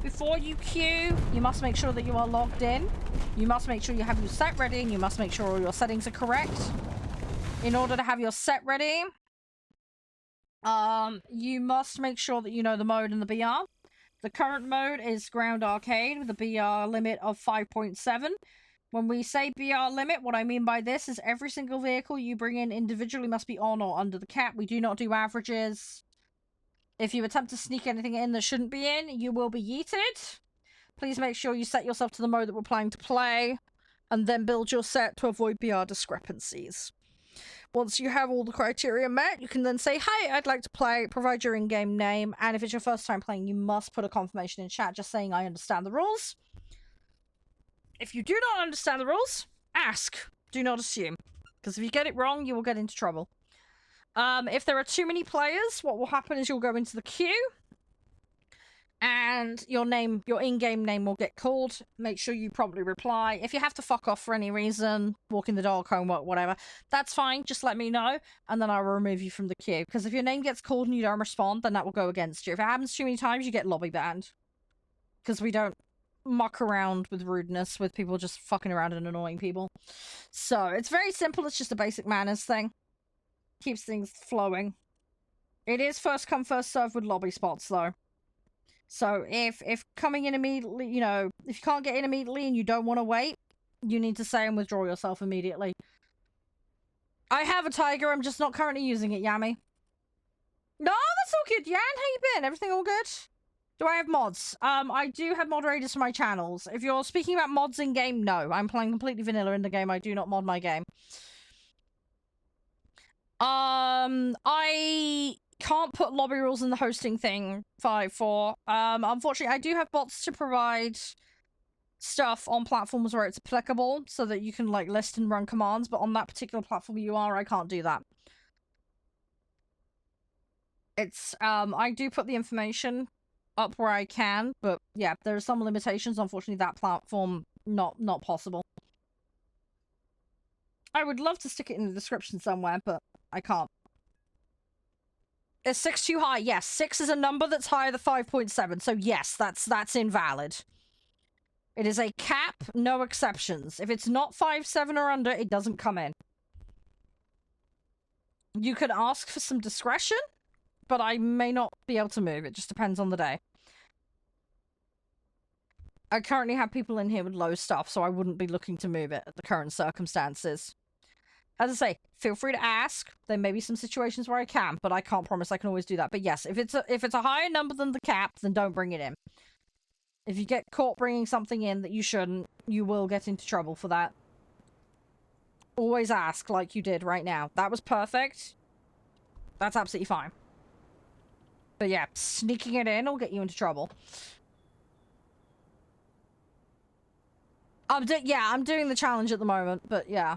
Speaker 1: Before you queue, you must make sure that you are logged in. You must make sure you have your set ready, and you must make sure all your settings are correct. In order to have your set ready, you must make sure that you know the mode and the BR. The current mode is Ground Arcade with a BR limit of 5.7. When we say BR limit, what I mean by this is every single vehicle you bring in individually must be on or under the cap. We do not do averages. If you attempt to sneak anything in that shouldn't be in, you will be yeeted. Please make sure you set yourself to the mode that we're planning to play, and then build your set to avoid BR discrepancies. Once you have all the criteria met, you can then say, "Hi, I'd like to play," provide your in-game name, and if it's your first time playing, you must put a confirmation in chat just saying, "I understand the rules." If you do not understand the rules, ask. Do not assume. Because if you get it wrong, you will get into trouble. If there are too many players, what will happen is you'll go into the queue, and your in-game name will get called. Make sure you promptly reply. If you have to fuck off for any reason, walking the dog, homework, whatever, that's fine. Just let me know, and then I will remove you from the queue. Because if your name gets called and you don't respond, then that will go against you. If it happens too many times, you get lobby banned. Because we don't muck around with rudeness, with people just fucking around and annoying people. So, it's very simple. It's just a basic manners thing. Keeps things flowing. It is first come, first serve with lobby spots, though. So, if coming in immediately, you know, if you can't get in immediately and you don't want to wait, you need to say and withdraw yourself immediately. I have a tiger, I'm just not currently using it, Yami. No, that's all good, Yan. How you been? Everything all good? Do I have mods? I do have moderators for my channels. If you're speaking about mods in-game, no. I'm playing completely vanilla in the game. I do not mod my game. I can't put lobby rules in the hosting thing 5.4. Unfortunately, I do have bots to provide stuff on platforms where it's applicable so that you can, like, list and run commands, but on that particular platform I can't do that. It's, I do put the information up where I can, but yeah, there are some limitations. Unfortunately, that platform not possible. I would love to stick it in the description somewhere, but I can't. Is 6 too high? Yes, 6 is a number that's higher than 5.7, so yes, that's invalid. It is a cap, no exceptions. If it's not 5.7 or under, it doesn't come in. You could ask for some discretion, but I may not be able to move. It just depends on the day. I currently have people in here with low stuff, so I wouldn't be looking to move it at the current circumstances. As I say, feel free to ask. There may be some situations where I can, but I can't promise I can always do that. But yes, if it's a higher number than the cap, then don't bring it in. If you get caught bringing something in that you shouldn't, you will get into trouble for that. Always ask, like you did right now. That was perfect. That's absolutely fine. But yeah, sneaking it in will get you into trouble. I'm doing the challenge at the moment, but yeah.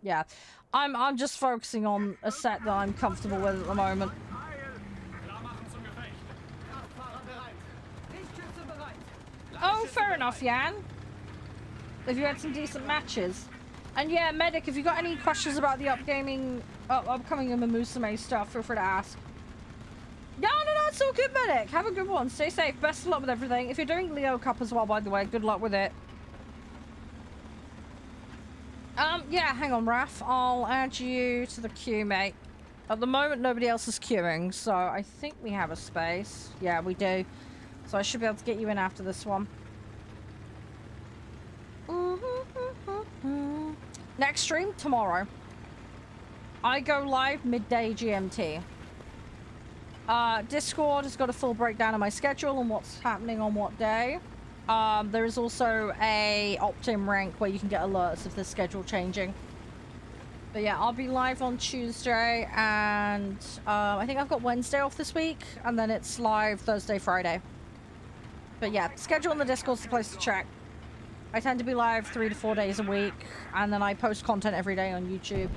Speaker 1: Yeah. I'm just focusing on a set that I'm comfortable with at the moment. Oh, fair enough, Yan. If you had some decent matches. And yeah, Medic, if you got any questions about the upcoming Musume stuff, feel free to ask. No, it's all good, Medic. Have a good one. Stay safe. Best of luck with everything. If you're doing Leo Cup as well, by the way, good luck with it. Yeah, hang on, Raph. I'll add you to the queue, mate. At the moment, nobody else is queuing, so I think we have a space. Yeah, we do. So I should be able to get you in after this one. Next stream, tomorrow. I go live midday GMT. Discord has got a full breakdown of my schedule and what's happening on what day. There is also a opt-in rank where you can get alerts if the schedule changing. But yeah, I'll be live on Tuesday, and I think I've got Wednesday off this week, and then it's live Thursday, Friday. But yeah, schedule in the Discord's the place to check. I tend to be live 3 to 4 days a week, and then I post content every day on YouTube.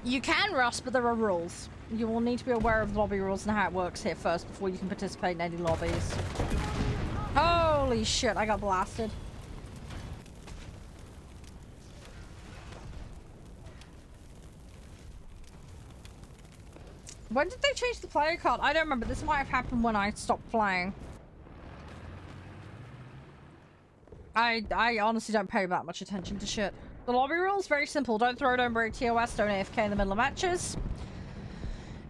Speaker 1: You can rust, but there are rules. You will need to be aware of the lobby rules and how it works here first before you can participate in any lobbies. Holy shit, I got blasted. When did they change the player card? I don't remember. This might have happened when I stopped playing. I honestly don't pay that much attention to shit. The lobby rule is very simple. Don't throw, don't break TOS, don't AFK in the middle of matches.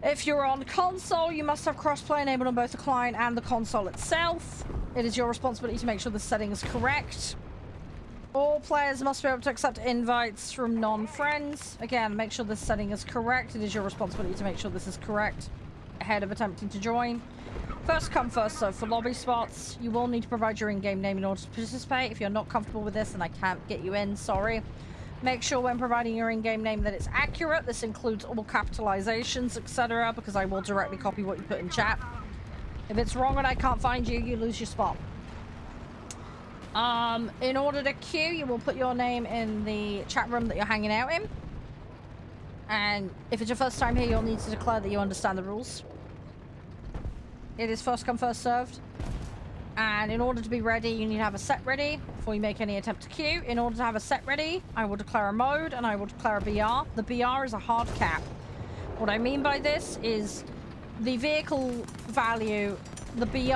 Speaker 1: If you're on console, you must have crossplay enabled on both the client and the console itself. It is your responsibility to make sure the setting is correct. All players must be able to accept invites from non-friends. Again, make sure this setting is correct. It is your responsibility to make sure this is correct ahead of attempting to join. First come, first serve for lobby spots. You will need to provide your in-game name in order to participate. If you're not comfortable with this, then I can't get you in, sorry. Make sure when providing your in-game name that it's accurate. This includes all capitalizations, etc., because I will directly copy what you put in chat. If it's wrong and I can't find you, you lose your spot. In order to queue, you will put your name in the chat room that you're hanging out in. And if it's your first time here, you'll need to declare that you understand the rules. It is first come, first served. And in order to be ready, you need to have a set ready before you make any attempt to queue. In order to have a set ready, I will declare a mode and I will declare a BR. The BR is a hard cap. What I mean by this is the vehicle value, the BR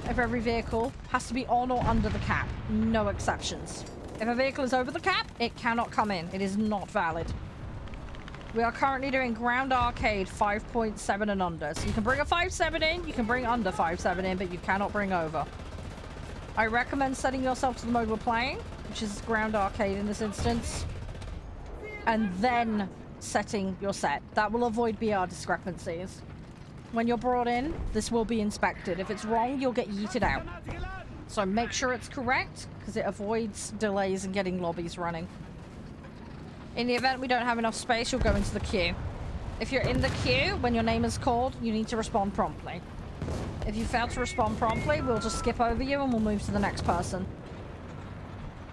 Speaker 1: of every vehicle has to be on or under the cap. No exceptions. If a vehicle is over the cap, it cannot come in. It is not valid. We are currently doing ground arcade 5.7 and under. So you can bring a 5.7 in, you can bring under 5.7 in, but you cannot bring over. I recommend setting yourself to the mode we're playing, which is ground arcade in this instance, and then setting your set. That will avoid BR discrepancies. When you're brought in, this will be inspected. If it's wrong, you'll get yeeted out. So make sure it's correct, because it avoids delays in getting lobbies running. In the event we don't have enough space, you'll go into the queue. If you're in the queue, when your name is called, you need to respond promptly. If you fail to respond promptly, we'll just skip over you and we'll move to the next person.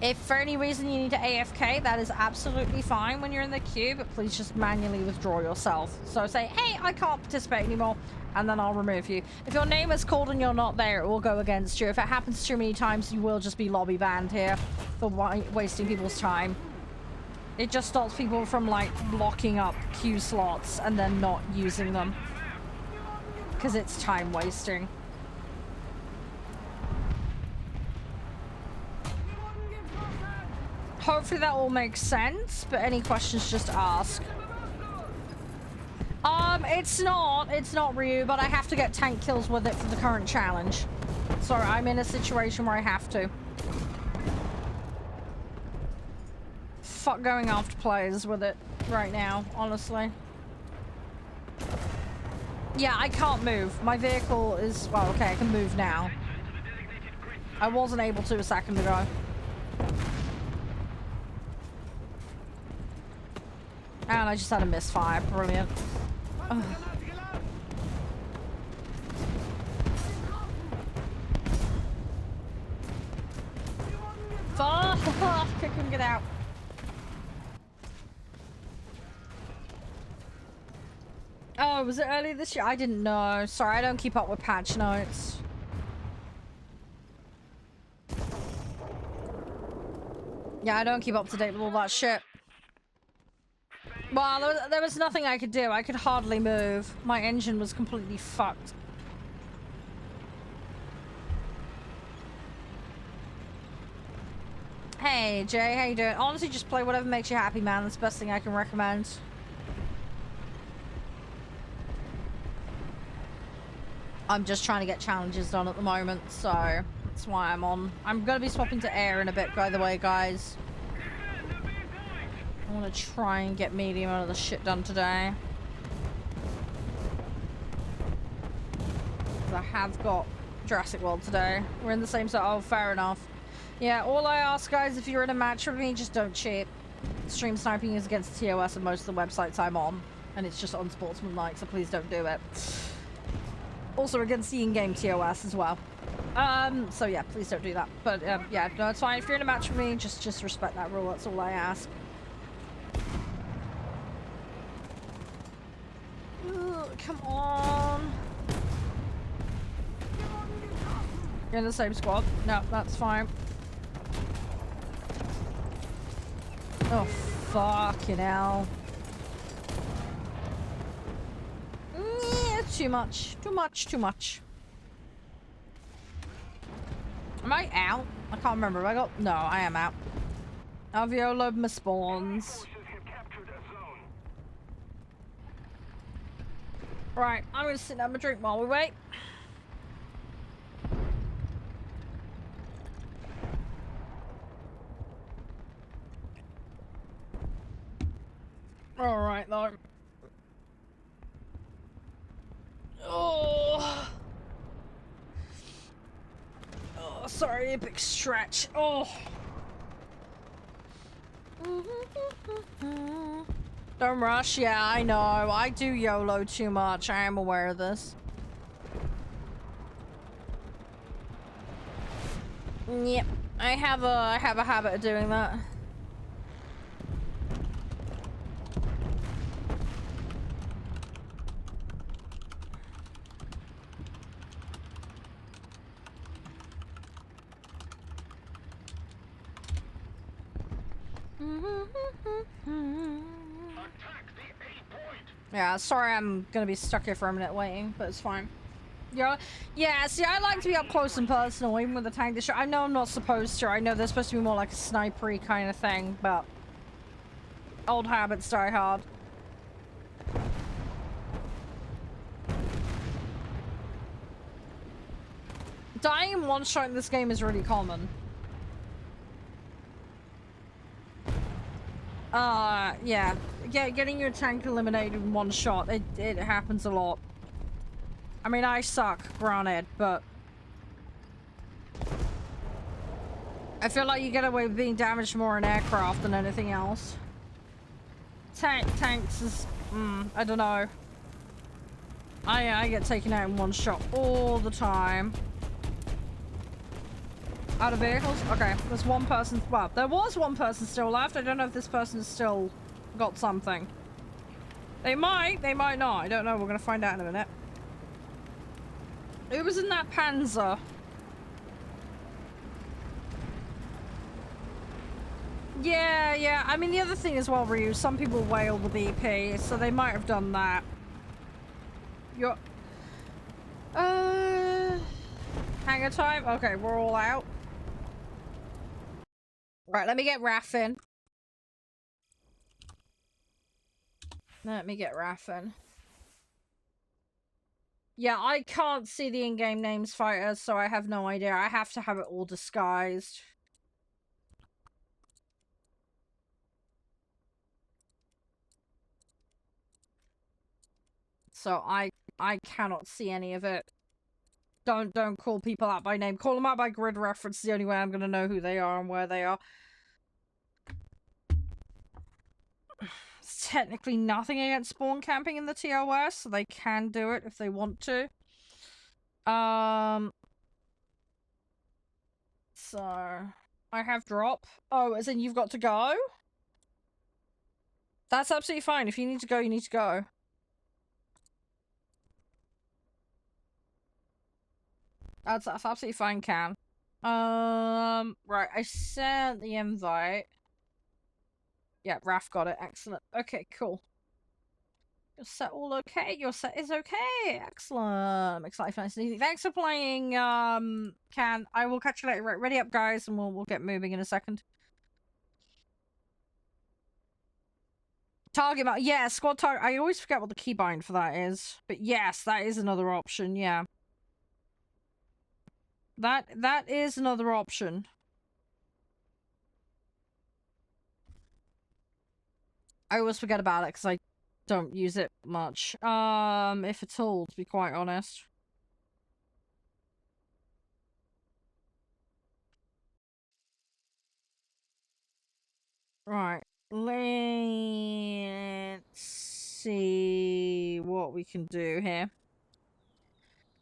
Speaker 1: If for any reason you need to AFK, that is absolutely fine when you're in the queue, but please just manually withdraw yourself. So say, hey, I can't participate anymore, and then I'll remove you. If your name is called and you're not there, it will go against you. If it happens too many times, you will just be lobby banned here for wasting people's time. It just stops people from, like, blocking up queue slots and then not using them. Because it's time wasting. Hopefully that all makes sense, but any questions, just ask. It's not Ryu, but I have to get tank kills with it for the current challenge. So I'm in a situation where I have to. Fuck going after players with it right now, honestly. Yeah, I can't move. My vehicle is... Well, okay, I can move now. I wasn't able to a second ago. And I just had a misfire. Brilliant. Ugh. Fuck! I couldn't get out. Oh, was it early this year? I didn't know. Sorry, I don't keep up with patch notes. Yeah, I don't keep up to date with all that shit. Well, there was nothing I could do. I could hardly move. My engine was completely fucked. Hey, Jay, how you doing? Honestly, just play whatever makes you happy, man. That's the best thing I can recommend. I'm just trying to get challenges done at the moment, so that's why I'm on. I'm gonna be swapping to air in a bit, by the way, guys. I want to try and get medium out of the shit done today. I have got Jurassic World today. We're in the same set. Oh, fair enough. Yeah, all I ask, guys, if you're in a match with me, just don't cheat. Stream sniping is against TOS and most of the websites I'm on, and it's just unsportsmanlike, so please don't do it. Also against the in-game TOS as well. So yeah, please don't do that. But yeah, no, it's fine. If you're in a match with me, just respect that rule. That's all I ask. Ugh, come on. You're in the same squad? No, that's fine. Oh, fucking hell. Yeah, too much. Too much, too much. Am I out? I can't remember. Have I got... No, I am out. I've YOLO'd my spawns. Right, I'm gonna sit down and have a drink while we wait. Alright, though. Oh. Oh, sorry, a big stretch. Oh. Don't rush. Yeah, I know. I do YOLO too much. I am aware of this. Yep. I have a habit of doing that. Yeah, sorry I'm gonna be stuck here for a minute waiting, but it's fine. Yeah, see, I like to be up close and personal, even with the tank dish. I know I'm not supposed to. I know they're supposed to be more like a snipery kind of thing, but old habits die hard. Dying in one shot in this game is really common. Yeah. Getting your tank eliminated in one shot, it happens a lot. I mean, I suck, granted, but I feel like you get away with being damaged more in aircraft than anything else. Tanks is, I don't know. I get taken out in one shot all the time. Out of vehicles? Okay, there's one person, well, there was one person still left. I don't know if this person's still got something. They might not. I don't know. We're gonna find out in a minute. Who was in that Panzer? Yeah. I mean, the other thing as well, Ryu, some people whale the BP, so they might have done that. Hangar time? Okay, we're all out. Right, let me get Raph in. Yeah, I can't see the in-game names fighters, so I have no idea. I have to have it all disguised. So I cannot see any of it. Don't call people out by name. Call them out by grid reference. The only way I'm gonna know who they are and where they are. It's technically nothing against spawn camping in the TOS, so they can do it if they want to. So I have drop. Oh, as in you've got to go? That's absolutely fine. If you need to go, you need to go. That's absolutely fine, Can. Right, I sent the invite. Yeah, Raph got it. Excellent. Okay, cool. Your set all okay? Your set is okay. Excellent. Makes life nice and easy. Thanks for playing, Can. I will catch you later. Right, ready up, guys, and we'll get moving in a second. Target mount. Yeah, squad target. I always forget what the keybind for that is. But yes, that is another option, yeah. That is another option. I always forget about it because I don't use it much. If at all, to be quite honest. Right. Let's see what we can do here.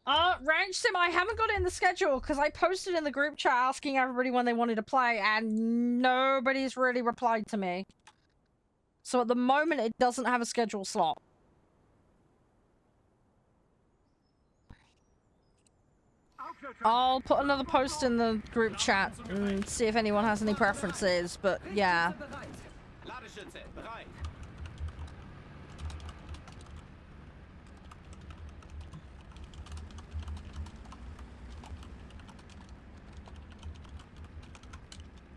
Speaker 1: Ranch Sim, I haven't got it in the schedule because I posted in the group chat asking everybody when they wanted to play and nobody's really replied to me. So at the moment, it doesn't have a scheduled slot. I'll put another post in the group chat and see if anyone has any preferences, but yeah.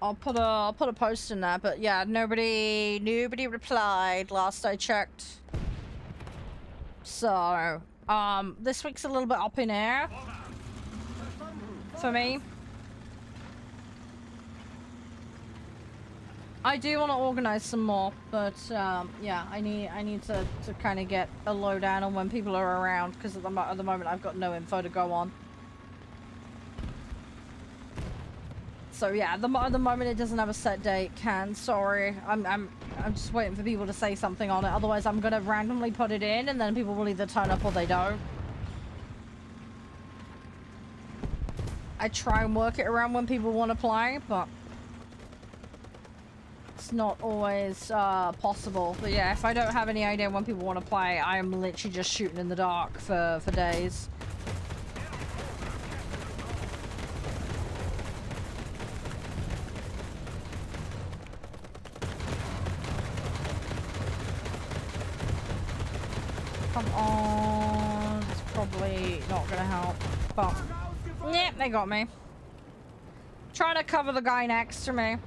Speaker 1: I'll put a post in there, but yeah, nobody replied last I checked. So, this week's a little bit up in air for me. I do want to organize some more, but yeah, I need to kind of get a lowdown on when people are around because at the moment I've got no info to go on. So yeah, at the moment it doesn't have a set date. Sorry, I'm just waiting for people to say something on it. Otherwise, I'm gonna randomly put it in, and then people will either turn up or they don't. I try and work it around when people want to play, but it's not always possible. But yeah, if I don't have any idea when people want to play, I am literally just shooting in the dark for days. Come on, it's probably not gonna help, but yeah, they got me. Trying to cover the guy next to me.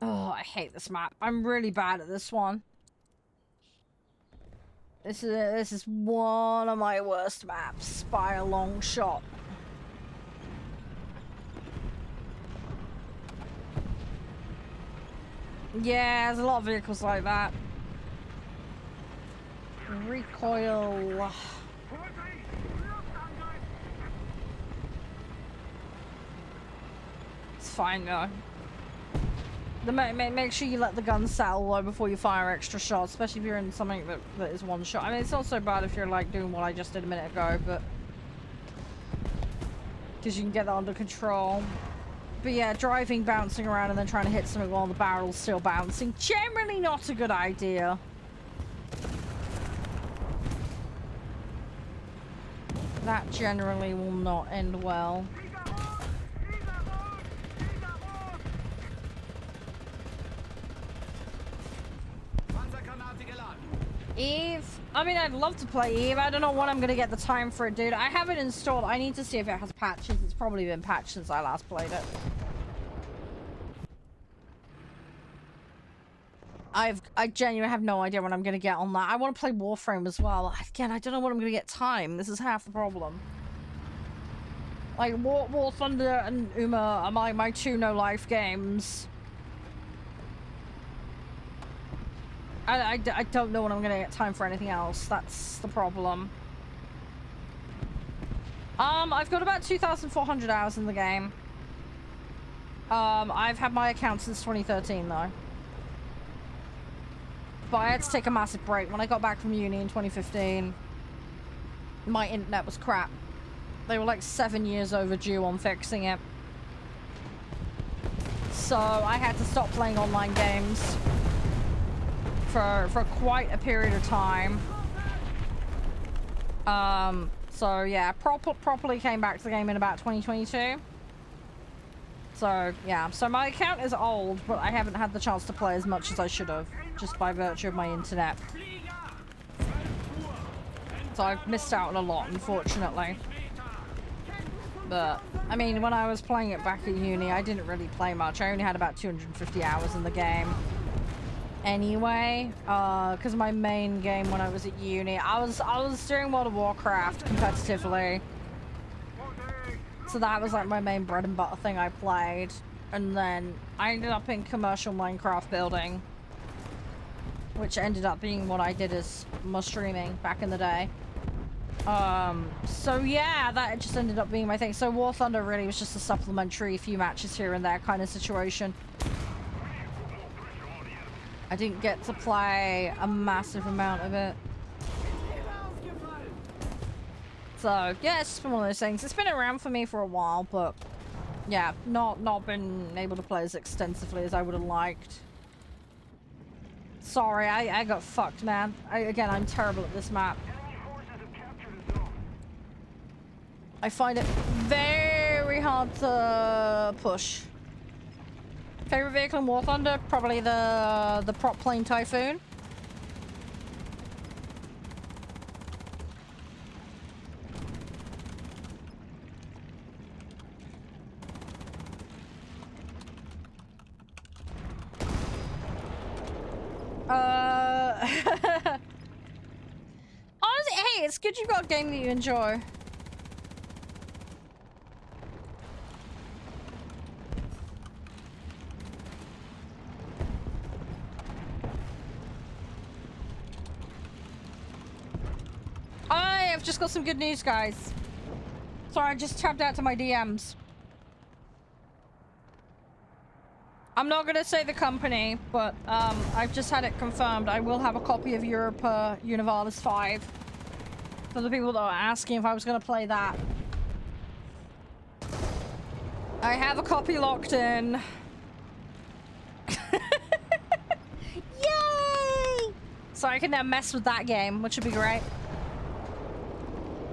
Speaker 1: Oh, I hate this map. I'm really bad at this one. This is one of my worst maps by a long shot. Yeah, there's a lot of vehicles like that. Recoil. It's fine though. Make sure you let the gun settle though before you fire extra shots, especially if you're in something that is one shot. I mean, it's not so bad if you're like doing what I just did a minute ago, but because you can get that under control. But yeah, driving, bouncing around, and then trying to hit something while the barrel's still bouncing, generally not a good idea. That generally will not end well. Eve? I mean, I'd love to play Eve. I don't know when I'm going to get the time for it, dude. I have it installed. I need to see if it has patches. It's probably been patched since I last played it. I genuinely have no idea when I'm going to get on that. I want to play Warframe as well. Again, I don't know when I'm going to get time. This is half the problem. Like, warthunder and Uma are my two no-life games. I don't know when I'm going to get time for anything else. That's the problem. I've got about 2,400 hours in the game. I've had my account since 2013, though. But I had to take a massive break. When I got back from uni in 2015, my internet was crap. They were like 7 years overdue on fixing it. So I had to stop playing online games for quite a period of time. So yeah, properly came back to the game in about 2022. So yeah, so my account is old, but I haven't had the chance to play as much as I should have, just by virtue of my internet. So I've missed out on a lot, unfortunately. But, I mean, when I was playing it back in uni, I didn't really play much. I only had about 250 hours in the game. anyway, because my main game when I was at uni, I was doing World of Warcraft competitively. So that was like my main bread and butter thing I played. And then I ended up in commercial Minecraft building, which ended up being what I did as my streaming back in the day. So yeah, that just ended up being my thing. So War Thunder really was just a supplementary few matches here and there kind of situation. I didn't get to play a massive amount of it. So yeah, it's just been one of those things. It's been around for me for a while, but yeah, not been able to play as extensively as I would have liked. Sorry, I got fucked, man. Again, I'm terrible at this map. I find it very hard to push. Favorite vehicle in War Thunder? Probably the prop plane Typhoon. Honestly, hey, it's good you've got a game that you enjoy. I've just got some good news, guys. Sorry, I just tapped out to my DMs. I'm not gonna say the company, but I've just had it confirmed. I will have a copy of Europa Universalis 5. For the people that are asking if I was gonna play that. I have a copy locked in. Yay! So I can now mess with that game, which would be great.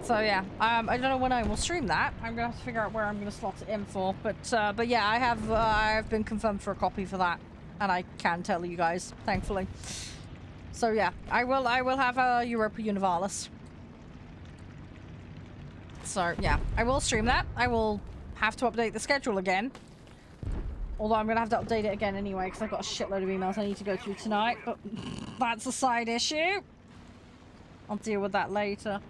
Speaker 1: So yeah, I don't know when I will stream that. I'm gonna have to figure out where I'm gonna slot it in for. But yeah, I've been confirmed for a copy for that, and I can tell you guys, thankfully. So yeah, I will have a Europa Universalis. So yeah, I will stream that. I will have to update the schedule again. Although I'm gonna have to update it again anyway, because I've got a shitload of emails I need to go through tonight. But that's a side issue. I'll deal with that later.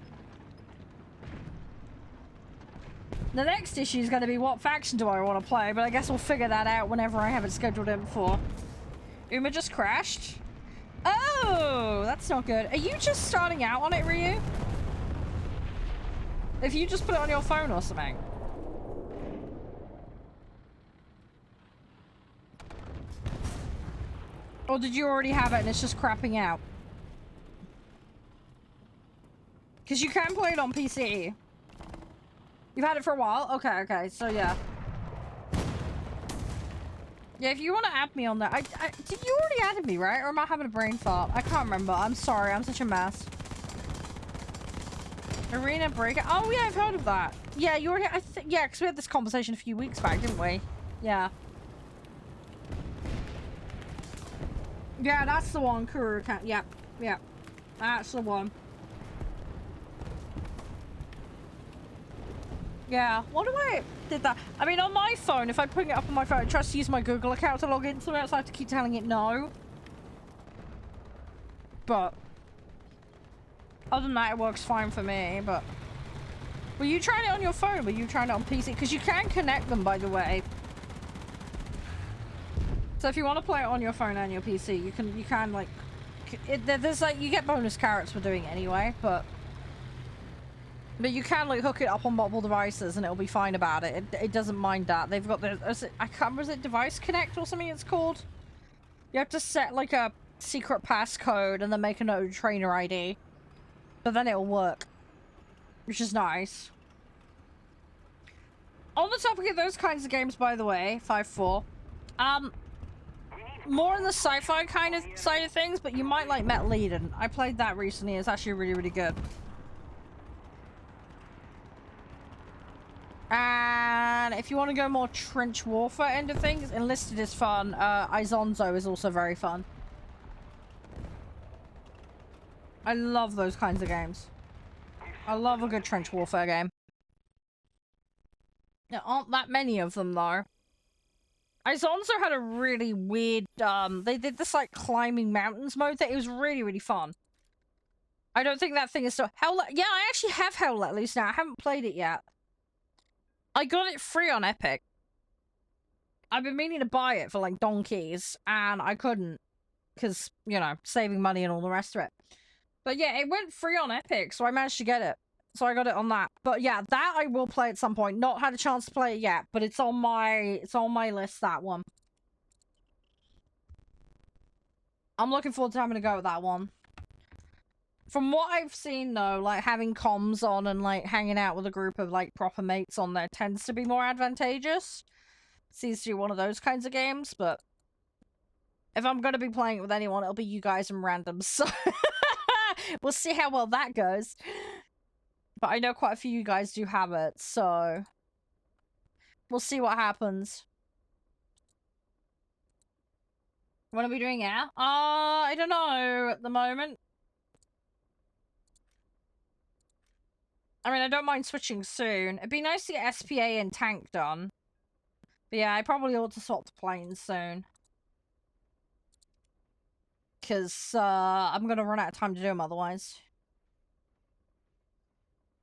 Speaker 1: The next issue is going to be what faction do I want to play, but I guess we'll figure that out whenever I have it scheduled in for. Uma just crashed. Oh, that's not good. Are you just starting out on it, Ryu? If you just put it on your phone or something. Or did you already have it and it's just crapping out? Because you can play it on PC. You've had it for a while? Okay, so yeah. Yeah, if you want to add me on that. Did you already add me, right? Or am I having a brain fart? I can't remember. I'm sorry, I'm such a mess. Arena Breakout? Oh yeah, I've heard of that. Yeah, you already, yeah, because we had this conversation a few weeks back, didn't we? Yeah. Yeah, that's the one, Kuru account. Yep. That's the one. Yeah, what do I did that? I mean, on my phone, if I bring it up on my phone, it tries to use my Google account to log into it, so I have to keep telling it no. But other than that, it works fine for me. But were you trying it on your phone? Were you trying it on PC? Because you can connect them, by the way. So if you want to play it on your phone and your PC, you can like, there's like, you get bonus carrots for doing it anyway, but you can like hook it up on multiple devices and it'll be fine about it. It doesn't mind that. They've got the, I can't remember, is it Device Connect or something it's called? You have to set like a secret passcode and then make a note of trainer ID. But then it'll work. Which is nice. On the topic of those kinds of games, by the way, 5-4. More on the sci-fi kind of side of things, but you might like Metal Eden. I played that recently. It's actually really, really good. And if you want to go more trench warfare end of things, Enlisted is fun. Izonzo is also very fun. I love those kinds of games. I love a good trench warfare game. There aren't that many of them, though. Isonzo had a really weird, they did this, like, climbing mountains mode that it was really, really fun. I don't think that thing is still... Yeah, I actually have Hell Let Loose now. I haven't played it yet. I got it free on Epic. I've been meaning to buy it for, like, donkeys, and I couldn't. Because, you know, saving money and all the rest of it. But yeah, it went free on Epic, so I managed to get it. So I got it on that. But yeah, that I will play at some point. Not had a chance to play it yet, but it's on my list, that one. I'm looking forward to having a go at that one. From what I've seen, though, like, having comms on and, like, hanging out with a group of, like, proper mates on there tends to be more advantageous. Seems to be one of those kinds of games, but if I'm gonna be playing it with anyone, it'll be you guys and randoms, so we'll see how well that goes. But I know quite a few of you guys do have it, so we'll see what happens. When are we doing it? I don't know at the moment. I mean, I don't mind switching soon. It'd be nice to get SPA and tank done. But yeah, I probably ought to swap to planes soon. Because I'm going to run out of time to do them otherwise.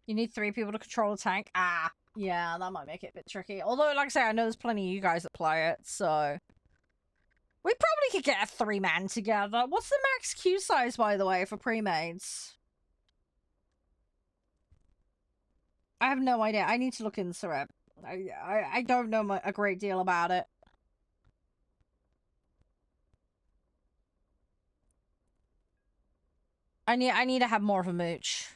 Speaker 1: You need 3 people to control a tank. Ah, yeah, that might make it a bit tricky. Although, like I say, I know there's plenty of you guys that play it, so... We probably could get a 3-man together. What's the max queue size, by the way, for pre-mades? I have no idea. I need to look into it. I don't know a great deal about it. I need to have more of a mooch.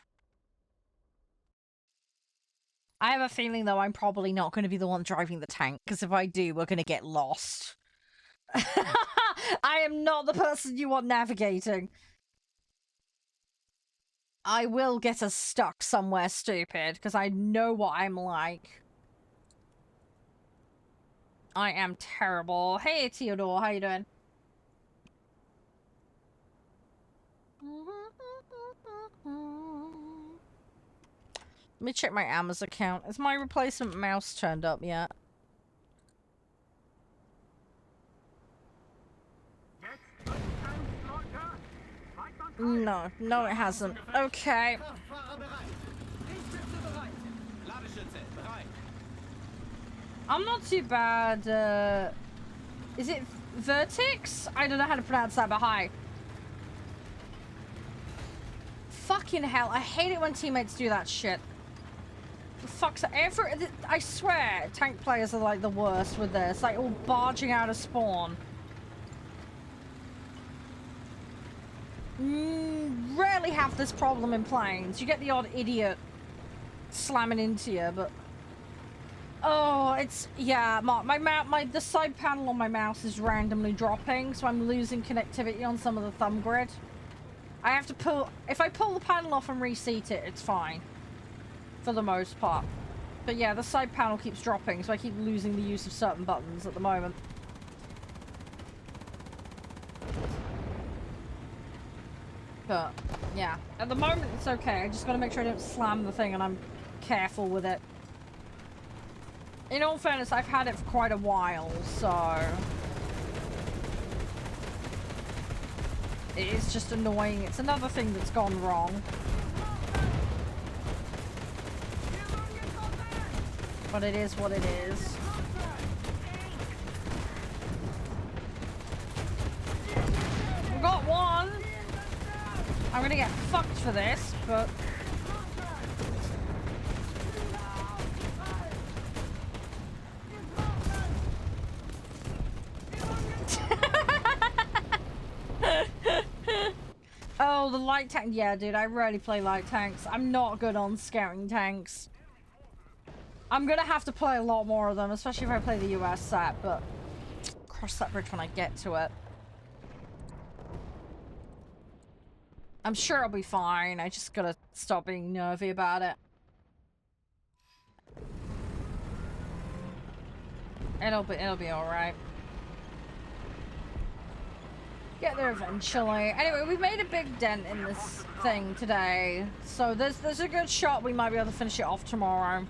Speaker 1: I have a feeling, though, I'm probably not going to be the one driving the tank, because if I do, we're going to get lost. I am not the person you want navigating. I will get us stuck somewhere stupid, because I know what I'm like. I am terrible. Hey, Theodore, how you doing? Let me check my Amazon account. Is my replacement mouse turned up yet? No, it hasn't. Okay. I'm not too bad. Is it Vertex? I don't know how to pronounce that, but hi. Fucking hell, I hate it when teammates do that shit. For fuck's sake, I swear, tank players are like the worst with this. Like, all barging out of spawn. Rarely have this problem in planes. You get the odd idiot slamming into you, but... Oh, it's... Yeah, the side panel on my mouse is randomly dropping, so I'm losing connectivity on some of the thumb grid. I have to pull... If I pull the panel off and reseat it, it's fine. For the most part. But yeah, the side panel keeps dropping, so I keep losing the use of certain buttons at the moment. But, yeah. At the moment, it's okay. I just gotta make sure I don't slam the thing and I'm careful with it. In all fairness, I've had it for quite a while, so... It is just annoying. It's another thing that's gone wrong. But it is what it is. We got one! I'm gonna get fucked for this, but... Oh, the light tank. Yeah, dude, I rarely play light tanks. I'm not good on scouting tanks. I'm gonna have to play a lot more of them, especially if I play the US set, but... Cross that bridge when I get to it. I'm sure I'll be fine. I just gotta stop being nervy about it. It'll be alright. Get there eventually. Anyway, we made a big dent in this thing today. So there's a good shot we might be able to finish it off tomorrow.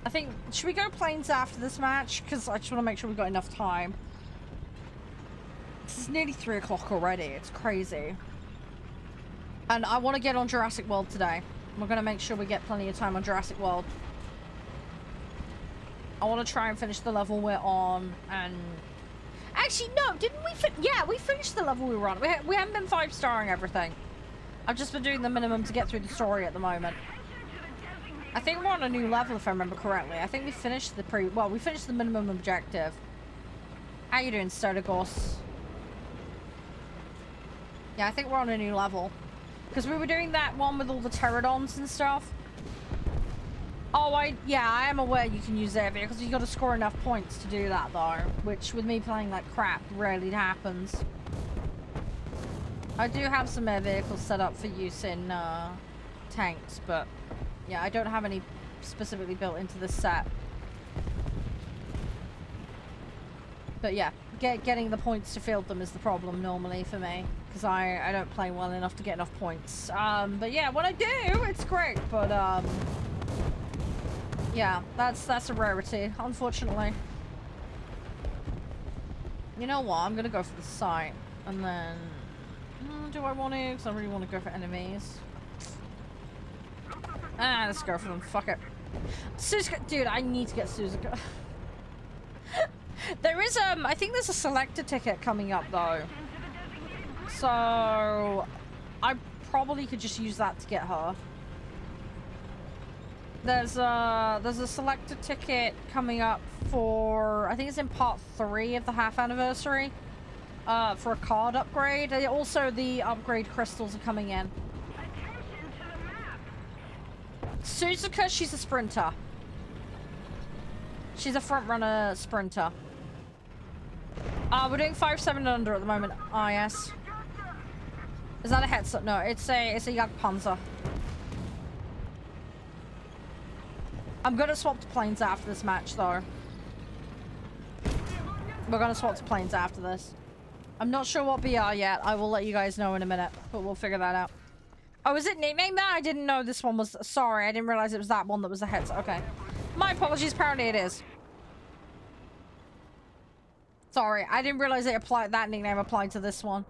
Speaker 1: I think, should we go planes after this match? Because I just want to make sure we've got enough time. This is nearly 3 o'clock already. It's crazy. And I want to get on Jurassic World today. We're going to make sure we get plenty of time on Jurassic World. I want to try and finish the level we're on, and... Actually, no, didn't we yeah, we finished the level we were on. We haven't been 5-starring everything. I've just been doing the minimum to get through the story at the moment. I think we're on a new level, if I remember correctly. I think we finished the we finished the minimum objective. How you doing, Stodogos? Yeah, I think we're on a new level. Because we were doing that one with all the pterodons and stuff. Oh, yeah, I am aware you can use air vehicles. You got to score enough points to do that, though. Which, with me playing like crap, rarely happens. I do have some air vehicles set up for use in tanks, but yeah, I don't have any specifically built into this set. But yeah, getting the points to field them is the problem normally for me, because I don't play well enough to get enough points. But yeah, when I do, it's great. But yeah, that's a rarity, unfortunately. You know what? I'm gonna go for the site, and then do I want to? Because I really want to go for enemies. Let's go for them. Fuck it. Suzuka, dude, I need to get Suzuka. There is I think there's a selector ticket coming up though, so I probably could just use that to get her. There's a selector ticket coming up for, I think it's in part 3 of the half anniversary, for a card upgrade. Also, the upgrade crystals are coming in. Suzuka, she's a sprinter. She's a front runner sprinter. We're doing 5-7 and under at the moment. Ah, yes. Is that a headset? No, it's a Jagdpanzer. I'm gonna swap to planes after this match, though. We're gonna swap to planes after this. I'm not sure what BR yet. I will let you guys know in a minute, but we'll figure that out. Oh, is it nicknamed that? I didn't know this one was... Sorry, I didn't realize it was that one that was the headset. Okay. My apologies. Apparently it is. Sorry, I didn't realize that nickname applied to this one.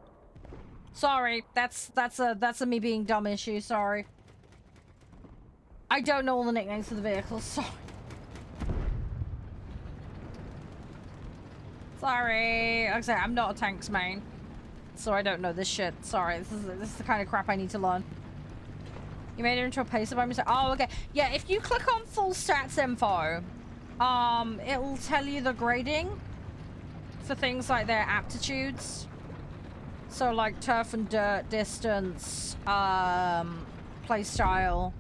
Speaker 1: Sorry, that's a me being dumb issue. Sorry. I don't know all the nicknames for the vehicles. Sorry. Sorry. Like I say, I'm not a tanks main, so I don't know this shit. Sorry, this is the kind of crap I need to learn. You made it into a pacer by mistake. Oh, okay. Yeah, if you click on full stats info, it'll tell you the grading for things like their aptitudes. So like turf and dirt, distance, play style.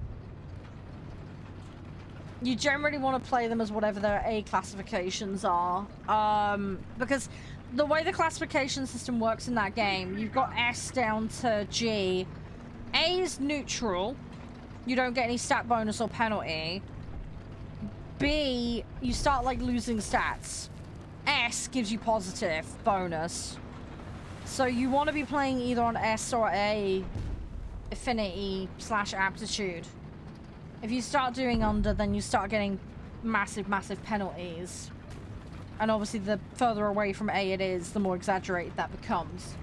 Speaker 1: You generally want to play them as whatever their A classifications are. Because the way the classification system works in that game, you've got S down to G. A is neutral. You don't get any stat bonus or penalty. B, you start like losing stats. S gives you positive bonus. So you want to be playing either on S or A affinity / aptitude. If you start doing under, then you start getting massive penalties. And obviously the further away from A it is, the more exaggerated that becomes.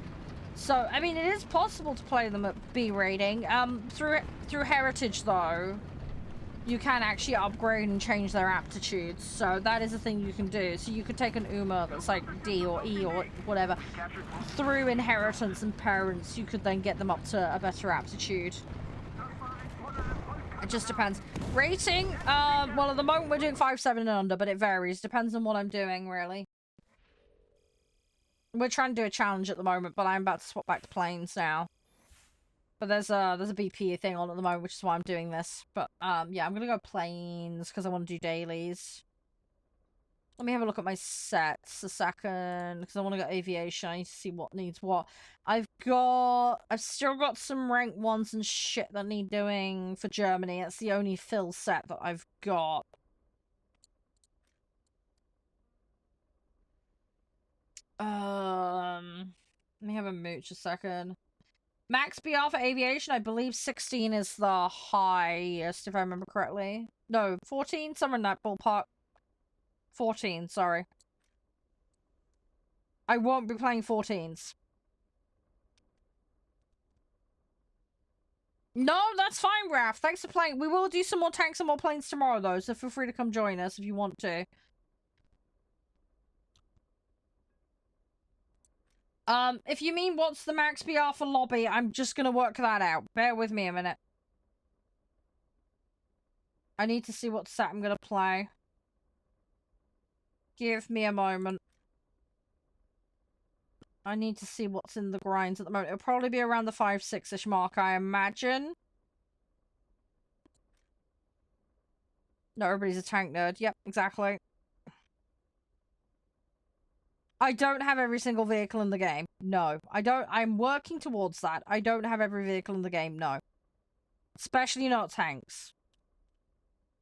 Speaker 1: So, I mean, it is possible to play them at B rating. Through Heritage, though, you can actually upgrade and change their aptitudes. So that is a thing you can do. So you could take an UMA that's like D or E or whatever. Through Inheritance and Parents, you could then get them up to a better aptitude. It just depends. Rating, well, at the moment we're doing 5-7 and under, but it varies. Depends on what I'm doing, really. We're trying to do a challenge at the moment, but I'm about to swap back to planes now. But there's a BP thing on at the moment, which is why I'm doing this. But, yeah, I'm gonna go planes, because I want to do dailies. Let me have a look at my sets a second, because I want to go aviation. I need to see what needs what. I've still got some rank 1s and shit that need doing for Germany. That's the only fill set that I've got. Let me have a mooch a second. Max BR for aviation, I believe 16 is the highest, if I remember correctly. No, 14? Somewhere in that ballpark. 14, sorry. I won't be playing 14s. No, that's fine, Raph. Thanks for playing. We will do some more tanks and more planes tomorrow, though, so feel free to come join us if you want to. If you mean what's the max BR for lobby, I'm just gonna work that out. Bear with me a minute. I need to see what set I'm gonna play. Give me a moment. I need to see what's in the grinds at the moment. It'll probably be around the 5-6-ish mark, I imagine. No, everybody's a tank nerd. Yep, exactly. I don't have every single vehicle in the game. No, I don't. I'm working towards that. I don't have every vehicle in the game. No. Especially not tanks.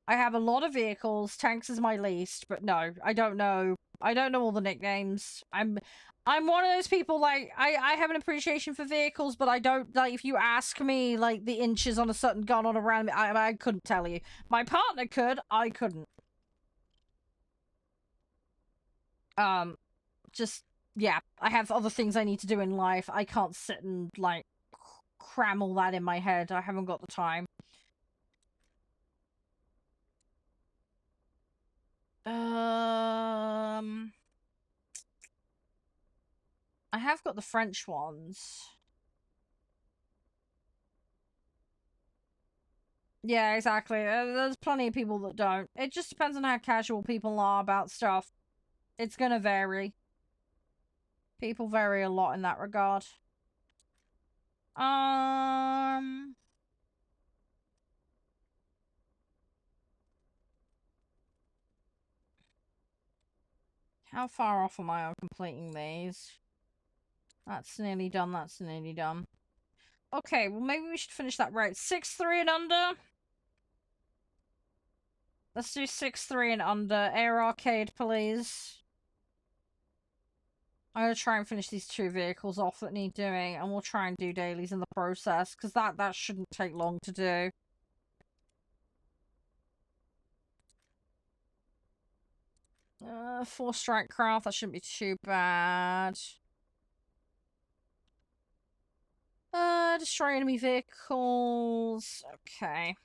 Speaker 1: I have a lot of vehicles. Tanks is my least, but no, I don't know. I don't know all the nicknames. I'm one of those people, like, I have an appreciation for vehicles, but I don't, like, if you ask me, like, the inches on a certain gun on a random, I couldn't tell you. My partner could, I couldn't. Just, yeah, I have other things I need to do in life. I can't sit and, like, cram all that in my head. I haven't got the time. I have got the French ones. Yeah, exactly. There's plenty of people that don't. It just depends on how casual people are about stuff. It's gonna vary. People vary a lot in that regard. How far off am I on completing these? That's nearly done, that's nearly done. Okay, well maybe we should finish that right. 6-3 and under? Let's do 6-3 and under. Air arcade, please. I'm gonna try and finish these 2 vehicles off that need doing, and we'll try and do dailies in the process, because that shouldn't take long to do. Four strike craft, that shouldn't be too bad. Destroy enemy vehicles. Okay.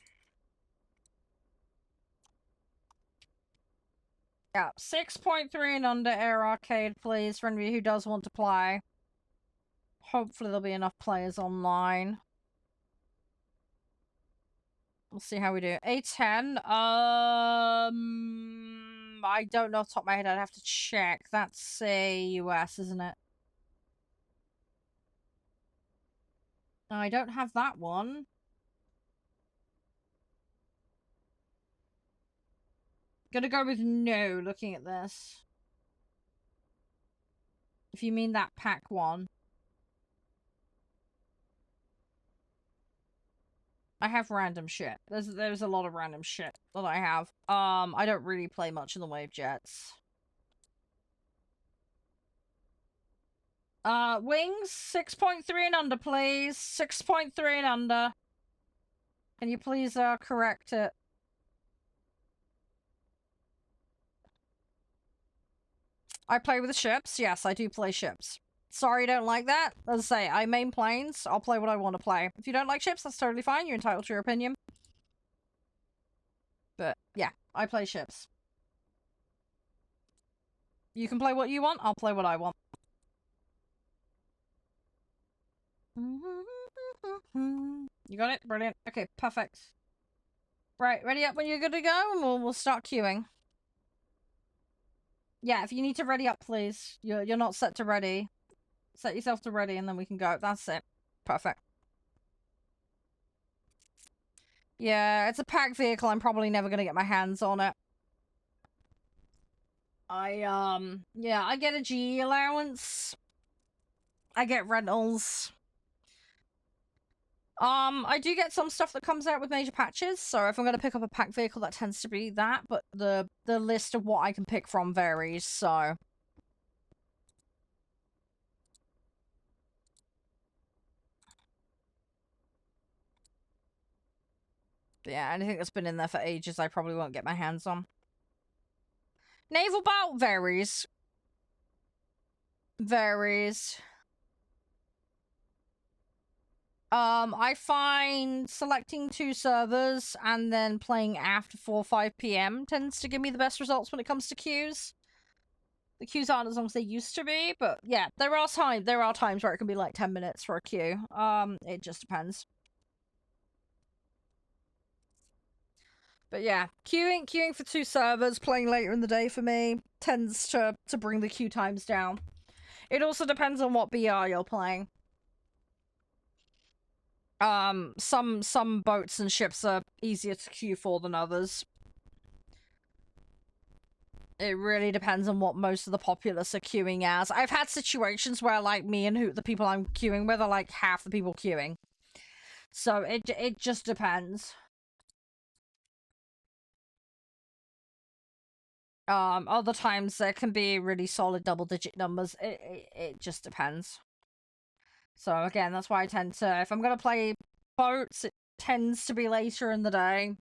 Speaker 1: Yeah, 6.3 and under air arcade, please, for anybody who does want to play. Hopefully there'll be enough players online. We'll see how we do. A10, I don't know off the top of my head, I'd have to check. That's a US, isn't it? I don't have that one. Gonna go with no, looking at this. If you mean that pack one. I have random shit. There's a lot of random shit that I have. I don't really play much in the way of jets. Wings, 6.3 and under, please. 6.3 and under. Can you please, correct it? I play with the ships. Yes, I do play ships. Sorry you don't like that. As I say, I main planes. I'll play what I want to play. If you don't like ships, that's totally fine. You're entitled to your opinion. But, yeah, I play ships. You can play what you want. I'll play what I want. You got it? Brilliant. Okay, perfect. Right, ready up when you're good to go, and we'll start queuing. Yeah, if you need to ready up, please. You're not set to ready. Set yourself to ready, and then we can go. That's it. Perfect. Yeah, it's a packed vehicle. I'm probably never gonna get my hands on it. Yeah, I get a GE allowance. I get rentals. I do get some stuff that comes out with major patches, so if I'm gonna pick up a pack vehicle, that tends to be that, but the list of what I can pick from varies, so... But yeah, anything that's been in there for ages, I probably won't get my hands on. Naval bout varies. Varies. I find selecting 2 servers and then playing after 4 or 5 p.m. tends to give me the best results when it comes to queues. The queues aren't as long as they used to be, but yeah, there are times where it can be like 10 minutes for a queue. It just depends. But yeah, queuing for 2 servers, playing later in the day for me tends to bring the queue times down. It also depends on what BR you're playing. Some boats and ships are easier to queue for than others. It really depends on what most of the populace are queuing as. I've had situations where, like, me and the people I'm queuing with are, like, half the people queuing. So, it just depends. Other times there can be really solid double-digit numbers. It just depends. So, again, that's why I tend to... If I'm gonna play boats, it tends to be later in the day.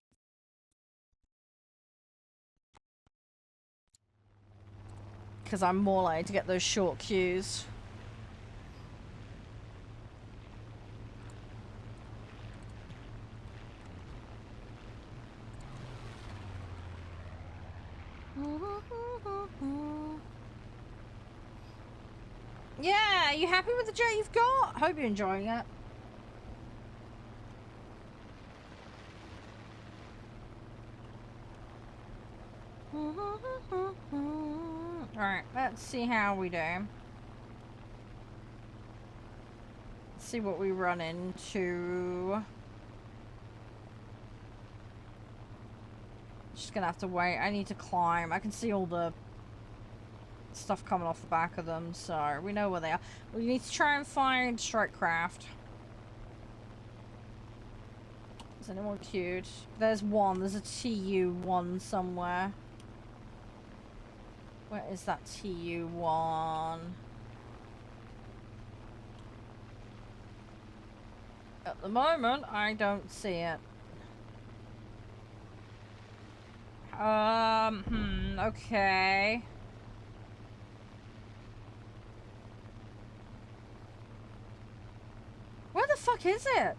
Speaker 1: Because I'm more likely to get those short queues. Yeah, you happy with the jet you've got? Hope you're enjoying it. Alright, let's see how we do. Let's see what we run into. Just gonna have to wait. I need to climb. I can see all the stuff coming off the back of them, so we know where they are. We need to try and find strike craft. Is anyone queued? There's one. There's a TU-1 somewhere. Where is that TU-1? At the moment, I don't see it. Okay. Where the fuck is it?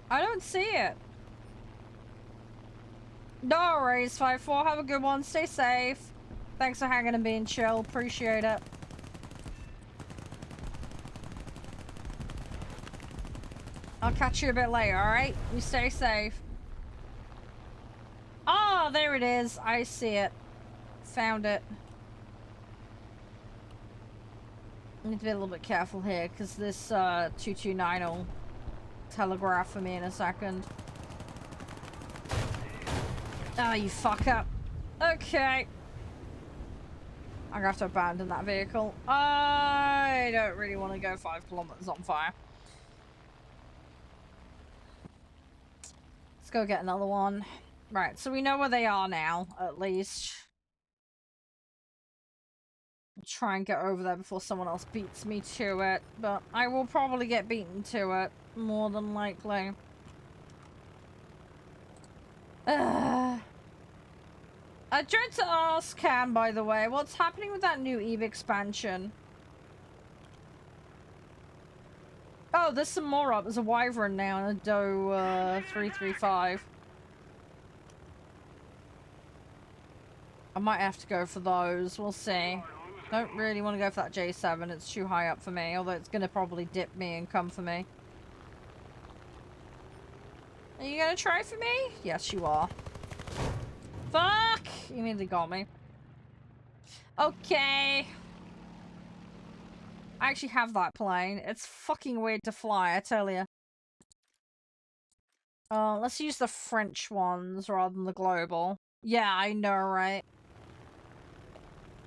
Speaker 1: I don't see it. No worries, 5-4. Have a good one. Stay safe. Thanks for hanging and being chill. Appreciate it. I'll catch you a bit later, alright? You stay safe. Oh, there it is. I see it. Found it. I need to be a little bit careful here, because this 229 will telegraph for me in a second. Oh, you fuck up. Okay. I'm gonna have to abandon that vehicle. I don't really want to go 5 kilometers on fire. Let's go get another one. Right, so we know where they are now, at least. I'll try and get over there before someone else beats me to it, but I will probably get beaten to it, more than likely. I tried to ask Cam, by the way, what's happening with that new EVE expansion? Oh, there's some more up. There's a Wyvern now and a Doe 335. I might have to go for those. We'll see. Don't really want to go for that J7. It's too high up for me, although it's going to probably dip me and come for me. Are you going to try for me? Yes, you are. Fuck! You immediately got me. Okay. I actually have that plane. It's fucking weird to fly, I tell you. Let's use the French ones rather than the global. Yeah, I know, right?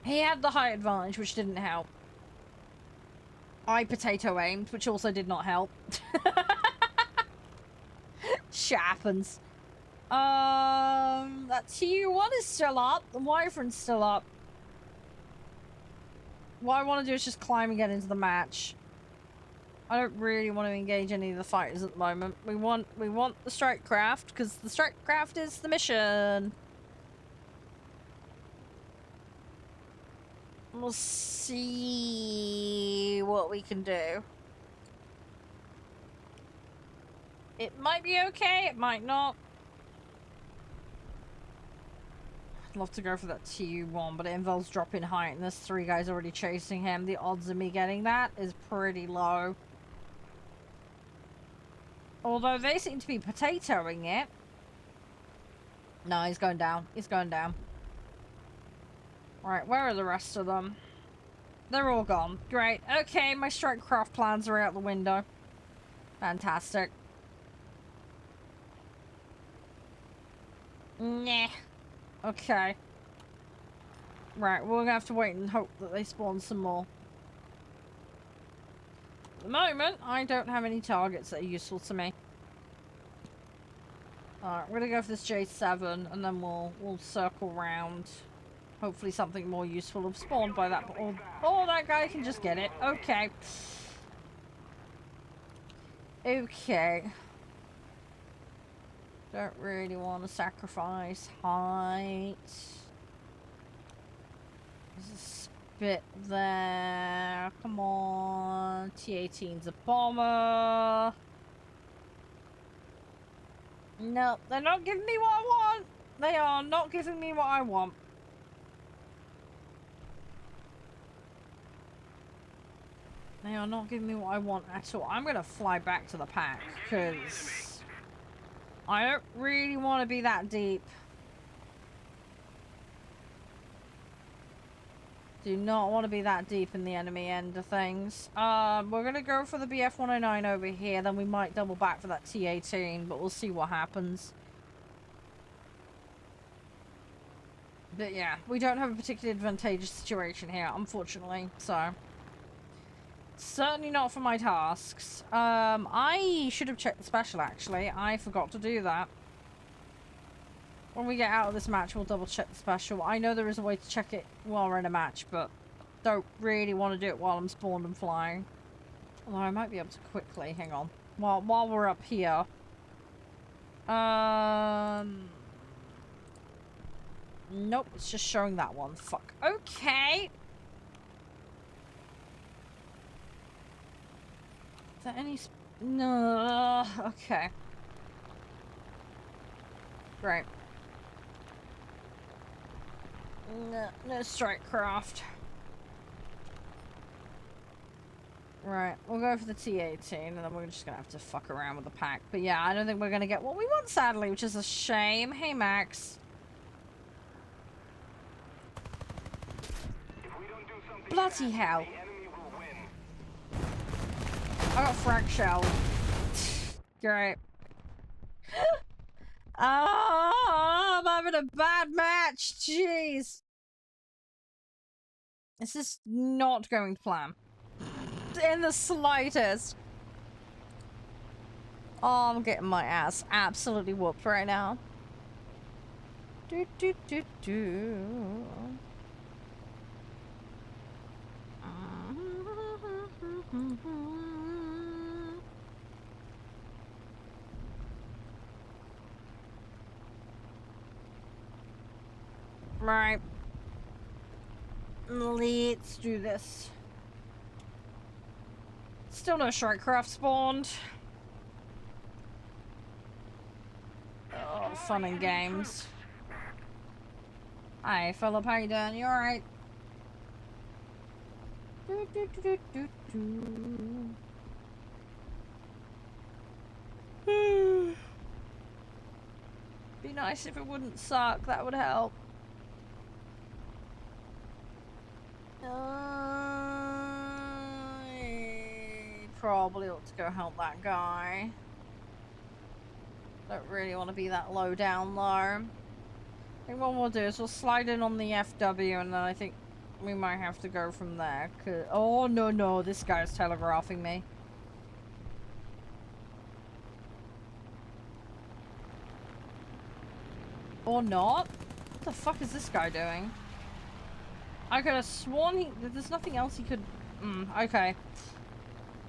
Speaker 1: He had the height advantage, which didn't help. I potato aimed, which also did not help. Shit happens. That TU-1 is still up. The Wyvern's still up. What I want to do is just climb and get into the match. I don't really want to engage any of the fighters at the moment. We want the strike craft, because the strike craft is the mission. We'll see what we can do. It might be okay, it might not. I'd love to go for that TU1, but it involves dropping height, and there's 3 guys already chasing him. The odds of me getting that is pretty low. Although they seem to be potatoing it. No, he's going down. He's going down. Right, where are the rest of them? They're all gone. Great. Okay, my strike craft plans are out the window. Fantastic. Nah. Okay. Right, we're gonna have to wait and hope that they spawn some more. At the moment, I don't have any targets that are useful to me. Alright, we're gonna go for this J7 and then we'll circle round. Hopefully something more useful will have spawned by that point. Oh, that guy can just get it. Okay. Okay. Don't really want to sacrifice height. There's a spit there. Come on. T-18's a bomber. No, they're not giving me what I want. They are not giving me what I want. They are not giving me what I want at all. I'm going to fly back to the pack because I don't really want to be that deep. Do not want to be that deep in the enemy end of things. We're going to go for the BF-109 over here. Then we might double back for that T-18, but we'll see what happens. But yeah, we don't have a particularly advantageous situation here, unfortunately. So, certainly not for my tasks. I should have checked the special, actually. I forgot to do that. When we get out of this match, we'll double check the special. I know there is a way to check it while we're in a match, but don't really want to do it while I'm spawned and flying. Although I might be able to quickly, hang on. While we're up here. Nope, it's just showing that one. Fuck. Okay. Is there any... No. Okay. Great. No strike craft. Right, we'll go for the T-18 and then we're just gonna have to fuck around with the pack. But yeah, I don't think we're gonna get what we want, sadly, which is a shame. Hey, Max. Bloody hell. I got frag shell. Great. I'm having a bad match. Jeez. This is not going to plan. In the slightest. Oh, I'm getting my ass absolutely whooped right now. Do do do do. Right. Let's do this. Still no Sharkcraft spawned. Oh, fun and games. Hi, Philip. How you doing? You alright? Do, do, do, do, do, do. Be nice if it wouldn't suck. That would help. Probably ought to go help that guy. Don't really want to be that low down low. I think what we'll do is we'll slide in on the FW and then I think we might have to go from there. Oh no, this guy's telegraphing me. Or not? What the fuck is this guy doing? I could have sworn there's nothing else he could... okay.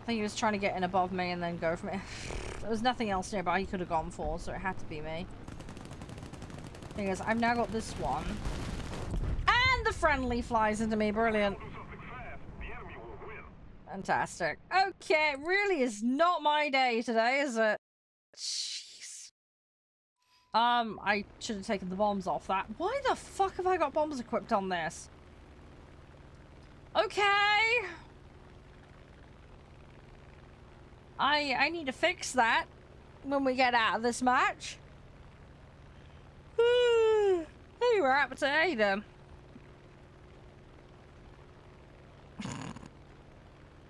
Speaker 1: I think he was trying to get in above me and then go for me. There was nothing else nearby he could have gone for, so it had to be me. Thing is, I've now got this one. And the friendly flies into me. Brilliant. Fantastic. Okay, it really is not my day today, is it? Jeez. I should have taken the bombs off that. Why the fuck have I got bombs equipped on this? Okay. I need to fix that when we get out of this match. Hey, we're at potato.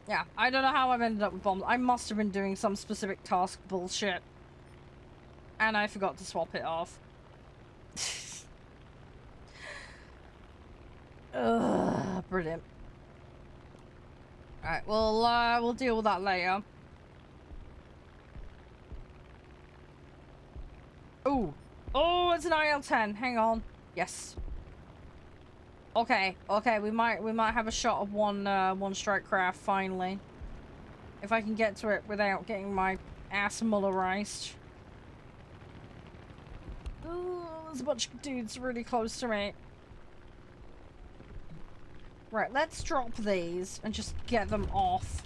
Speaker 1: Yeah, I don't know how I've ended up with bombs. I must have been doing some specific task bullshit. And I forgot to swap it off. Ugh, brilliant. Alright, we'll deal with that later. Ooh. Oh, it's an IL-10. Hang on. Yes. Okay, okay, we might have a shot of one strike craft finally. If I can get to it without getting my ass mullerized. Ooh, there's a bunch of dudes really close to me. Right, let's drop these and just get them off.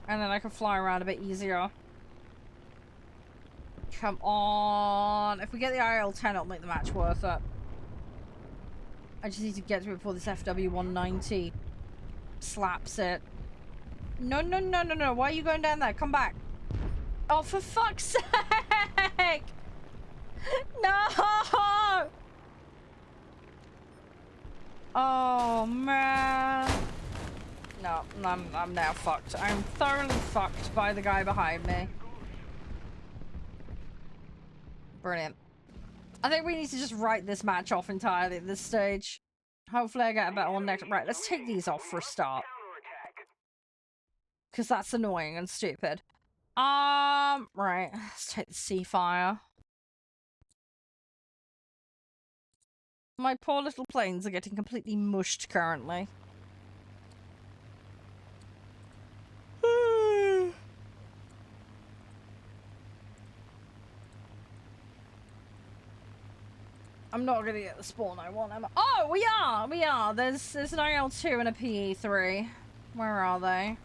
Speaker 1: And then I can fly around a bit easier. Come on. If we get the IL-10, it'll make the match worth it. I just need to get to it before this FW-190 slaps it. No, no, no, no, no. Why are you going down there? Come back. Oh, for fuck's sake! No! Oh, man. No, I'm now fucked. I'm thoroughly fucked by the guy behind me. Brilliant. I think we need to just write this match off entirely at this stage. Hopefully I get a better one next. Right, let's take these off for a start. Because that's annoying and stupid. Right. Let's take the Seafire. My poor little planes are getting completely mushed currently. I'm not gonna get the spawn I want, am I? Oh, we are! There's an IL-2 and a PE-3. Where are they?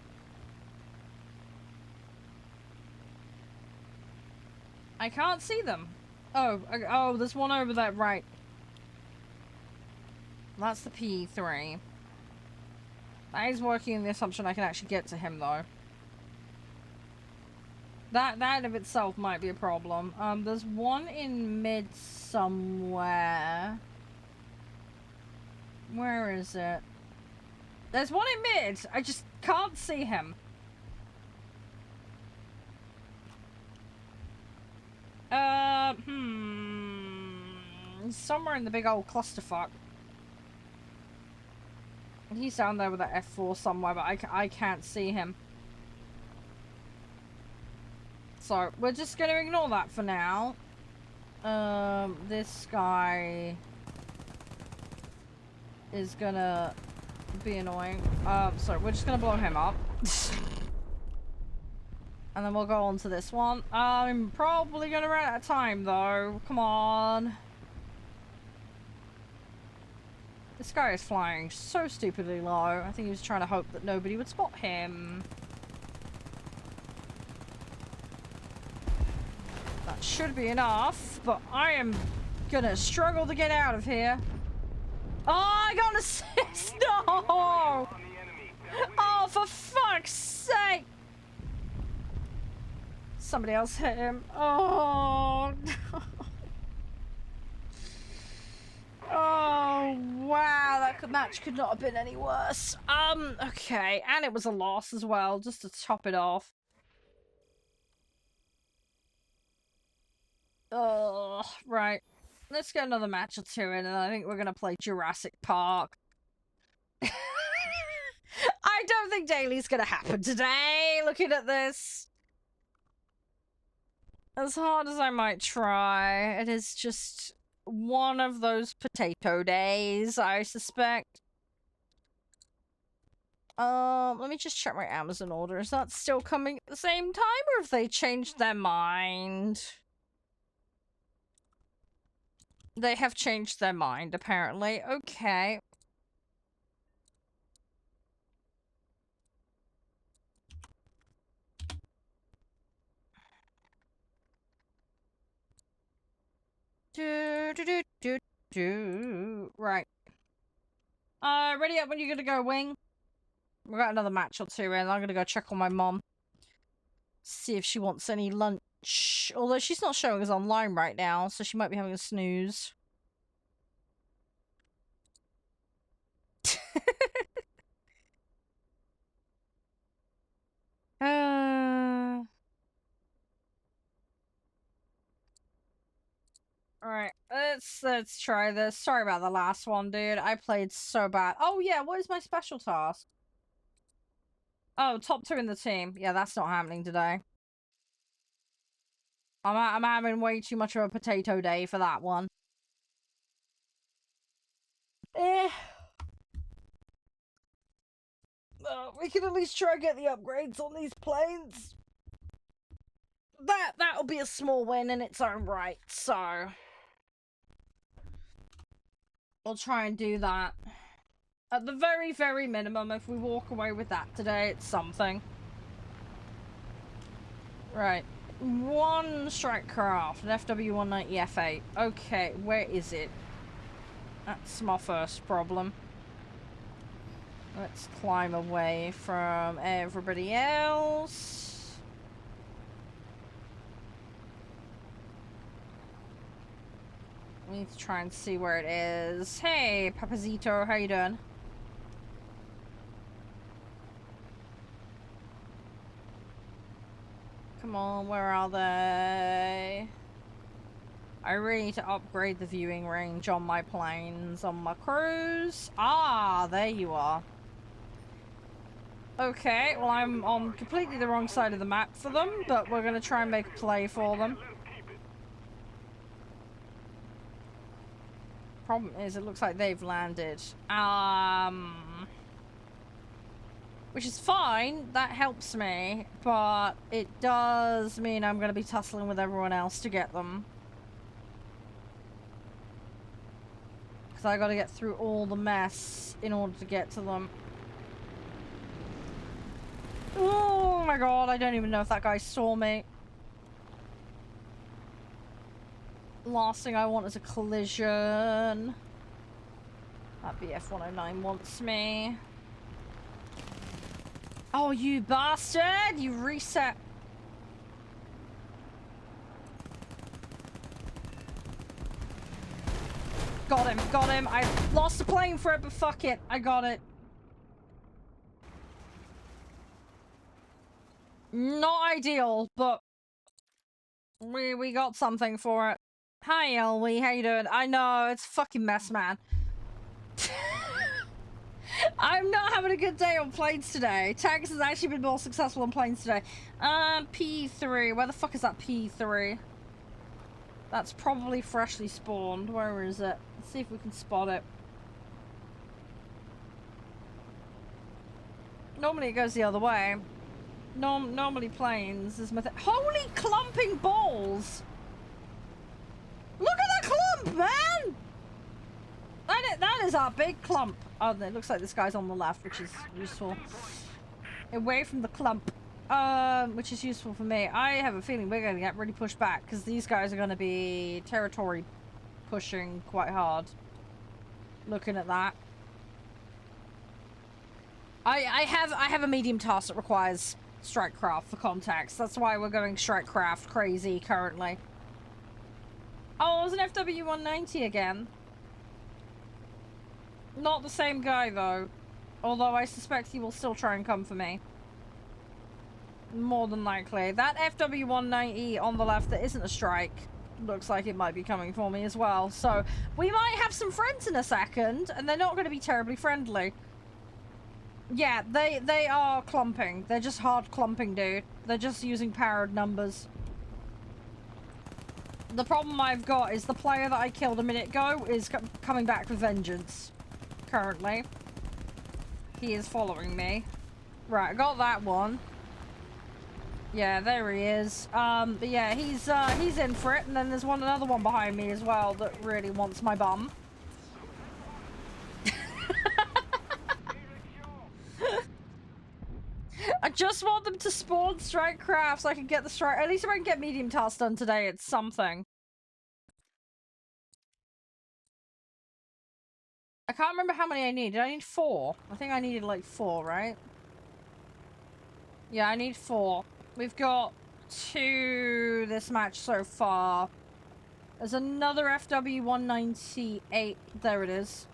Speaker 1: I can't see them. Oh, there's one over there, right. That's the PE-3. That is working in the assumption I can actually get to him, though. That of itself might be a problem. There's one in mid somewhere. Where is it? There's one in mid! I just can't see him. Somewhere in the big old clusterfuck. He's down there with that F4 somewhere, but I can't see him. So, we're just gonna ignore that for now. This guy is gonna be annoying. So we're just gonna blow him up. And then we'll go on to this one. I'm probably gonna run out of time, though. Come on. This guy is flying so stupidly low. I think he was trying to hope that nobody would spot him. That should be enough, but I am gonna struggle to get out of here. Oh, I got an assist! No! Oh, for fuck's sake! Somebody else hit him. Oh, no. Oh, wow. That match could not have been any worse. Okay. And it was a loss as well, just to top it off. Oh, right. Let's get another match or two in, and I think we're going to play Jurassic Park. I don't think daily's going to happen today, looking at this. As hard as I might try, it is just one of those potato days, I suspect. Let me just check my Amazon order. Is that still coming at the same time, or have they changed their mind? They have changed their mind, apparently. Okay. Right. Ready up when you're gonna go, Wing? We got another match or two in. I'm gonna go check on my mom. See if she wants any lunch. Although she's not showing us online right now, so she might be having a snooze. Alright, let's try this. Sorry about the last one, dude. I played so bad. Oh yeah, what is my special task? Oh, top 2 in the team. Yeah, that's not happening today. I'm having way too much of a potato day for that one. We can at least try and get the upgrades on these planes. That'll be a small win in its own right, so we'll try and do that. At the very, very minimum, if we walk away with that today, it's something. Right. One strike craft, an FW-190 F8. Okay, where is it? That's my first problem. Let's climb away from everybody else. We need to try and see where it is. Hey, Papazito, how you doing? Come on, where are they? I really need to upgrade the viewing range on my planes, on my crews. Ah, there you are. Okay, well I'm on completely the wrong side of the map for them, but we're gonna try and make a play for them. Problem is, it looks like they've landed. Which is fine, that helps me, but it does mean I'm gonna be tussling with everyone else to get them. Because I gotta get through all the mess in order to get to them. Oh my god, I don't even know if that guy saw me. Last thing I want is a collision. That BF-109 wants me. Oh, you bastard! You reset. Got him, got him. I lost the plane for it, but fuck it. I got it. Not ideal, but we got something for it. Hi, Elwie. How you doing? I know, it's a fucking mess, man. I'm not having a good day on planes today. Tanks has actually been more successful on planes today. P3. Where the fuck is that P3? That's probably freshly spawned. Where is it? Let's see if we can spot it. Normally it goes the other way. Normally planes is my thing. Holy clumping balls! Look at the clump, man! That is our big clump. Oh, it looks like this guy's on the left, which is useful. Away from the clump, which is useful for me. I have a feeling we're going to get really pushed back because these guys are going to be territory pushing quite hard. Looking at that, I have a medium task that requires strike craft for contacts. That's why we're going strike craft crazy currently. Oh, it was an FW-190 again. Not the same guy, though. Although I suspect he will still try and come for me. More than likely. That FW-190 on the left that isn't a strike looks like it might be coming for me as well. So, we might have some friends in a second, and they're not going to be terribly friendly. Yeah, they are clumping. They're just hard clumping, dude. They're just using powered numbers. The problem I've got is the player that I killed a minute ago is coming back with vengeance. Currently. he is following me. Right, I got that one. Yeah, there he is. But yeah, he's in for it, and then there's another one behind me as well that really wants my bum. I just want them to spawn strike craft so I can get the strike. At least if I can get medium tasks done today, it's something. I can't remember how many I need. Did I need 4? I think I needed like 4, right? Yeah, I need 4. We've got 2 this match so far. There's another FW 198. There it is.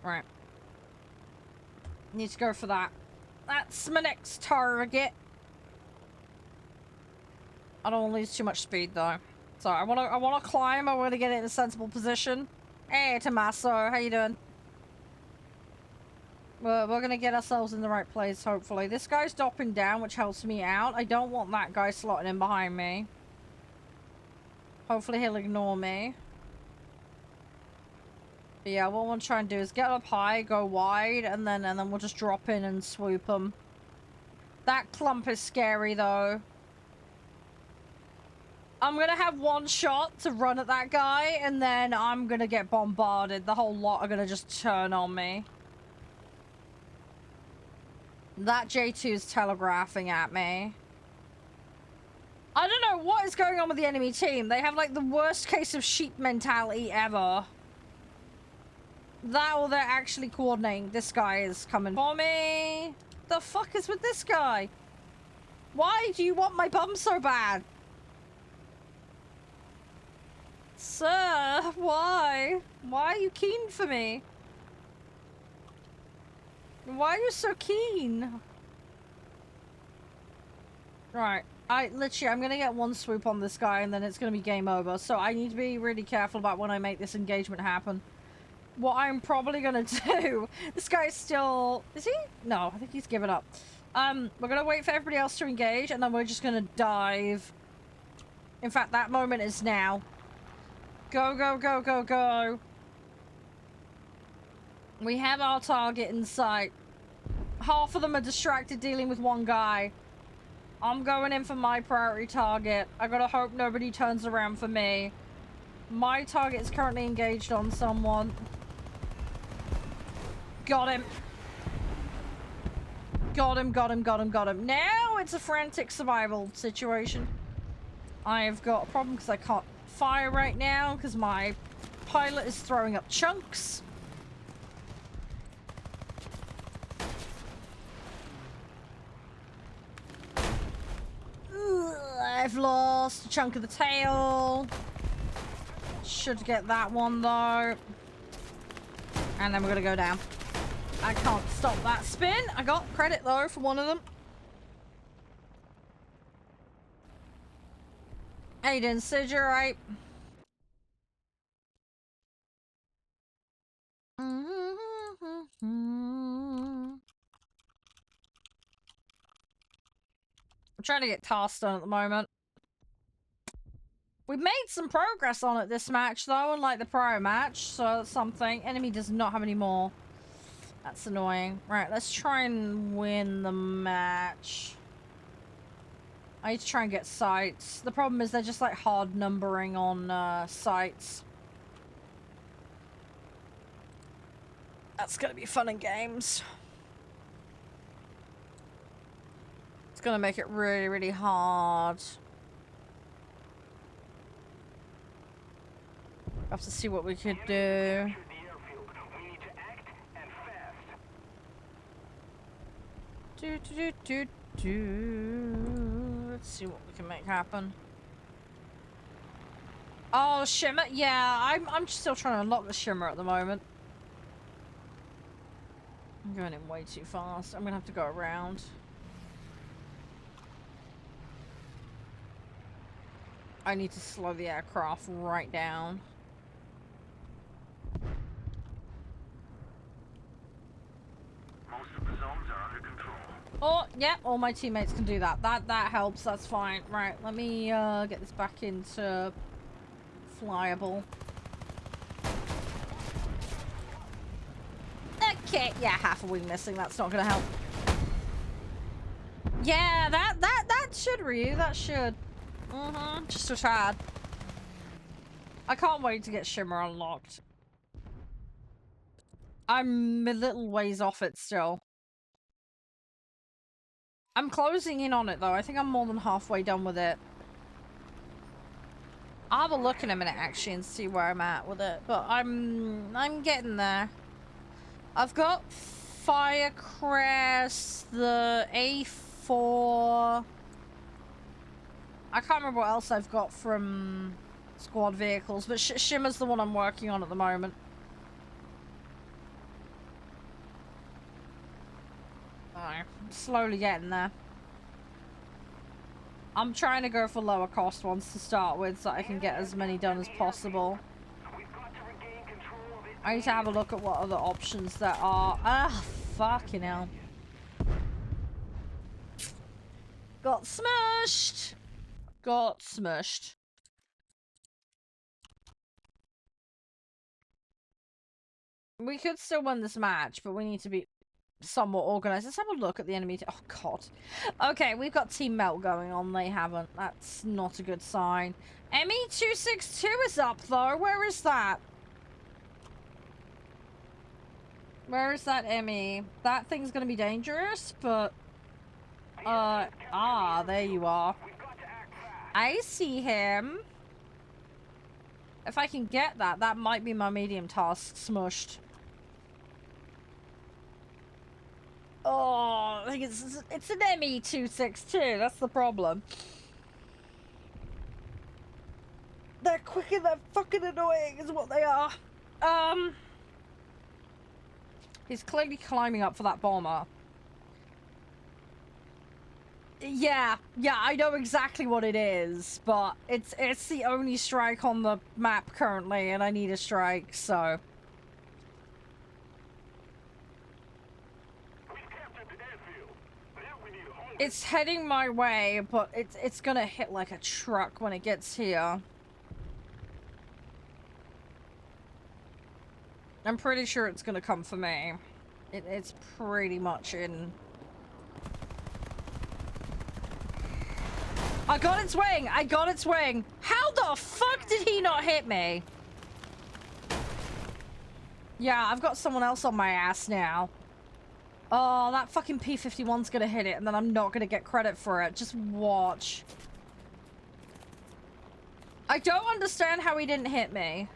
Speaker 1: Right. Need to go for that. That's my next target. I don't want to lose too much speed though. So I wanna climb. I wanna get it in a sensible position. Hey Tommaso, how you doing? We're gonna get ourselves in the right place, hopefully. This guy's dropping down, which helps me out. I don't want that guy slotting in behind me. Hopefully he'll ignore me. But yeah, what I want to try and do is get up high, go wide, and then we'll just drop in and swoop him. That clump is scary though. I'm gonna have one shot to run at that guy, and then I'm gonna get bombarded. The whole lot are gonna just turn on me. That J2 is telegraphing at me. I don't know what is going on with the enemy team. They have like the worst case of sheep mentality ever. That or they're actually coordinating. This guy is coming for me. The fuck is with this guy? Why do you want my bum so bad? Sir, why? Why are you keen for me? Why are you so keen? Right. I'm gonna get one swoop on this guy and then it's gonna be game over. So I need to be really careful about when I make this engagement happen. What I'm probably gonna do... This guy's still... Is he? No, I think he's given up. We're gonna wait for everybody else to engage and then we're just gonna dive. In fact, that moment is now. Go, go, go, go, go. We have our target in sight. Half of them are distracted dealing with one guy. I'm going in for my priority target. I gotta hope nobody turns around for me. My target is currently engaged on someone. Got him. Got him, got him, got him, got him. Now it's a frantic survival situation. I've got a problem because I can't fire right now because my pilot is throwing up chunks. I've lost a chunk of the tail. Should get that one though. And then we're gonna go down. I can't stop that spin. I got credit though for one of them. How you doing, Sid? You alright? I'm trying to get tasks done at the moment. We made some progress on it this match though, unlike the prior match, so that's something. Enemy does not have any more. That's annoying. Right, let's try and win the match. I need to try and get sights. The problem is they're just like hard numbering on sights. That's gonna be fun and games. It's gonna make it really, really hard. Have to see what we could do. Let's see what we can make happen. Oh, shimmer. Yeah, I'm still trying to unlock the shimmer at the moment. I'm going in way too fast. I'm gonna have to go around. I need to slow the aircraft right down.
Speaker 2: Most of the zones are under control.
Speaker 1: Oh, yeah, all my teammates can do that. That helps, that's fine. Right, let me get this back into flyable. Okay, yeah, half a wing missing. That's not gonna help. Yeah, that should, Ryu. That should. Just a tad. I can't wait to get Shimmer unlocked. I'm a little ways off it still. I'm closing in on it though. I think I'm more than halfway done with it. I'll have a look in a minute actually and see where I'm at with it. But I'm getting there. I've got Firecrest, the A4. I can't remember what else I've got from squad vehicles, but Shimmer's the one I'm working on at the moment. I'm slowly getting there. I'm trying to go for lower cost ones to start with so I can get as many done as possible. I need to have a look at what other options there are. Ah, fucking hell. Got smushed. Got smushed. We could still win this match, but we need to be somewhat organized. Let's have a look at the enemy. Oh, God. Okay, we've got Team Melt going on. They haven't. That's not a good sign. ME262 is up, though. Where is that? Where is that ME? That thing's gonna be dangerous, but... there you are. I see him. If I can get that, that might be my medium task smushed. Oh, I think it's an ME262. That's the problem. They're quick and they're fucking annoying is what they are. He's clearly climbing up for that bomber. Yeah, I know exactly what it is, but it's the only strike on the map currently, and I need a strike, so... It's heading my way, but it's gonna hit like a truck when it gets here. I'm pretty sure it's gonna come for me. It's pretty much in... I got its wing! I got its wing! How the fuck did he not hit me? Yeah, I've got someone else on my ass now. Oh, that fucking P-51's gonna hit it, and then I'm not gonna get credit for it. Just watch. I don't understand how he didn't hit me.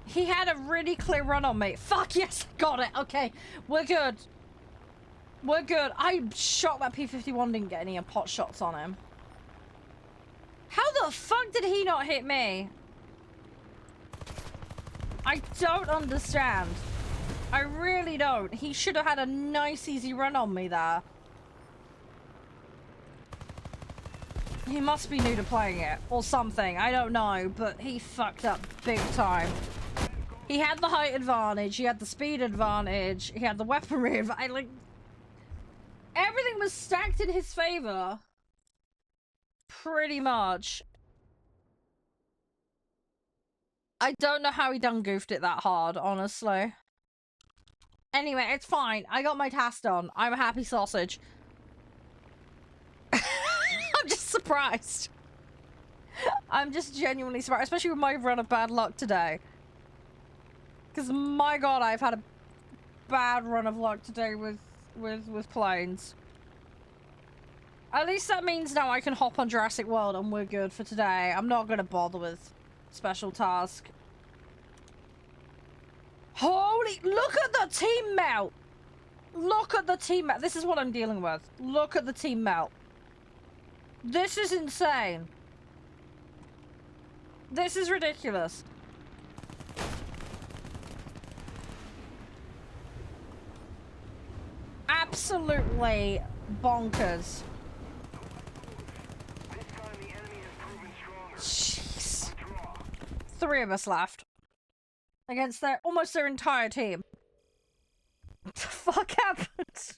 Speaker 1: He had a really clear run on me. Fuck, yes, got it. Okay, we're good. We're good. I'm shocked that P-51 didn't get any pot shots on him. How the fuck did he not hit me? I don't understand. I really don't. He should have had a nice easy run on me there. He must be new to playing it or something. I don't know, but he fucked up big time. He had the height advantage, he had the speed advantage, he had the weaponry advantage. Like, everything was stacked in his favor. Pretty much. I don't know how he done goofed it that hard, honestly. Anyway, it's fine. I got my task done. I'm a happy sausage. I'm just surprised. I'm just genuinely surprised, especially with my run of bad luck today. Because, my god, I've had a bad run of luck today with planes. At least that means now I can hop on Jurassic World and we're good for today. I'm not going to bother with special task. Holy, look at the team melt. Look at the team melt. This is what I'm dealing with. Look at the team melt. This is insane. This is ridiculous. Absolutely bonkers. Jeez. 3 of us left. Against almost their entire team. What the fuck happened?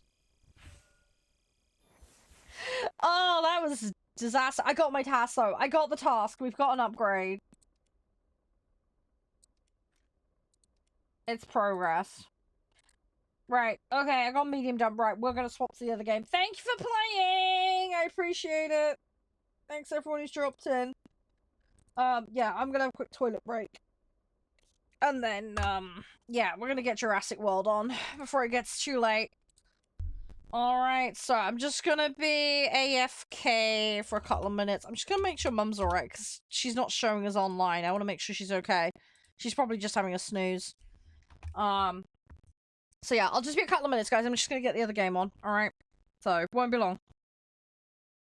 Speaker 1: Oh, that was a disaster. I got my task though. I got the task. We've got an upgrade. It's progress. Right, okay, I got medium done. Right, we're gonna swap to the other game. Thank you for playing! I appreciate it. Thanks everyone who's dropped in. Yeah, I'm gonna have a quick toilet break. And then, yeah, we're gonna get Jurassic World on before it gets too late. Alright, so I'm just gonna be AFK for a couple of minutes. I'm just gonna make sure Mum's alright, because she's not showing us online. I want to make sure she's okay. She's probably just having a snooze. So yeah, I'll just be a couple of minutes, guys. I'm just gonna get the other game on, alright? So, won't be long.